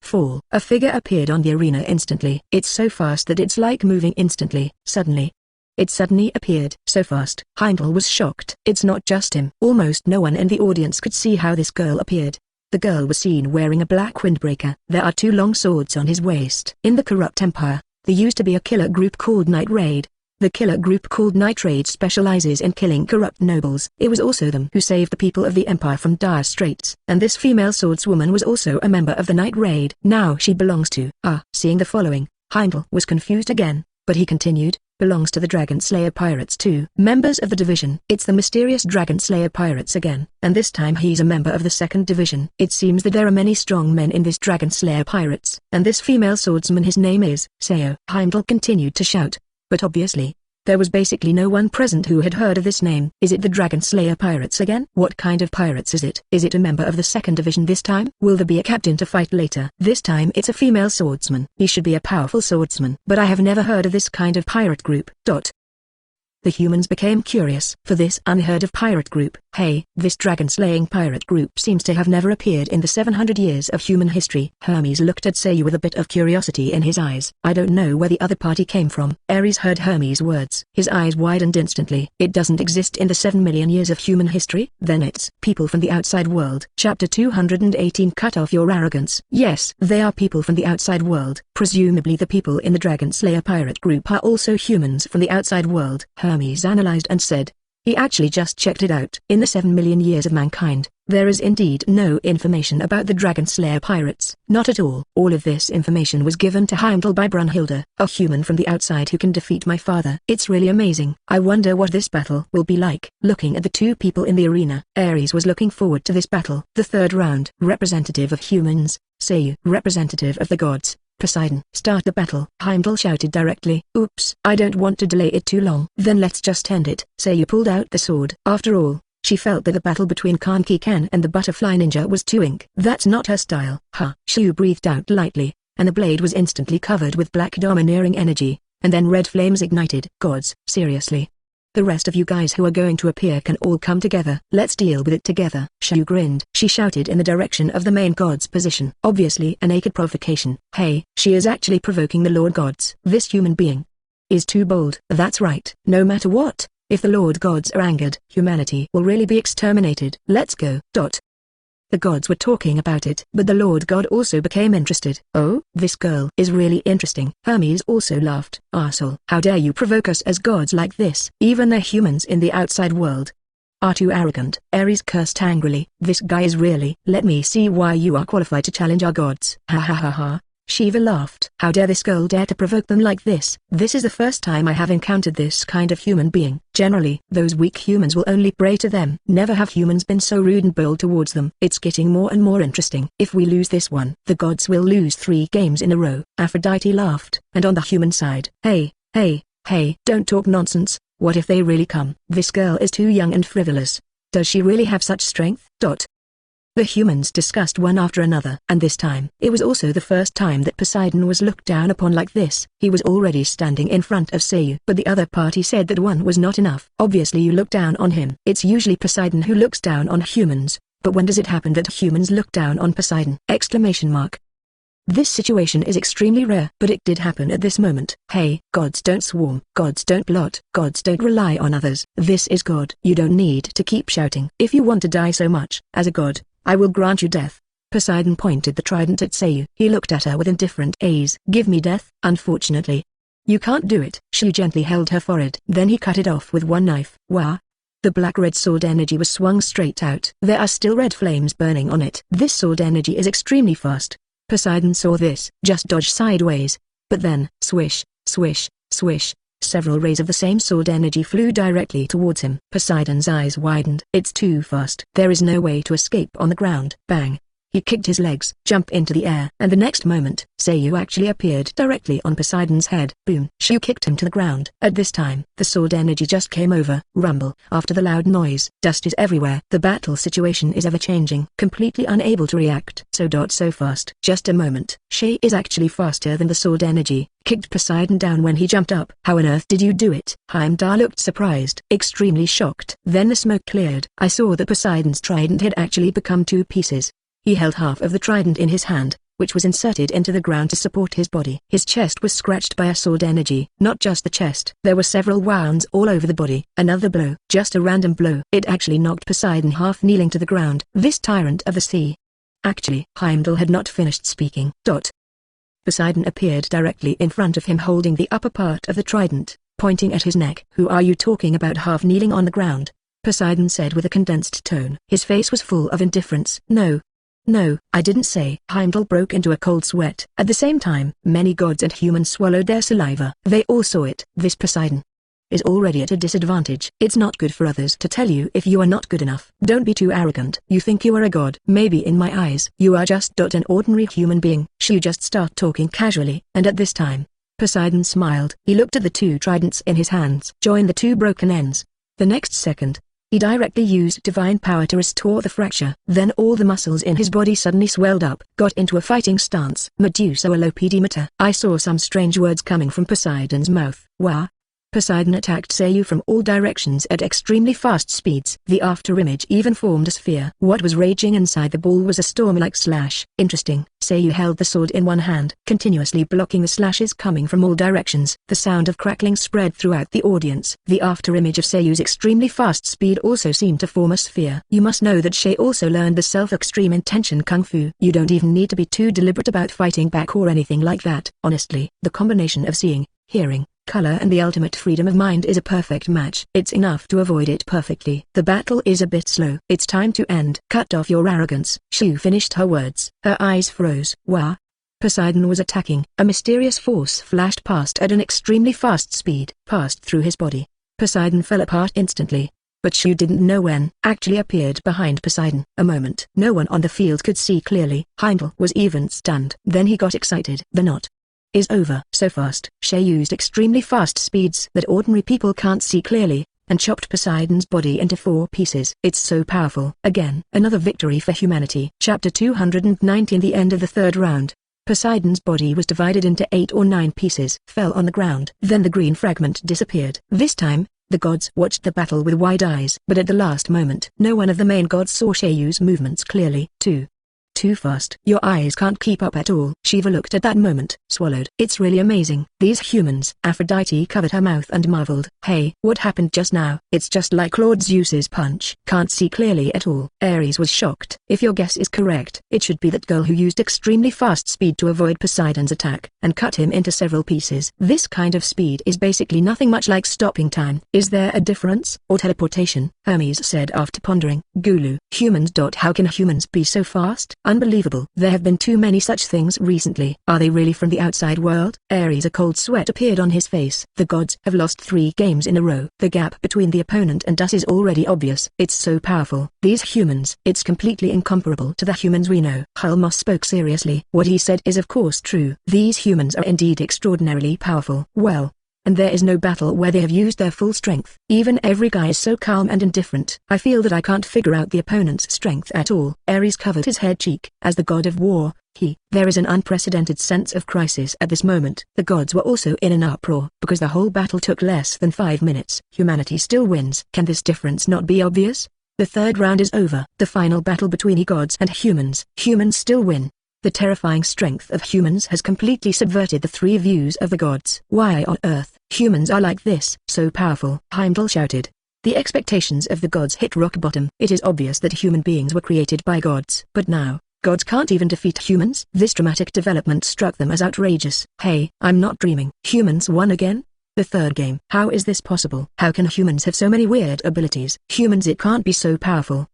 Fall. A figure appeared on the arena instantly. It's so fast that it's like moving instantly. It suddenly appeared. So fast. Heimdall was shocked. It's not just him. Almost no one in the audience could see how this girl appeared. The girl was seen wearing a black windbreaker. There are 2 long swords on his waist. In the corrupt empire, there used to be a killer group called Night Raid. The killer group called Night Raid specializes in killing corrupt nobles. It was also them who saved the people of the empire from dire straits. And this female swordswoman was also a member of the Night Raid. Now she belongs to... Seeing the following, Heimdall was confused again, but he continued, belongs to the Dragon Slayer Pirates too. Members of the division. It's the mysterious Dragon Slayer Pirates again, and this time he's a member of the 2nd division. It seems that there are many strong men in this Dragon Slayer Pirates, and this female swordsman, his name is Sayu. Heimdall continued to shout. But obviously, there was basically no one present who had heard of this name. Is it the Dragon Slayer Pirates again? What kind of pirates is it? Is it a member of the 2nd division this time? Will there be a captain to fight later? This time it's a female swordsman. He should be a powerful swordsman. But I have never heard of this kind of pirate group. The humans became curious. For this unheard of pirate group, this dragon-slaying pirate group seems to have never appeared in the 700 years of human history. Hermes looked at Sayu with a bit of curiosity in his eyes. I don't know where the other party came from. Ares heard Hermes' words. His eyes widened instantly. It doesn't exist in the 7 million years of human history? Then it's people from the outside world. Chapter 218. Cut off your arrogance. Yes, they are people from the outside world. Presumably the people in the Dragon Slayer pirate group are also humans from the outside world. Hermes analyzed and said. He actually just checked it out. In the 7 million years of mankind, there is indeed no information about the Dragon Slayer pirates. Not at all. All of this information was given to Heimdall by Brunhilde, a human from the outside who can defeat my father. It's really amazing. I wonder what this battle will be like. Looking at the 2 people in the arena, Ares was looking forward to this battle. The 3rd round. Representative of humans, Sayu. Representative of the gods, Poseidon. Start the battle. Heimdall shouted directly. Oops, I don't want to delay it too long. Then let's just end it. Sayu pulled out the sword. After all, she felt that the battle between Kaneki and the butterfly ninja was too ink. That's not her style. Sayu breathed out lightly, and the blade was instantly covered with black domineering energy, and then red flames ignited. Gods, seriously? The rest of you guys who are going to appear can all come together. Let's deal with it together. Sayu grinned. She shouted in the direction of the main god's position. Obviously a naked provocation. Hey, she is actually provoking the Lord Gods. This human being is too bold. That's right. No matter what, if the Lord Gods are angered, humanity will really be exterminated. Let's go. The gods were talking about it, but the Lord God also became interested. "Oh, this girl is really interesting." Hermes also laughed. "Arsehole, how dare you provoke us as gods like this? Even the humans in the outside world are too arrogant." Ares cursed angrily. "This guy is really. Let me see why you are qualified to challenge our gods." "Ha ha ha ha." Shiva laughed. "How dare this girl dare to provoke them like this? This is the first time I have encountered this kind of human being. Generally, those weak humans will only pray to them. Never have humans been so rude and bold towards them. It's getting more and more interesting. If we lose this one, the gods will lose 3 games in a row." Aphrodite laughed. "And on the human side, hey, don't talk nonsense. What if they really come? This girl is too young and frivolous. Does she really have such strength?" The humans discussed one after another, and this time, it was also the first time that Poseidon was looked down upon like this. He was already standing in front of Sayu, but the other party said that one was not enough. "Obviously you look down on him." It's usually Poseidon who looks down on humans, but when does it happen that humans look down on Poseidon? This situation is extremely rare, but it did happen at this moment. Hey, gods don't swarm, gods don't plot, gods don't rely on others. This is God. You don't need to keep shouting. If you want to die so much, as a god, I will grant you death. Poseidon pointed the trident at Sayu. He looked at her with indifferent gaze. "Give me death?" "Unfortunately, you can't do it." She gently held her forehead. Then he cut it off with one knife. Wah! The black-red sword energy was swung straight out. There are still red flames burning on it. This sword energy is extremely fast. Poseidon saw this, just dodged sideways. But then, swish, swish, swish, several rays of the same sword energy flew directly towards him. Poseidon's eyes widened. It's too fast. There is no way to escape on the ground. Bang! He kicked his legs, jumped into the air, and the next moment, Sayu actually appeared directly on Poseidon's head. Boom! She kicked him to the ground. At this time, the sword energy just came over. Rumble! After the loud noise, dust is everywhere. The battle situation is ever-changing. Completely unable to react. So fast. Just a moment. She is actually faster than the sword energy. Kicked Poseidon down when he jumped up. "How on earth did you do it?" Heimdall looked surprised, extremely shocked. Then the smoke cleared. I saw that Poseidon's trident had actually become 2 pieces. He held half of the trident in his hand, which was inserted into the ground to support his body. His chest was scratched by a sword energy. Not just the chest. There were several wounds all over the body. Another blow, just a random blow. It actually knocked Poseidon half kneeling to the ground. This tyrant of the sea. Actually, Heimdall had not finished speaking. Poseidon appeared directly in front of him holding the upper part of the trident, pointing at his neck. "Who are you talking about half kneeling on the ground?" Poseidon said with a condensed tone. His face was full of indifference. No, I didn't say." Heimdall broke into a cold sweat. At the same time, many gods and humans swallowed their saliva. They all saw it. This Poseidon is already at a disadvantage. It's not good for others to tell you if you are not good enough. Don't be too arrogant. You think you are a god. Maybe in my eyes, you are just an ordinary human being. She just start talking casually, and at this time, Poseidon smiled. He looked at the 2 tridents in his hands. Join the 2 broken ends. The next second, he directly used divine power to restore the fracture. Then all the muscles in his body suddenly swelled up, got into a fighting stance. Medusa Alopedimata. I saw some strange words coming from Poseidon's mouth. Wah! Poseidon attacked Sayu from all directions at extremely fast speeds. The afterimage even formed a sphere. What was raging inside the ball was a storm-like slash. Interesting. Sayu held the sword in one hand, continuously blocking the slashes coming from all directions. The sound of crackling spread throughout the audience. The afterimage of Sayu's extremely fast speed also seemed to form a sphere. You must know that Shay also learned the self-extreme intention kung fu. You don't even need to be too deliberate about fighting back or anything like that. Honestly, the combination of seeing, hearing, color and the ultimate freedom of mind is a perfect match. It's enough to avoid it perfectly. The battle is a bit slow. It's time to end. Cut off your arrogance. Shu finished her words. Her eyes froze. Wah! Poseidon was attacking. A mysterious force flashed past at an extremely fast speed, passed through his body. Poseidon fell apart instantly. But Shu didn't know when. Actually appeared behind Poseidon. A moment. No one on the field could see clearly. Heimdall was even stunned. Then he got excited. The knot is over. So fast. Shay used extremely fast speeds that ordinary people can't see clearly, and chopped Poseidon's body into 4 pieces. It's so powerful. Again, another victory for humanity. Chapter 219. The end of the 3rd round. Poseidon's body was divided into 8 or 9 pieces. Fell on the ground. Then the green fragment disappeared. This time, the gods watched the battle with wide eyes. But at the last moment, no one of the main gods saw Shayu's movements clearly. 2. too fast. Your eyes can't keep up at all. Shiva looked at that moment, swallowed. It's really amazing. These humans. Aphrodite covered her mouth and marveled. Hey, what happened just now? It's just like Lord Zeus's punch. Can't see clearly at all. Ares was shocked. If your guess is correct, it should be that girl who used extremely fast speed to avoid Poseidon's attack, and cut him into several pieces. This kind of speed is basically nothing much like stopping time. Is there a difference? Or teleportation? Hermes said after pondering. Gulu. Humans. How can humans be so fast? Unbelievable. There have been too many such things recently. Are they really from the outside world? Ares. A cold sweat appeared on his face. The gods have lost 3 games in a row. The gap between the opponent and us is already obvious. It's so powerful. These humans. It's completely incomparable to the humans we know. Hulmos spoke seriously. What he said is of course true. These humans are indeed extraordinarily powerful. Well, and there is no battle where they have used their full strength. Even every guy is so calm and indifferent. I feel that I can't figure out the opponent's strength at all. Ares covered his head cheek. As the god of war, there is an unprecedented sense of crisis at this moment. The gods were also in an uproar, because the whole battle took less than 5 minutes. Humanity still wins. Can this difference not be obvious? The 3rd round is over. The final battle between gods and humans. Humans still win. The terrifying strength of humans has completely subverted the 3 views of the gods. Why on earth humans are like this? So powerful. Heimdall shouted. The expectations of the gods hit rock bottom. It is obvious that human beings were created by gods. But now, gods can't even defeat humans? This dramatic development struck them as outrageous. Hey, I'm not dreaming. Humans won again? The 3rd game. How is this possible? How can humans have so many weird abilities? Humans, it can't be so powerful.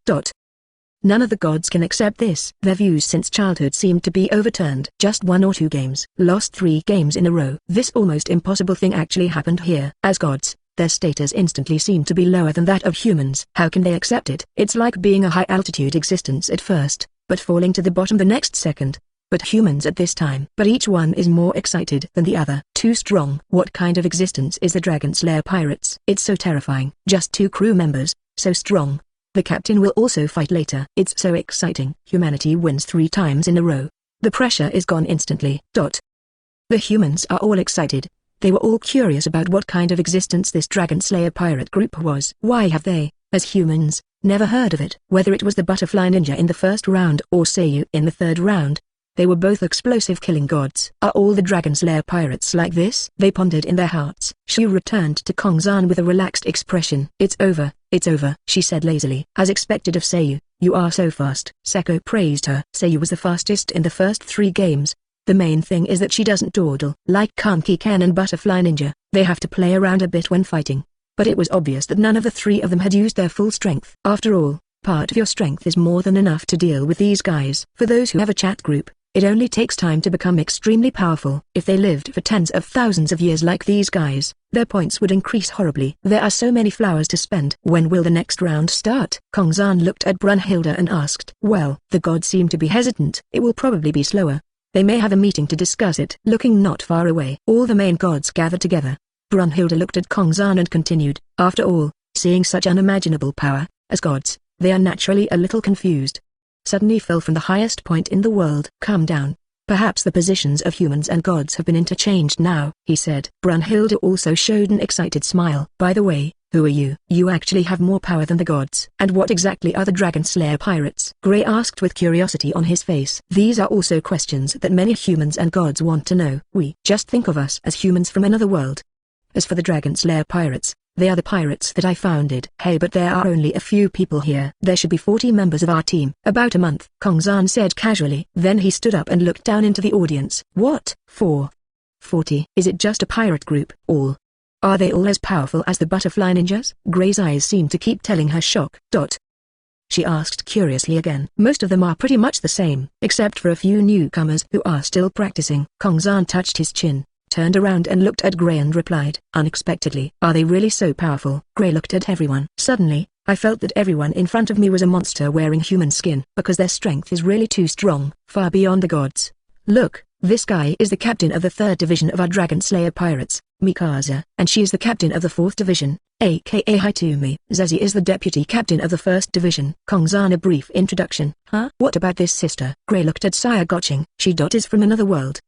None of the gods can accept this. Their views since childhood seemed to be overturned. Just 1 or 2 games. Lost 3 games in a row. This almost impossible thing actually happened here. As gods, their status instantly seemed to be lower than that of humans. How can they accept it? It's like being a high-altitude existence at first, but falling to the bottom the next second. But humans at this time. But each one is more excited than the other. Too strong. What kind of existence is the Dragon Slayer pirates? It's so terrifying. Just 2 crew members, so strong. The captain will also fight later. It's so exciting. Humanity wins 3 times in a row. The pressure is gone instantly. The humans are all excited. They were all curious about what kind of existence this Dragon Slayer pirate group was. Why have they, as humans, never heard of it? Whether it was the butterfly ninja in the 1st round or Sayu in the 3rd round, they were both explosive killing gods. Are all the Dragon Slayer pirates like this? They pondered in their hearts. She returned to Kongzan with a relaxed expression. It's over, she said lazily. As expected of Sayu, you are so fast. Saeko praised her. Sayu was the fastest in the first 3 games. The main thing is that she doesn't dawdle. Like Kaneki Ken and Butterfly Ninja, they have to play around a bit when fighting. But it was obvious that none of the 3 of them had used their full strength. After all, part of your strength is more than enough to deal with these guys. For those who have a chat group, it only takes time to become extremely powerful. If they lived for tens of thousands of years like these guys, their points would increase horribly. There are so many flowers to spend. When will the next round start? Kongzan looked at Brunhilde and asked. Well, the gods seem to be hesitant. It will probably be slower. They may have a meeting to discuss it. Looking not far away, all the main gods gathered together. Brunhilde looked at Kongzan and continued. After all, seeing such unimaginable power, as gods, they are naturally a little confused. Suddenly fell from the highest point in the world. Calm down. Perhaps the positions of humans and gods have been interchanged now, he said. Brunhilde also showed an excited smile. By the way, who are you? You actually have more power than the gods. And what exactly are the Dragon Slayer pirates? Gray asked with curiosity on his face. These are also questions that many humans and gods want to know. We just think of us as humans from another world. As for the Dragon Slayer pirates, they are the pirates that I founded. Hey, but there are only a few people here. There should be 40 members of our team. About a month, Kongzan said casually. Then he stood up and looked down into the audience. What? 40? Is it just a pirate group? All? Are they all as powerful as the butterfly ninjas? Gray's eyes seemed to keep telling her shock. She asked curiously again. Most of them are pretty much the same, except for a few newcomers who are still practicing. Kongzan touched his chin, turned around and looked at Gray and replied, unexpectedly, are they really so powerful? Gray looked at everyone. Suddenly, I felt that everyone in front of me was a monster wearing human skin, because their strength is really too strong, far beyond the gods. Look, this guy is the captain of the 3rd division of our Dragon Slayer pirates, Mikasa, and she is the captain of the 4th division, aka Hitumi. Zazie is the deputy captain of the 1st division. Kongzan a brief introduction. Huh? What about this sister? Gray looked at Saya Gotching. She is from another world.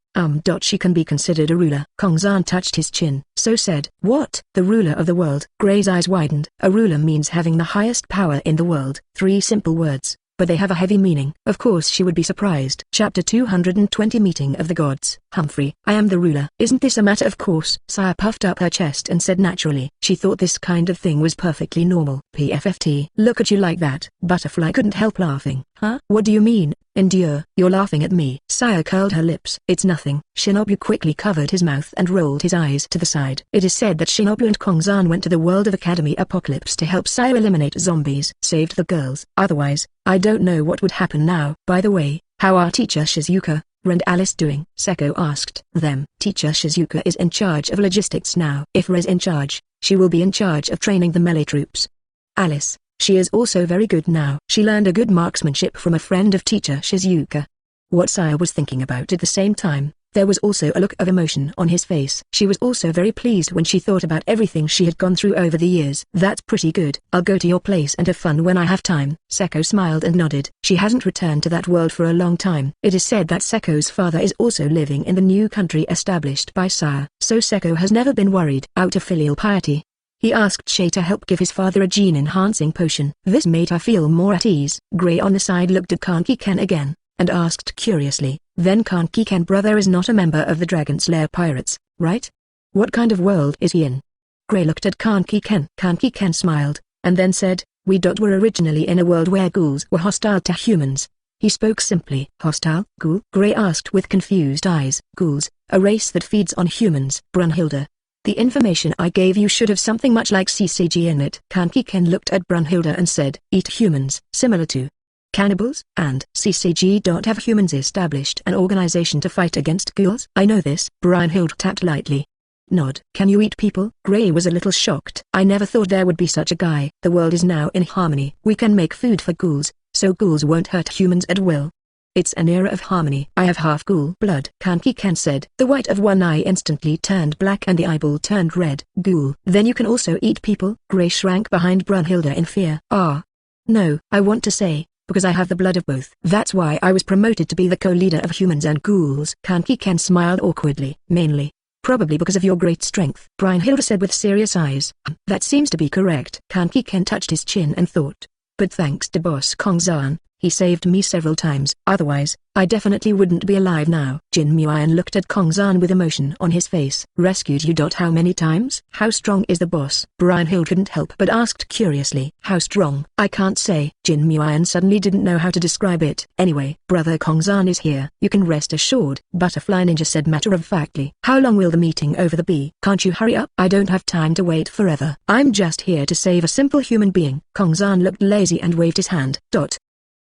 She can be considered a ruler. Kongzan touched his chin. So said. What? The ruler of the world? Gray's eyes widened. A ruler means having the highest power in the world. 3 simple words. but they have a heavy meaning. Of course she would be surprised. Chapter 220 Meeting of the Gods. Humphrey, I am the ruler. Isn't this a matter of course? Sayu puffed up her chest and said naturally. She thought this kind of thing was perfectly normal. PFFT. Look at you like that. Butterfly couldn't help laughing. Huh? What do you mean? Endure. You're laughing at me. Sayu curled her lips. It's nothing. Shinobu quickly covered his mouth and rolled his eyes to the side. It is said that Shinobu and Kongzan went to the World of Academy Apocalypse to help Sayu eliminate zombies. Saved the girls. Otherwise, I don't know what would happen now. By the way, how are teacher Shizuka and Alice doing? Saeko asked them. Teacher Shizuka is in charge of logistics now. If Re's in charge, she will be in charge of training the melee troops. Alice, she is also very good now. She learned a good marksmanship from a friend of teacher Shizuka. What Sayu was thinking about at the same time, there was also a look of emotion on his face. She was also very pleased when she thought about everything she had gone through over the years. That's pretty good. I'll go to your place and have fun when I have time. Saeko smiled and nodded. She hasn't returned to that world for a long time. It is said that Seko's father is also living in the new country established by Sayu. So Saeko has never been worried. Out of filial piety, he asked Shay to help give his father a gene-enhancing potion. This made her feel more at ease. Gray on the side looked at Kaneki-ken again, and asked curiously, then Kaneki-ken brother is not a member of the Dragon Slayer pirates, right? What kind of world is he in? Gray looked at Kaneki-ken. Kaneki-ken smiled, and then said, we were originally in a world where ghouls were hostile to humans. He spoke simply. Hostile? Ghoul? Gray asked with confused eyes. Ghouls, a race that feeds on humans. Brunhilde, the information I gave you should have something much like CCG in it. Kaneki-ken looked at Brunhilde and said, eat humans, similar to cannibals, and CCG don't have humans established an organization to fight against ghouls? I know this. Brunhilde tapped lightly. Nod. Can you eat people? Gray was a little shocked. I never thought there would be such a guy. The world is now in harmony. We can make food for ghouls, so ghouls won't hurt humans at will. It's an era of harmony. I have half ghoul blood. Kaneki-ken said. The white of one eye instantly turned black and the eyeball turned red. Ghoul. Then you can also eat people? Gray shrank behind Brunhilde in fear. Ah. No, I want to say, because I have the blood of both. That's why I was promoted to be the co-leader of humans and ghouls. Kaneki-ken smiled awkwardly. Mainly, probably because of your great strength. Brunhilde said with serious eyes. That seems to be correct. Kaneki-ken touched his chin and thought. But thanks to Boss Kongzan, he saved me several times. Otherwise, I definitely wouldn't be alive now. Jin Muan looked at Kongzan with emotion on his face. Rescued you. How many times? How strong is the boss? Brunhilde couldn't help but asked curiously. How strong? I can't say. Jin Muan suddenly didn't know how to describe it. Anyway, brother Kongzan is here. You can rest assured. Butterfly Ninja said matter-of-factly. How long will the meeting over the be? Can't you hurry up? I don't have time to wait forever. I'm just here to save a simple human being. Kongzan looked lazy and waved his hand.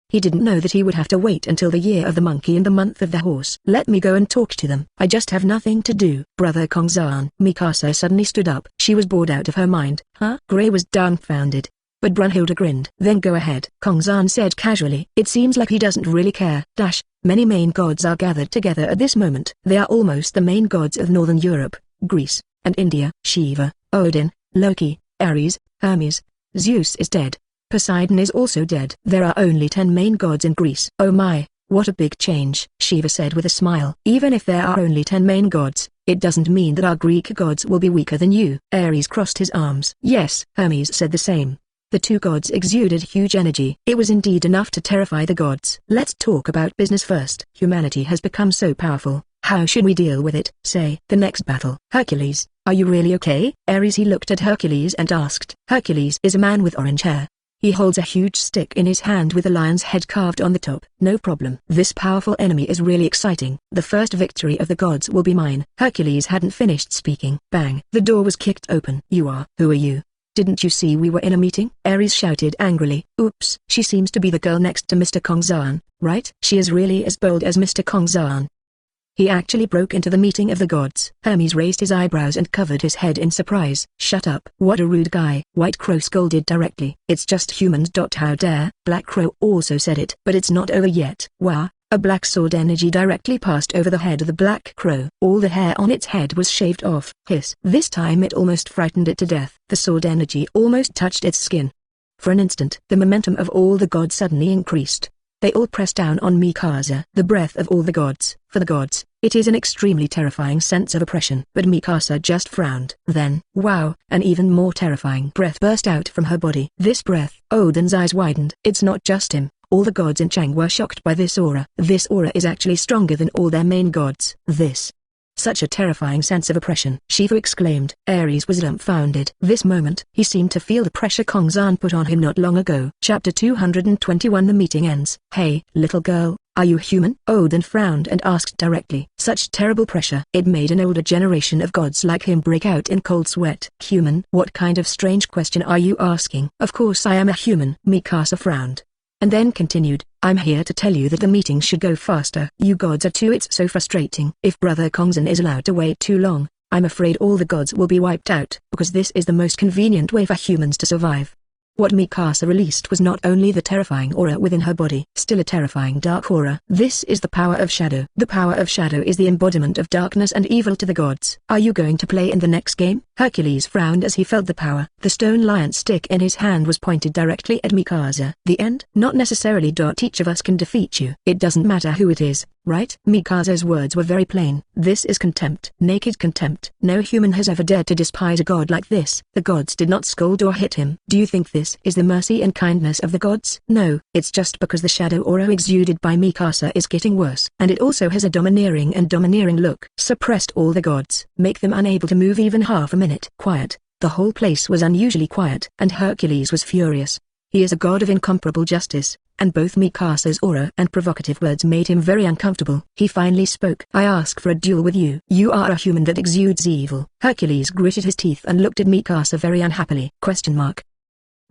He didn't know that he would have to wait until the year of the monkey and the month of the horse. Let me go and talk to them. I just have nothing to do. Brother Kongzan. Mikasa suddenly stood up. She was bored out of her mind. Huh? Gray was dumbfounded. But Brunhilde grinned. Then go ahead. Kongzan said casually. It seems like he doesn't really care. Many main gods are gathered together at this moment. They are almost the main gods of Northern Europe, Greece, and India. Shiva, Odin, Loki, Ares, Hermes. Zeus is dead. Poseidon is also dead. There are only 10 main gods in Greece. Oh my, what a big change, Shiva said with a smile. Even if there are only 10 main gods, it doesn't mean that our Greek gods will be weaker than you. Ares crossed his arms. Yes, Hermes said the same. The two gods exuded huge energy. It was indeed enough to terrify the gods. Let's talk about business first. Humanity has become so powerful. How should we deal with it? Say, the next battle. Hercules, are you really okay? Ares. He looked at Hercules and asked. Hercules is a man with orange hair. He holds a huge stick in his hand with a lion's head carved on the top. No problem. This powerful enemy is really exciting. The first victory of the gods will be mine. Hercules hadn't finished speaking. Bang. The door was kicked open. Who are you? Didn't you see we were in a meeting? Ares shouted angrily. Oops. She seems to be the girl next to Mr. Kongzan, right? She is really as bold as Mr. Kongzan. He actually broke into the meeting of the gods. Hermes raised his eyebrows and covered his head in surprise. Shut up. What a rude guy. White Crow scolded directly. It's just humans. How dare. Black Crow also said it. But it's not over yet. Wow. A black sword energy directly passed over the head of the Black Crow. All the hair on its head was shaved off. Hiss. This time it almost frightened it to death. The sword energy almost touched its skin. For an instant, the momentum of all the gods suddenly increased. They all pressed down on Mikasa. The breath of all the gods. For the gods, it is an extremely terrifying sense of oppression. But Mikasa just frowned. Then, wow, an even more terrifying breath burst out from her body. This breath, Odin's eyes widened. It's not just him. All the gods in Chang were shocked by this aura. This aura is actually stronger than all their main gods. This. Such a terrifying sense of oppression, Shiva exclaimed. Ares was dumbfounded. This moment, he seemed to feel the pressure Kongzan put on him not long ago. Chapter 221. The meeting ends. Hey, little girl, are you human? Odin frowned and asked directly. Such terrible pressure. It made an older generation of gods like him break out in cold sweat. Human? What kind of strange question are you asking? Of course I am a human. Mikasa frowned. And then continued, I'm here to tell you that the meeting should go faster. You gods are too, it's so frustrating. If Brother Kongzan is allowed to wait too long, I'm afraid all the gods will be wiped out, because this is the most convenient way for humans to survive. What Mikasa released was not only the terrifying aura within her body, still a terrifying dark aura. This is the power of shadow. The power of shadow is the embodiment of darkness and evil to the gods. Are you going to play in the next game? Hercules frowned as he felt the power. The stone lion stick in his hand was pointed directly at Mikasa. The end? Not necessarily. Each of us can defeat you. It doesn't matter who it is, right? Mikasa's words were very plain. This is contempt. Naked contempt. No human has ever dared to despise a god like this. The gods did not scold or hit him. Do you think this is the mercy and kindness of the gods? No, it's just because the shadow aura exuded by Mikasa is getting worse. And it also has a domineering look. Suppressed all the gods. Make them unable to move even half a minute. Quiet. The whole place was unusually quiet. And Hercules was furious. He is a god of incomparable justice, and both Mikasa's aura and provocative words made him very uncomfortable. He finally spoke. I ask for a duel with you. You are a human that exudes evil. Hercules gritted his teeth and looked at Mikasa very unhappily.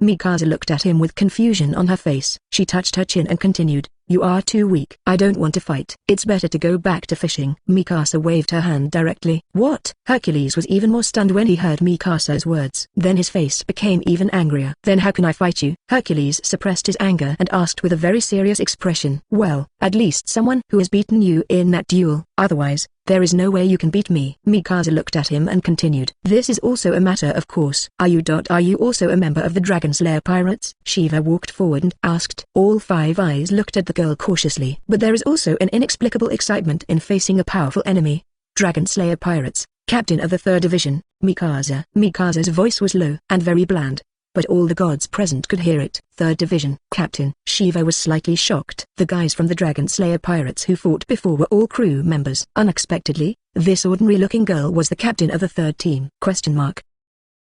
Mikasa looked at him with confusion on her face. She touched her chin and continued, you are too weak. I don't want to fight. It's better to go back to fishing. Mikasa waved her hand directly. What? Hercules was even more stunned when he heard Mikasa's words. Then his face became even angrier. Then how can I fight you? Hercules suppressed his anger and asked with a very serious expression. Well, at least someone who has beaten you in that duel. Otherwise, there is no way you can beat me. Mikasa looked at him and continued. This is also a matter of course. Are you also a member of the Dragon Slayer pirates? Shiva walked forward and asked. All five eyes looked at the girl cautiously. But there is also an inexplicable excitement in facing a powerful enemy. Dragon Slayer pirates, captain of the 3rd division, Mikasa. Mikasa's voice was low and very bland, but all the gods present could hear it. 3rd division, captain. Shiva was slightly shocked. The guys from the Dragon Slayer pirates who fought before were all crew members. Unexpectedly, this ordinary-looking girl was the captain of the 3rd team.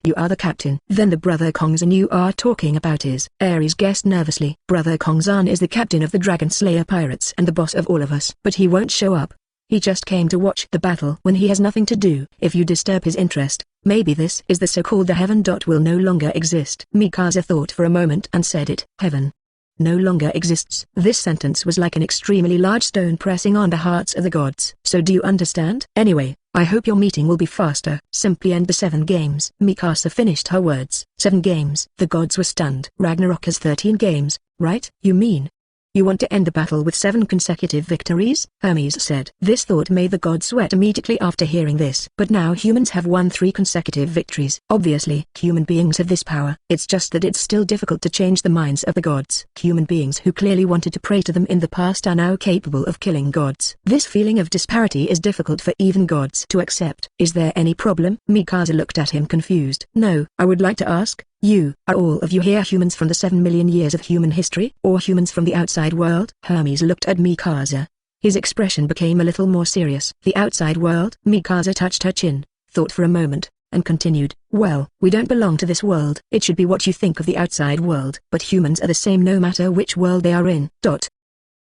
You are the captain. Then the Brother Kongzan you are talking about is? Ares guessed nervously. Brother Kongzan is the captain of the Dragon Slayer pirates and the boss of all of us. But he won't show up. He just came to watch the battle when he has nothing to do. If you disturb his interest, maybe this is the so-called the heaven. Will no longer exist. Mikasa thought for a moment and said it. Heaven no longer exists. This sentence was like an extremely large stone pressing on the hearts of the gods. So do you understand? Anyway, I hope your meeting will be faster. Simply end the 7 games. Mikasa finished her words. 7 games. The gods were stunned. Ragnarok has 13 games, right? You mean you want to end the battle with 7 consecutive victories? Hermes said. This thought made the gods sweat immediately after hearing this. But now humans have won 3 consecutive victories. Obviously, human beings have this power. It's just that it's still difficult to change the minds of the gods. Human beings who clearly wanted to pray to them in the past are now capable of killing gods. This feeling of disparity is difficult for even gods to accept. Is there any problem? Mikasa looked at him confused. No, I would like to ask, are all of you here humans from the 7 million years of human history, or humans from the outside world? Hermes looked at Mikasa. His expression became a little more serious. The outside world? Mikasa touched her chin, thought for a moment, and continued. Well, we don't belong to this world. It should be what you think of the outside world. But humans are the same no matter which world they are in.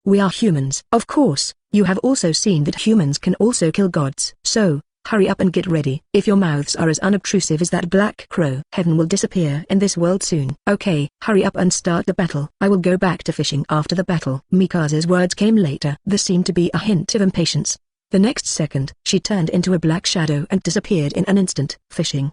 We are humans. Of course, you have also seen that humans can also kill gods. So, hurry up and get ready. If your mouths are as unobtrusive as that black crow, heaven will disappear in this world soon. Okay, hurry up and start the battle. I will go back to fishing after the battle. Mikasa's words came later. There seemed to be a hint of impatience. The next second, she turned into a black shadow and disappeared in an instant. Fishing?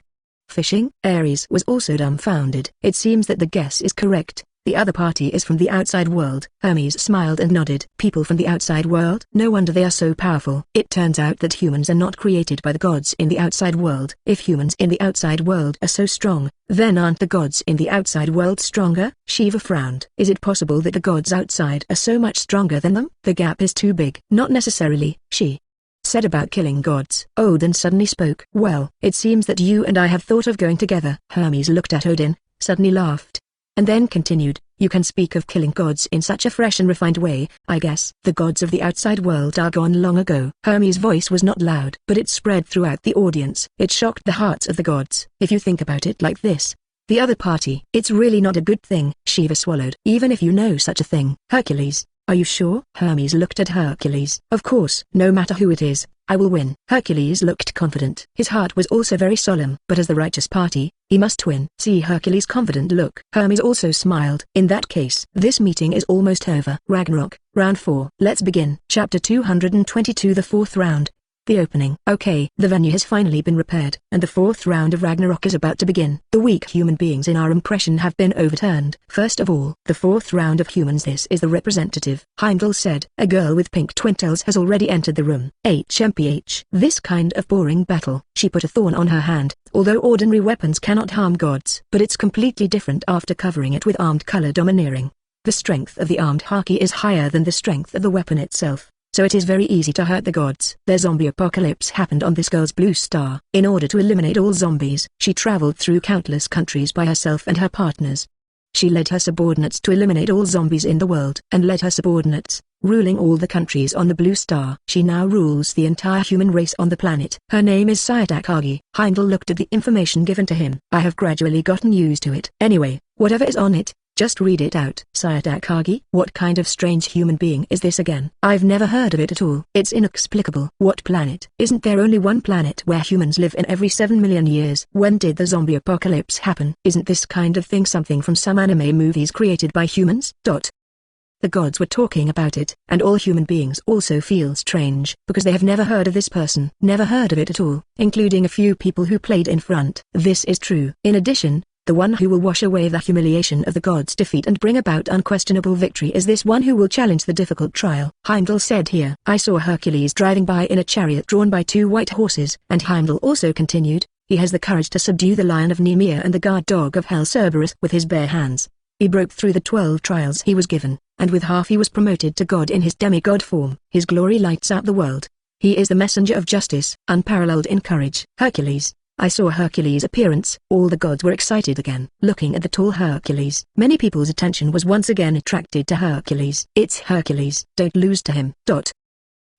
Ares was also dumbfounded. It seems that the guess is correct. The other party is from the outside world. Hermes smiled and nodded. People from the outside world? No wonder they are so powerful. It turns out that humans are not created by the gods in the outside world. If humans in the outside world are so strong, then aren't the gods in the outside world stronger? Shiva frowned. Is it possible that the gods outside are so much stronger than them? The gap is too big. Not necessarily, she said about killing gods. Odin suddenly spoke. Well, it seems that you and I have thought of going together. Hermes looked at Odin, suddenly laughed. and then continued, "You can speak of killing gods in such a fresh and refined way. I guess the gods of the outside world are gone long ago." Hermes' voice was not loud, but it spread throughout the audience. It shocked the hearts of the gods. "If you think about it like this, the other party, it's really not a good thing." Shiva swallowed. "Even if you know such a thing, Hercules, are you sure?" Hermes looked at Hercules. "Of course, no matter who it is, I will win." Hercules looked confident. His heart was also very solemn. But as the righteous party, he must win. See Hercules' confident look. Hermes also smiled. "In that case, this meeting is almost over." Ragnarok, Round 4. Let's begin. Chapter 222. The fourth round. The opening. Okay, the venue has finally been repaired, and the fourth round of Ragnarok is about to begin. The weak human beings in our impression have been overturned. First of all, the fourth round of humans. This is the representative. Heimdall said. A girl with pink twin tails has already entered the room. HMPH. This kind of boring battle. She put a thorn on her hand. Although ordinary weapons cannot harm gods, but it's completely different after covering it with armed color domineering. The strength of the armed haki is higher than the strength of the weapon itself, so it is very easy to hurt the gods. Their zombie apocalypse happened on this girl's blue star. In order to eliminate all zombies, she traveled through countless countries by herself and her partners. She led her subordinates to eliminate all zombies in the world, and led her subordinates, ruling all the countries on the blue star. She now rules the entire human race on the planet. Her name is Sayu. Heimdall looked at the information given to him. I have gradually gotten used to it. Anyway, whatever is on it, just read it out. Sayu? What kind of strange human being is this again? I've never heard of it at all. It's inexplicable. What planet? Isn't there only one planet where humans live in every 7 million years? When did the zombie apocalypse happen? Isn't this kind of thing something from some anime movies created by humans? The gods were talking about it, and all human beings also feel strange, because they have never heard of this person. Never heard of it at all, including a few people who played in front. This is true. In addition, the one who will wash away the humiliation of the gods' defeat and bring about unquestionable victory is this one who will challenge the difficult trial. Heimdall said here. I saw Hercules driving by in a chariot drawn by 2 white horses. And Heimdall also continued, he has the courage to subdue the lion of Nemea and the guard dog of hell Cerberus with his bare hands. He broke through the 12 trials he was given, and with half he was promoted to God in his demigod form. His glory lights up the world. He is the messenger of justice, unparalleled in courage. Hercules. I saw Hercules' appearance. All the gods were excited again, looking at the tall Hercules. Many people's attention was once again attracted to Hercules. It's Hercules. Don't lose to him.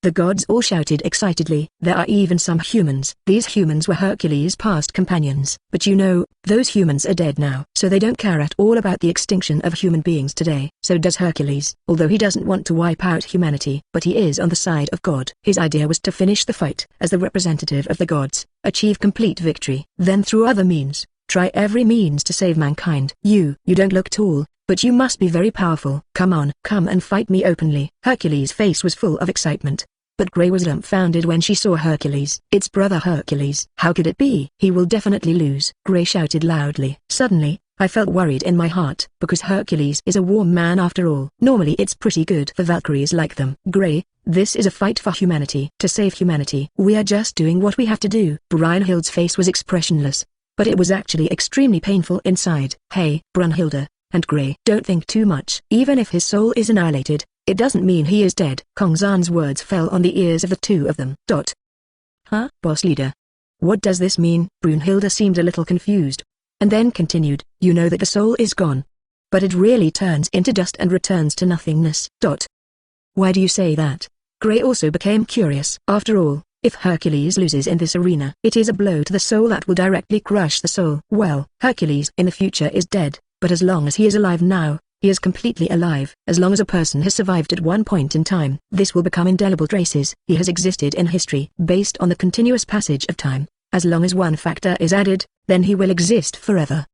The gods all shouted excitedly. There are even some humans. These humans were Hercules' past companions. But you know, those humans are dead now. So they don't care at all about the extinction of human beings today. So does Hercules, although he doesn't want to wipe out humanity. But he is on the side of God. His idea was to finish the fight as the representative of the gods, achieve complete victory. Then through other means, try every means to save mankind. You don't look tall, but you must be very powerful. Come on, come and fight me openly. Hercules' face was full of excitement. But Grey was dumbfounded when she saw Hercules. It's brother Hercules. How could it be? He will definitely lose. Grey shouted loudly. Suddenly, I felt worried in my heart, because Hercules is a warm man after all. Normally it's pretty good for Valkyries like them. Grey, this is a fight for humanity. To save humanity. We are just doing what we have to do. Brynhild's face was expressionless, but it was actually extremely painful inside. Hey, Brynhilde and Grey, don't think too much. Even if his soul is annihilated, it doesn't mean he is dead. Kongzan's words fell on the ears of the two of them. Huh? Boss leader. What does this mean? Brynhilde seemed a little confused, and then continued, you know that the soul is gone, but it really turns into dust and returns to nothingness. Why do you say that? Grey also became curious. After all, if Hercules loses in this arena, it is a blow to the soul that will directly crush the soul. Well, Hercules in the future is dead, but as long as he is alive now, he is completely alive. As long as a person has survived at one point in time, this will become indelible traces. He has existed in history, based on the continuous passage of time. As long as one factor is added, then he will exist forever.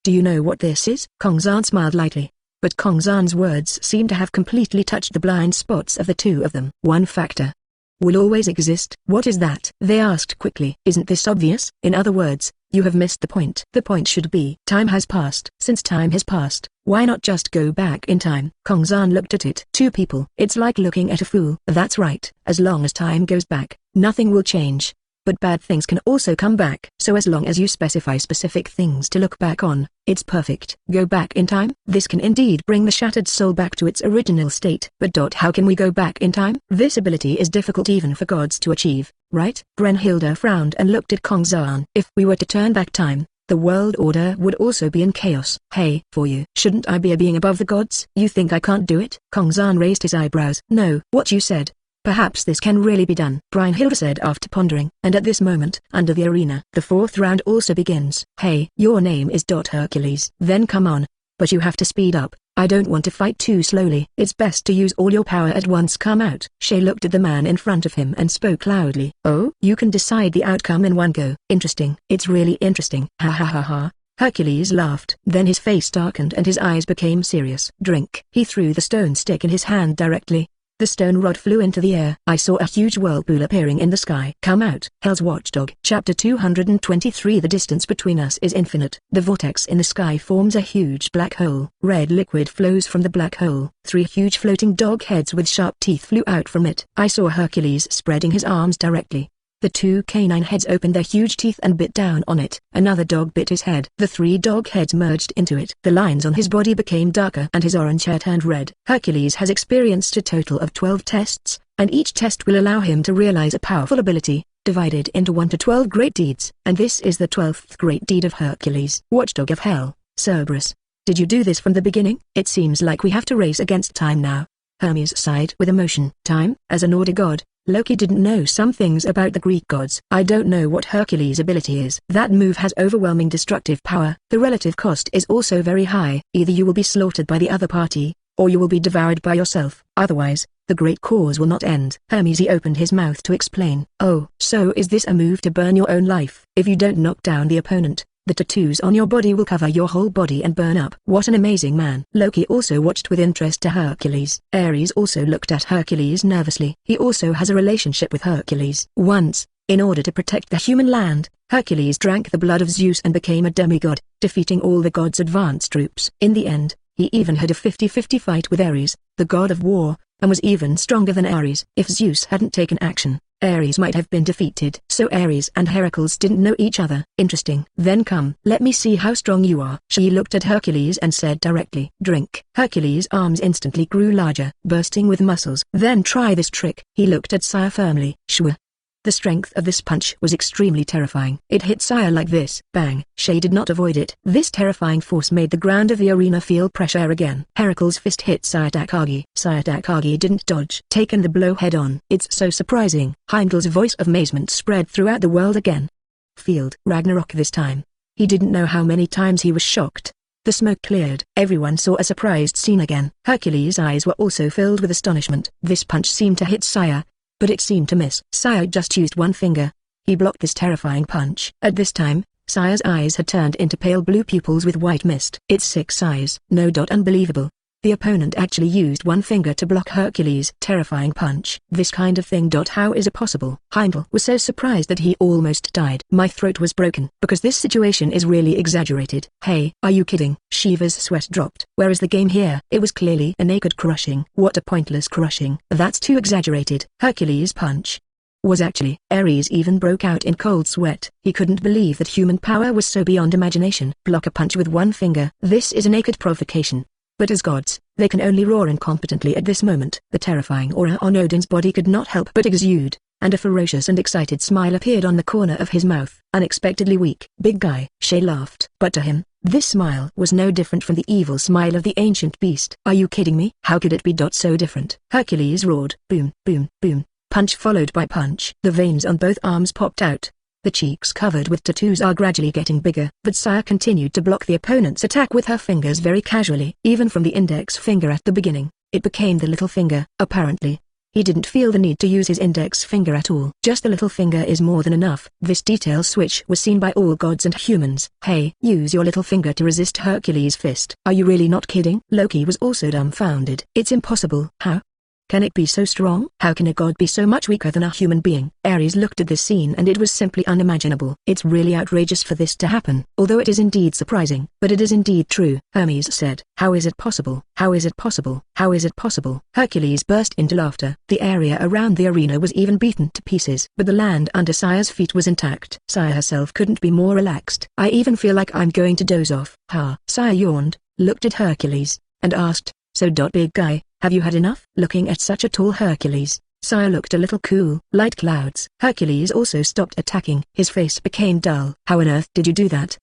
Do you know what this is? Kongzan smiled lightly, but Kongzan's words seemed to have completely touched the blind spots of the two of them. One factor will always exist. What is that? They asked quickly. Isn't this obvious? In other words, you have missed the point. The point should be, time has passed. Since time has passed, why not just go back in time? Kongzan looked at it. Two people. It's like looking at a fool. That's right. As long as time goes back, nothing will change. But bad things can also come back. So as long as you specify specific things to look back on, it's perfect. Go back in time? This can indeed bring the shattered soul back to its original state. But how can we go back in time? This ability is difficult even for gods to achieve, right? Brynhilde frowned and looked at Kongzan. If we were to turn back time, the the world order would also be in chaos. Hey, for you. Shouldn't I be a being above the gods? You think I can't do it? Kongzan raised his eyebrows. No, what you said. Perhaps this can really be done, Brynhilde said after pondering. And at this moment, under the arena, the fourth round also begins. Hey, your name is Hercules. Then come on. But you have to speed up. I don't want to fight too slowly. It's best to use all your power at once. Come out. Shay looked at the man in front of him and spoke loudly. Oh? You can decide the outcome in one go. Interesting. It's really interesting. Ha ha ha ha. Hercules laughed. Then his face darkened and his eyes became serious. Drink. He threw the stone stick in his hand directly. The stone rod flew into the air. I saw a huge whirlpool appearing in the sky. Come out, Hell's Watchdog. Chapter 223. The distance between us is infinite. The vortex in the sky forms a huge black hole. Red liquid flows from the black hole. 3 huge floating dog heads with sharp teeth flew out from it. I saw Hercules spreading his arms directly. The 2 canine heads opened their huge teeth and bit down on it. Another dog bit his head. The 3 dog heads merged into it. The lines on his body became darker and his orange hair turned red. Hercules has experienced a total of 12 tests, and each test will allow him to realize a powerful ability, divided into 1 to 12 great deeds. And this is the 12th great deed of Hercules. Watchdog of Hell, Cerberus. Did you do this from the beginning? It seems like we have to race against time now. Hermes sighed with emotion. Time? As an order god, Loki didn't know some things about the Greek gods. I don't know what Hercules' ability is. That move has overwhelming destructive power. The relative cost is also very high. Either you will be slaughtered by the other party, or you will be devoured by yourself. Otherwise, the great cause will not end. Hermes opened his mouth to explain. Oh, so is this a move to burn your own life? If you don't knock down the opponent, the tattoos on your body will cover your whole body and burn up. What an amazing man. Loki also watched with interest to Hercules. Ares also looked at Hercules nervously. He also has a relationship with Hercules. Once, in order to protect the human land, Hercules drank the blood of Zeus and became a demigod, defeating all the gods' advanced troops. In the end, he even had a 50-50 fight with Ares, the god of war, and was even stronger than Ares. If Zeus hadn't taken action, Ares might have been defeated. So Ares and Heracles didn't know each other. Interesting. Then come. Let me see how strong you are. She looked at Hercules and said directly. Drink. Hercules' arms instantly grew larger, bursting with muscles. Then try this trick. He looked at Sayu firmly. Shwa. The strength of this punch was extremely terrifying. It hit Sayu like this. Bang. Shay did not avoid it. This terrifying force made the ground of the arena feel pressure again. Heracles' fist hit Sayu Takagi didn't dodge. Taken the blow head on. It's so surprising. Heimdall's voice of amazement spread throughout the world again. Field Ragnarok this time. He didn't know how many times he was shocked. The smoke cleared. Everyone saw a surprised scene again. Hercules' eyes were also filled with astonishment. This punch seemed to hit Sayu, but it seemed to miss. Sayu just used one finger. He blocked this terrifying punch. At this time, Sayu's eyes had turned into pale blue pupils with white mist. It's 6 eyes. No. Unbelievable. The opponent actually used one finger to block Hercules' terrifying punch. This kind of thing. How is it possible? Heimdall was so surprised that he almost died. My throat was broken, because this situation is really exaggerated. Hey, are you kidding? Shiva's sweat dropped. Where is the game here? It was clearly a naked crushing. What a pointless crushing. That's too exaggerated. Hercules' punch was actually. Ares even broke out in cold sweat. He couldn't believe that human power was so beyond imagination. Block a punch with one finger. This is a naked provocation. But as gods, they can only roar incompetently at this moment. The terrifying aura on Odin's body could not help but exude, and a ferocious and excited smile appeared on the corner of his mouth. Unexpectedly weak. Big guy. Shay laughed. But to him, this smile was no different from the evil smile of the ancient beast. Are you kidding me? How could it be? So different. Hercules roared. Boom, boom, boom. Punch followed by punch. The veins on both arms popped out. The cheeks covered with tattoos are gradually getting bigger. But Sayu continued to block the opponent's attack with her fingers very casually. Even from the index finger at the beginning, it became the little finger. Apparently, he didn't feel the need to use his index finger at all. Just the little finger is more than enough. This detail switch was seen by all gods and humans. Hey, use your little finger to resist Hercules' fist. Are you really not kidding? Loki was also dumbfounded. It's impossible. How can it be so strong? How can a god be so much weaker than a human being? Ares looked at this scene and it was simply unimaginable. It's really outrageous for this to happen. Although it is indeed surprising, but it is indeed true. Hermes said. How is it possible? How is it possible? How is it possible? Hercules burst into laughter. The area around the arena was even beaten to pieces, but the land under Sayu's feet was intact. Sayu herself couldn't be more relaxed. I even feel like I'm going to doze off. Ha. Sayu yawned, looked at Hercules, and asked, so big guy, have you had enough? Looking at such a tall Hercules, Sayu looked a little cool. Light clouds. Hercules also stopped attacking. His face became dull. How on earth did you do that?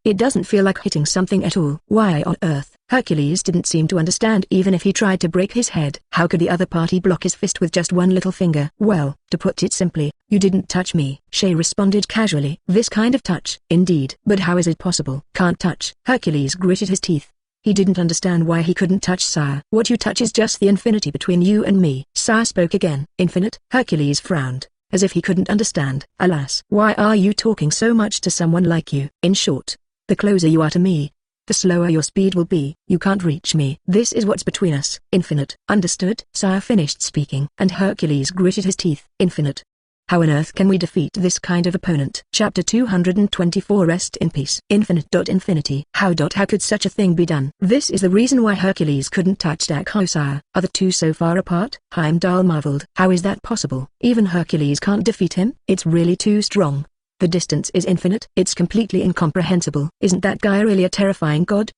It doesn't feel like hitting something at all. Why on earth? Hercules didn't seem to understand even if he tried to break his head. How could the other party block his fist with just one little finger? Well, to put it simply, you didn't touch me. Shay responded casually. This kind of touch, indeed. But how is it possible? Can't touch. Hercules gritted his teeth. He didn't understand why he couldn't touch Sayu. What you touch is just the infinity between you and me. Sayu spoke again. Infinite? Hercules frowned, as if he couldn't understand. Alas, why are you talking so much to someone like you? In short, the closer you are to me, the slower your speed will be. You can't reach me. This is what's between us. Infinite. Understood? Sayu finished speaking, and Hercules gritted his teeth. Infinite. How on earth can we defeat this kind of opponent? Chapter 224. Rest in peace. Infinity. How could such a thing be done? This is the reason why Hercules couldn't touch Sayu. Are the two so far apart? Heimdall marveled. How is that possible? Even Hercules can't defeat him? It's really too strong. The distance is infinite. It's completely incomprehensible. Isn't that guy really a terrifying god?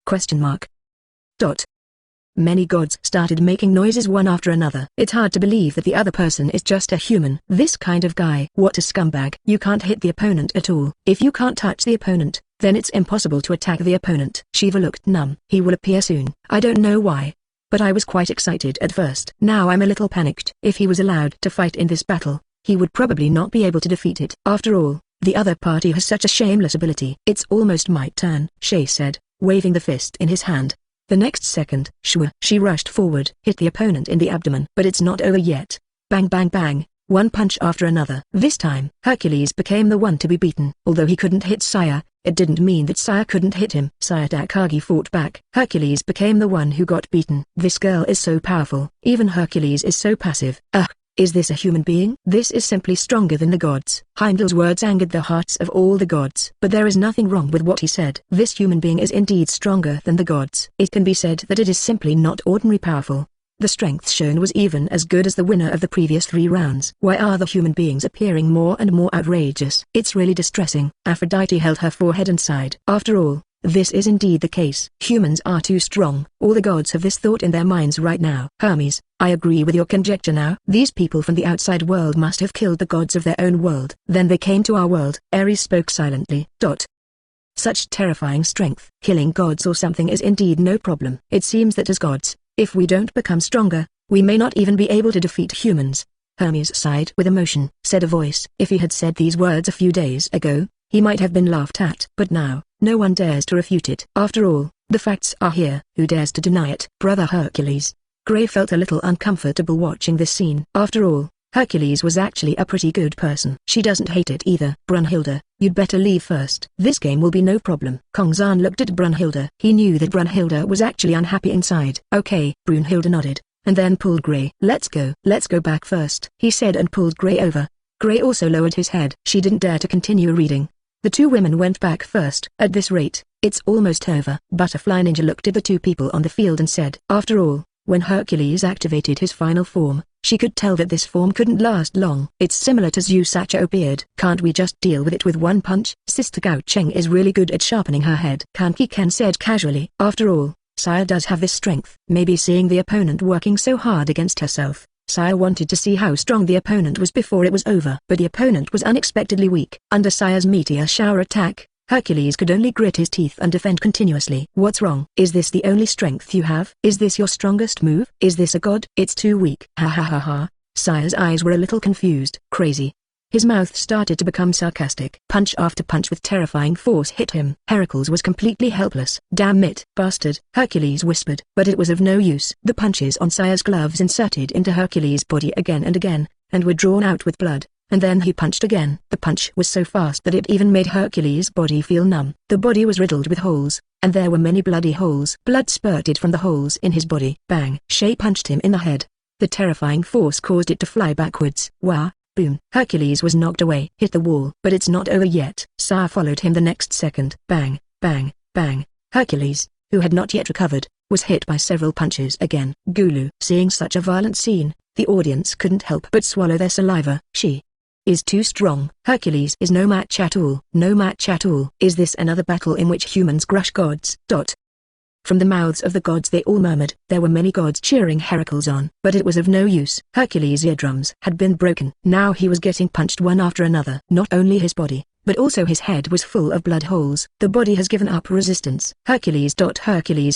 Many gods started making noises one after another. It's hard to believe that the other person is just a human. This kind of guy. What a scumbag. You can't hit the opponent at all. If you can't touch the opponent, then it's impossible to attack the opponent. Shiva looked numb. He will appear soon. I don't know why, but I was quite excited at first. Now I'm a little panicked. If he was allowed to fight in this battle, he would probably not be able to defeat it. After all, the other party has such a shameless ability. It's almost my turn, Shay said, waving the fist in his hand. The next second, she rushed forward, hit the opponent in the abdomen. But it's not over yet. Bang bang bang, one punch after another. This time, Hercules became the one to be beaten. Although he couldn't hit Sayu, it didn't mean that Sayu couldn't hit him. Sayu Takagi fought back. Hercules became the one who got beaten. This girl is so powerful. Even Hercules is so passive. Ugh. Is this a human being? This is simply stronger than the gods. Heimdall's words angered the hearts of all the gods. But there is nothing wrong with what he said. This human being is indeed stronger than the gods. It can be said that it is simply not ordinary powerful. The strength shown was even as good as the winner of the previous 3 rounds. Why are the human beings appearing more and more outrageous? It's really distressing. Aphrodite held her forehead and sighed. After all, this is indeed the case. Humans are too strong. All the gods have this thought in their minds right now. Hermes, I agree with your conjecture now. These people from the outside world must have killed the gods of their own world. Then they came to our world. Ares spoke silently. Such terrifying strength. Killing gods or something is indeed no problem. It seems that as gods, if we don't become stronger, we may not even be able to defeat humans. Hermes sighed with emotion, said a voice. If he had said these words a few days ago, he might have been laughed at. But now, no one dares to refute it. After all, the facts are here. Who dares to deny it? Brother Hercules. Gray felt a little uncomfortable watching this scene. After all, Hercules was actually a pretty good person. She doesn't hate it either. Brunhilde, you'd better leave first. This game will be no problem. Kongzan looked at Brunhilde. He knew that Brunhilde was actually unhappy inside. Okay. Brunhilde nodded, and then pulled Gray. Let's go back first, he said and pulled Gray over. Gray also lowered his head. She didn't dare to continue reading. The 2 women went back first. At this rate, it's almost over. Butterfly Ninja looked at the 2 people on the field and said, after all, when Hercules activated his final form, she could tell that this form couldn't last long. It's similar to Zeus' Sacho beard. Can't we just deal with it with one punch? Sister Gao Cheng is really good at sharpening her head. Kaneki Ken said casually. After all, Sayu does have this strength. Maybe seeing the opponent working so hard against herself, Sayu wanted to see how strong the opponent was before it was over. But the opponent was unexpectedly weak. Under Sayu's meteor shower attack, Hercules could only grit his teeth and defend continuously. What's wrong? Is this the only strength you have? Is this your strongest move? Is this a god? It's too weak. Ha ha ha ha. Sayu's eyes were a little confused. Crazy. His mouth started to become sarcastic. Punch after punch with terrifying force hit him. Heracles was completely helpless. Damn it, bastard, Hercules whispered. But it was of no use. The punches on Sayu's gloves inserted into Hercules' body again and again, and were drawn out with blood. And then he punched again. The punch was so fast that it even made Hercules' body feel numb. The body was riddled with holes, and there were many bloody holes. Blood spurted from the holes in his body. Bang! Shay punched him in the head. The terrifying force caused it to fly backwards. Wah! Boom! Hercules was knocked away. Hit the wall. But it's not over yet. Sayu followed him the next second. Bang! Bang! Bang! Hercules, who had not yet recovered, was hit by several punches again. Gulu. Seeing such a violent scene, the audience couldn't help but swallow their saliva. She is too strong. Hercules is no match at all. No match at all. Is this another battle in which humans crush gods? From the mouths of the gods they all murmured. There were many gods cheering Heracles on, but it was of no use. Hercules' eardrums had been broken. Now he was getting punched one after another. Not only his body, but also his head was full of blood holes. The body has given up resistance. Hercules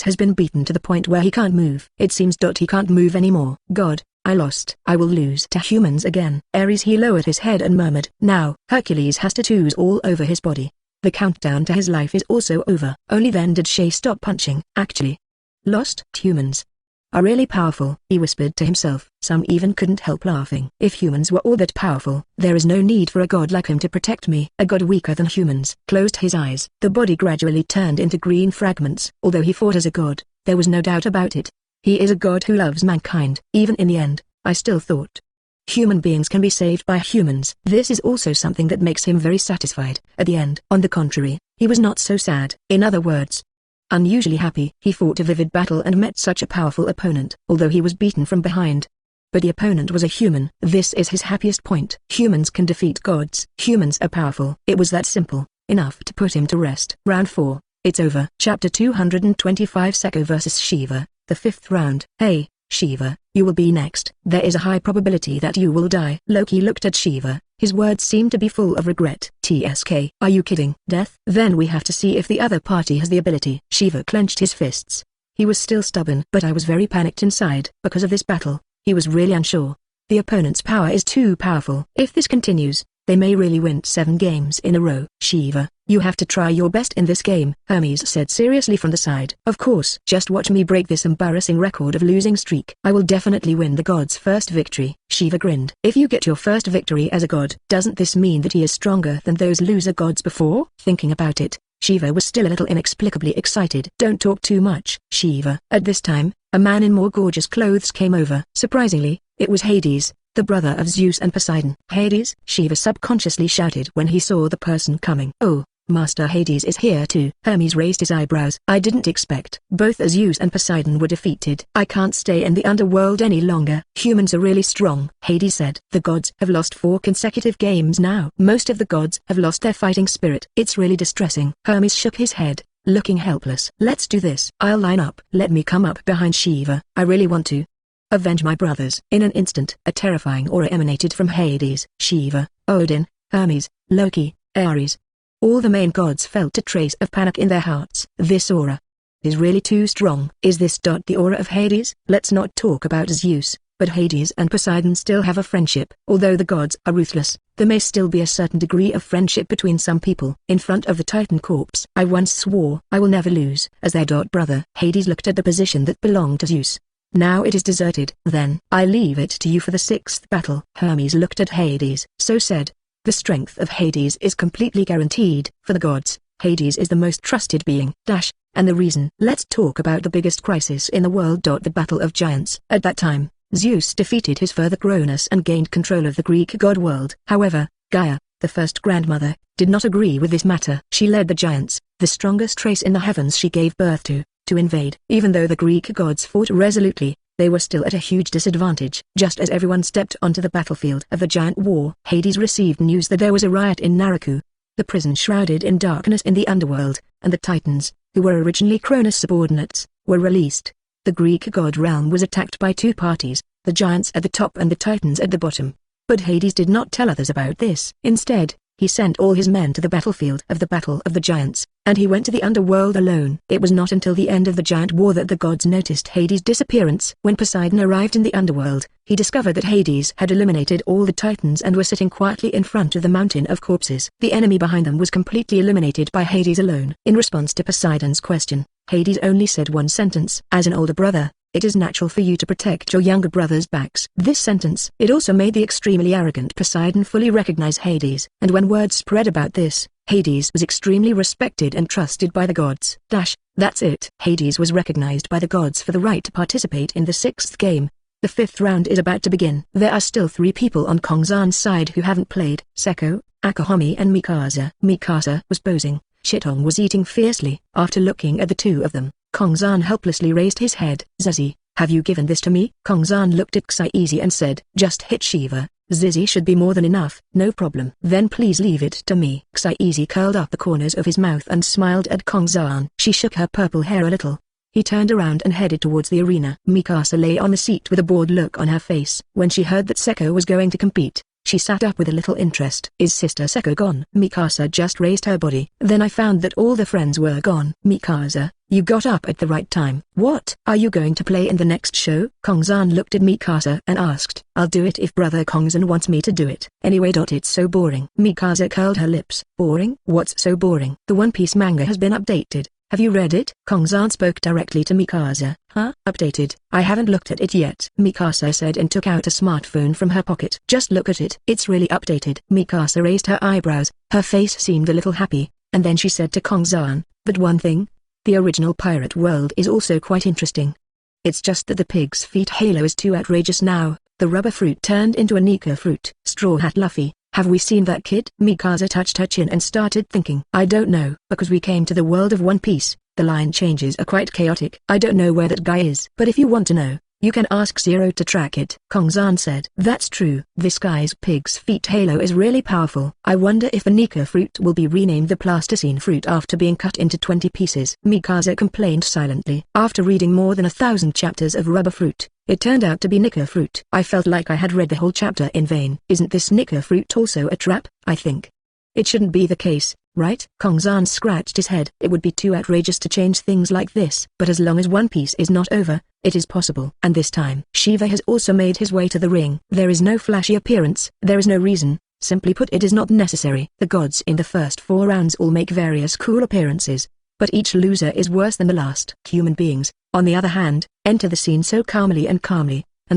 has been beaten to the point where he can't move. It seems he can't move anymore. God, I lost. I will lose to humans again. Ares, he lowered his head and murmured. Now, Hercules has tattoos all over his body. The countdown to his life is also over. Only then did Shay stop punching. Actually, lost? Humans are really powerful, he whispered to himself. Some even couldn't help laughing. If humans were all that powerful, there is no need for a god like him to protect me. A god weaker than humans closed his eyes. The body gradually turned into green fragments. Although he fought as a god, there was no doubt about it. He is a god who loves mankind. Even in the end, I still thought human beings can be saved by humans. This is also something that makes him very satisfied. At the end, on the contrary, he was not so sad. In other words, unusually happy. He fought a vivid battle and met such a powerful opponent, although he was beaten from behind. But the opponent was a human. This is his happiest point. Humans can defeat gods. Humans are powerful. It was that simple, enough to put him to rest. Round 4, it's over. Chapter 225 Saeko vs Shiva, the 5th round. Hey, Shiva, you will be next. There is a high probability that you will die. Loki looked at Shiva. His words seemed to be full of regret. TSK, are you kidding? Death? Then we have to see if the other party has the ability. Shiva clenched his fists. He was still stubborn, but I was very panicked inside. Because of this battle, he was really unsure. The opponent's power is too powerful. If this continues, they may really win 7 games in a row. Shiva, you have to try your best in this game, Hermes said seriously from the side. Of course. Just watch me break this embarrassing record of losing streak. I will definitely win the god's first victory. Shiva grinned. If you get your first victory as a god, doesn't this mean that he is stronger than those loser gods before? Thinking about it, Shiva was still a little inexplicably excited. Don't talk too much, Shiva. At this time, a man in more gorgeous clothes came over. Surprisingly, it was Hades, the brother of Zeus and Poseidon. Hades? Shiva subconsciously shouted when he saw the person coming. Oh, Master Hades is here too. Hermes raised his eyebrows. I didn't expect. Both Zeus and Poseidon were defeated. I can't stay in the underworld any longer. Humans are really strong, Hades said. The gods have lost 4 consecutive games now. Most of the gods have lost their fighting spirit. It's really distressing. Hermes shook his head, looking helpless. Let's do this. I'll line up. Let me come up behind Shiva. I really want to avenge my brothers. In an instant, a terrifying aura emanated from Hades. Shiva, Odin, Hermes, Loki, Ares. All the main gods felt a trace of panic in their hearts. This aura is really too strong. Is this the aura of Hades? Let's not talk about Zeus, but Hades and Poseidon still have a friendship. Although the gods are ruthless, there may still be a certain degree of friendship between some people. In front of the Titan corpse, I once swore I will never lose as their brother. Hades looked at the position that belonged to Zeus. Now it is deserted. Then, I leave it to you for the 6th battle. Hermes looked at Hades. So said, the strength of Hades is completely guaranteed. For the gods, Hades is the most trusted being. And the reason. Let's talk about the biggest crisis in the world. The Battle of Giants. At that time, Zeus defeated his further Cronus and gained control of the Greek god world. However, Gaia, the first grandmother, did not agree with this matter. She led the giants, the strongest race in the heavens she gave birth to invade. Even though the Greek gods fought resolutely, they were still at a huge disadvantage. Just as everyone stepped onto the battlefield of the giant war, Hades received news that there was a riot in Naraku, the prison shrouded in darkness in the underworld, and the Titans, who were originally Cronus subordinates, were released. The Greek god realm was attacked by 2 parties, the giants at the top and the Titans at the bottom. But Hades did not tell others about this. Instead, he sent all his men to the battlefield of the Battle of the Giants, and he went to the underworld alone. It was not until the end of the giant war that the gods noticed Hades' disappearance. When Poseidon arrived in the underworld, he discovered that Hades had eliminated all the Titans and were sitting quietly in front of the mountain of corpses. The enemy behind them was completely eliminated by Hades alone. In response to Poseidon's question, Hades only said one sentence. As an older brother, it is natural for you to protect your younger brother's backs. This sentence. It also made the extremely arrogant Poseidon fully recognize Hades. And when word spread about this, Hades was extremely respected and trusted by the gods. That's it. Hades was recognized by the gods for the right to participate in the 6th game. The 5th round is about to begin. There are still 3 people on Kongzan's side who haven't played. Saeko, Akahami and Mikasa. Mikasa was posing. Shitong was eating fiercely. After looking at the 2 of them, Kongzan helplessly raised his head. Zizi, have you given this to me? Kongzan looked at Xizi and said, just hit Shiva. Zizi should be more than enough. No problem. Then please leave it to me. Xizi curled up the corners of his mouth and smiled at Kongzan. She shook her purple hair a little. He turned around and headed towards the arena. Mikasa lay on the seat with a bored look on her face. When she heard that Saeko was going to compete, she sat up with a little interest. Is Sister Saeko gone? Mikasa just raised her body. Then I found that all the friends were gone. Mikasa, you got up at the right time. What? Are you going to play in the next show? Kongzan looked at Mikasa and asked. I'll do it if Brother Kongzan wants me to do it. Anyway. It's so boring. Mikasa curled her lips. Boring? What's so boring? The One Piece manga has been updated. Have you read it? Kongzan spoke directly to Mikasa. Huh? Updated? I haven't looked at it yet. Mikasa said and took out a smartphone from her pocket. Just look at it. It's really updated. Mikasa raised her eyebrows. Her face seemed a little happy, and then she said to Kongzan, but one thing? The original pirate world is also quite interesting. It's just that the pig's feet halo is too outrageous now. The rubber fruit turned into a Nika fruit. Straw Hat Luffy. Have we seen that kid? Mikasa touched her chin and started thinking. I don't know. Because we came to the world of One Piece, the line changes are quite chaotic. I don't know where that guy is. But if you want to know, you can ask Zero to track it. Kongzan said. That's true. This guy's pig's feet halo is really powerful. I wonder if the Nika fruit will be renamed the plasticine fruit after being cut into 20 pieces. Mikasa complained silently. After reading more than 1,000 chapters of rubber fruit, it turned out to be Nika fruit. I felt like I had read the whole chapter in vain. Isn't this Nika fruit also a trap? I think it shouldn't be the case, right? Kongzan scratched his head. It would be too outrageous to change things like this. But as long as One Piece is not over, it is possible. And this time, Shiva has also made his way to the ring. There is no flashy appearance. There is no reason. Simply put, it is not necessary. The gods in the first 4 rounds all make various cool appearances, but each loser is worse than the last. Human beings, on the other hand, enter the scene so calmly, and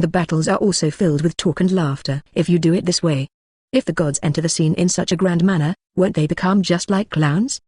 the battles are also filled with talk and laughter. If you do it this way, if the gods enter the scene in such a grand manner, won't they become just like clowns?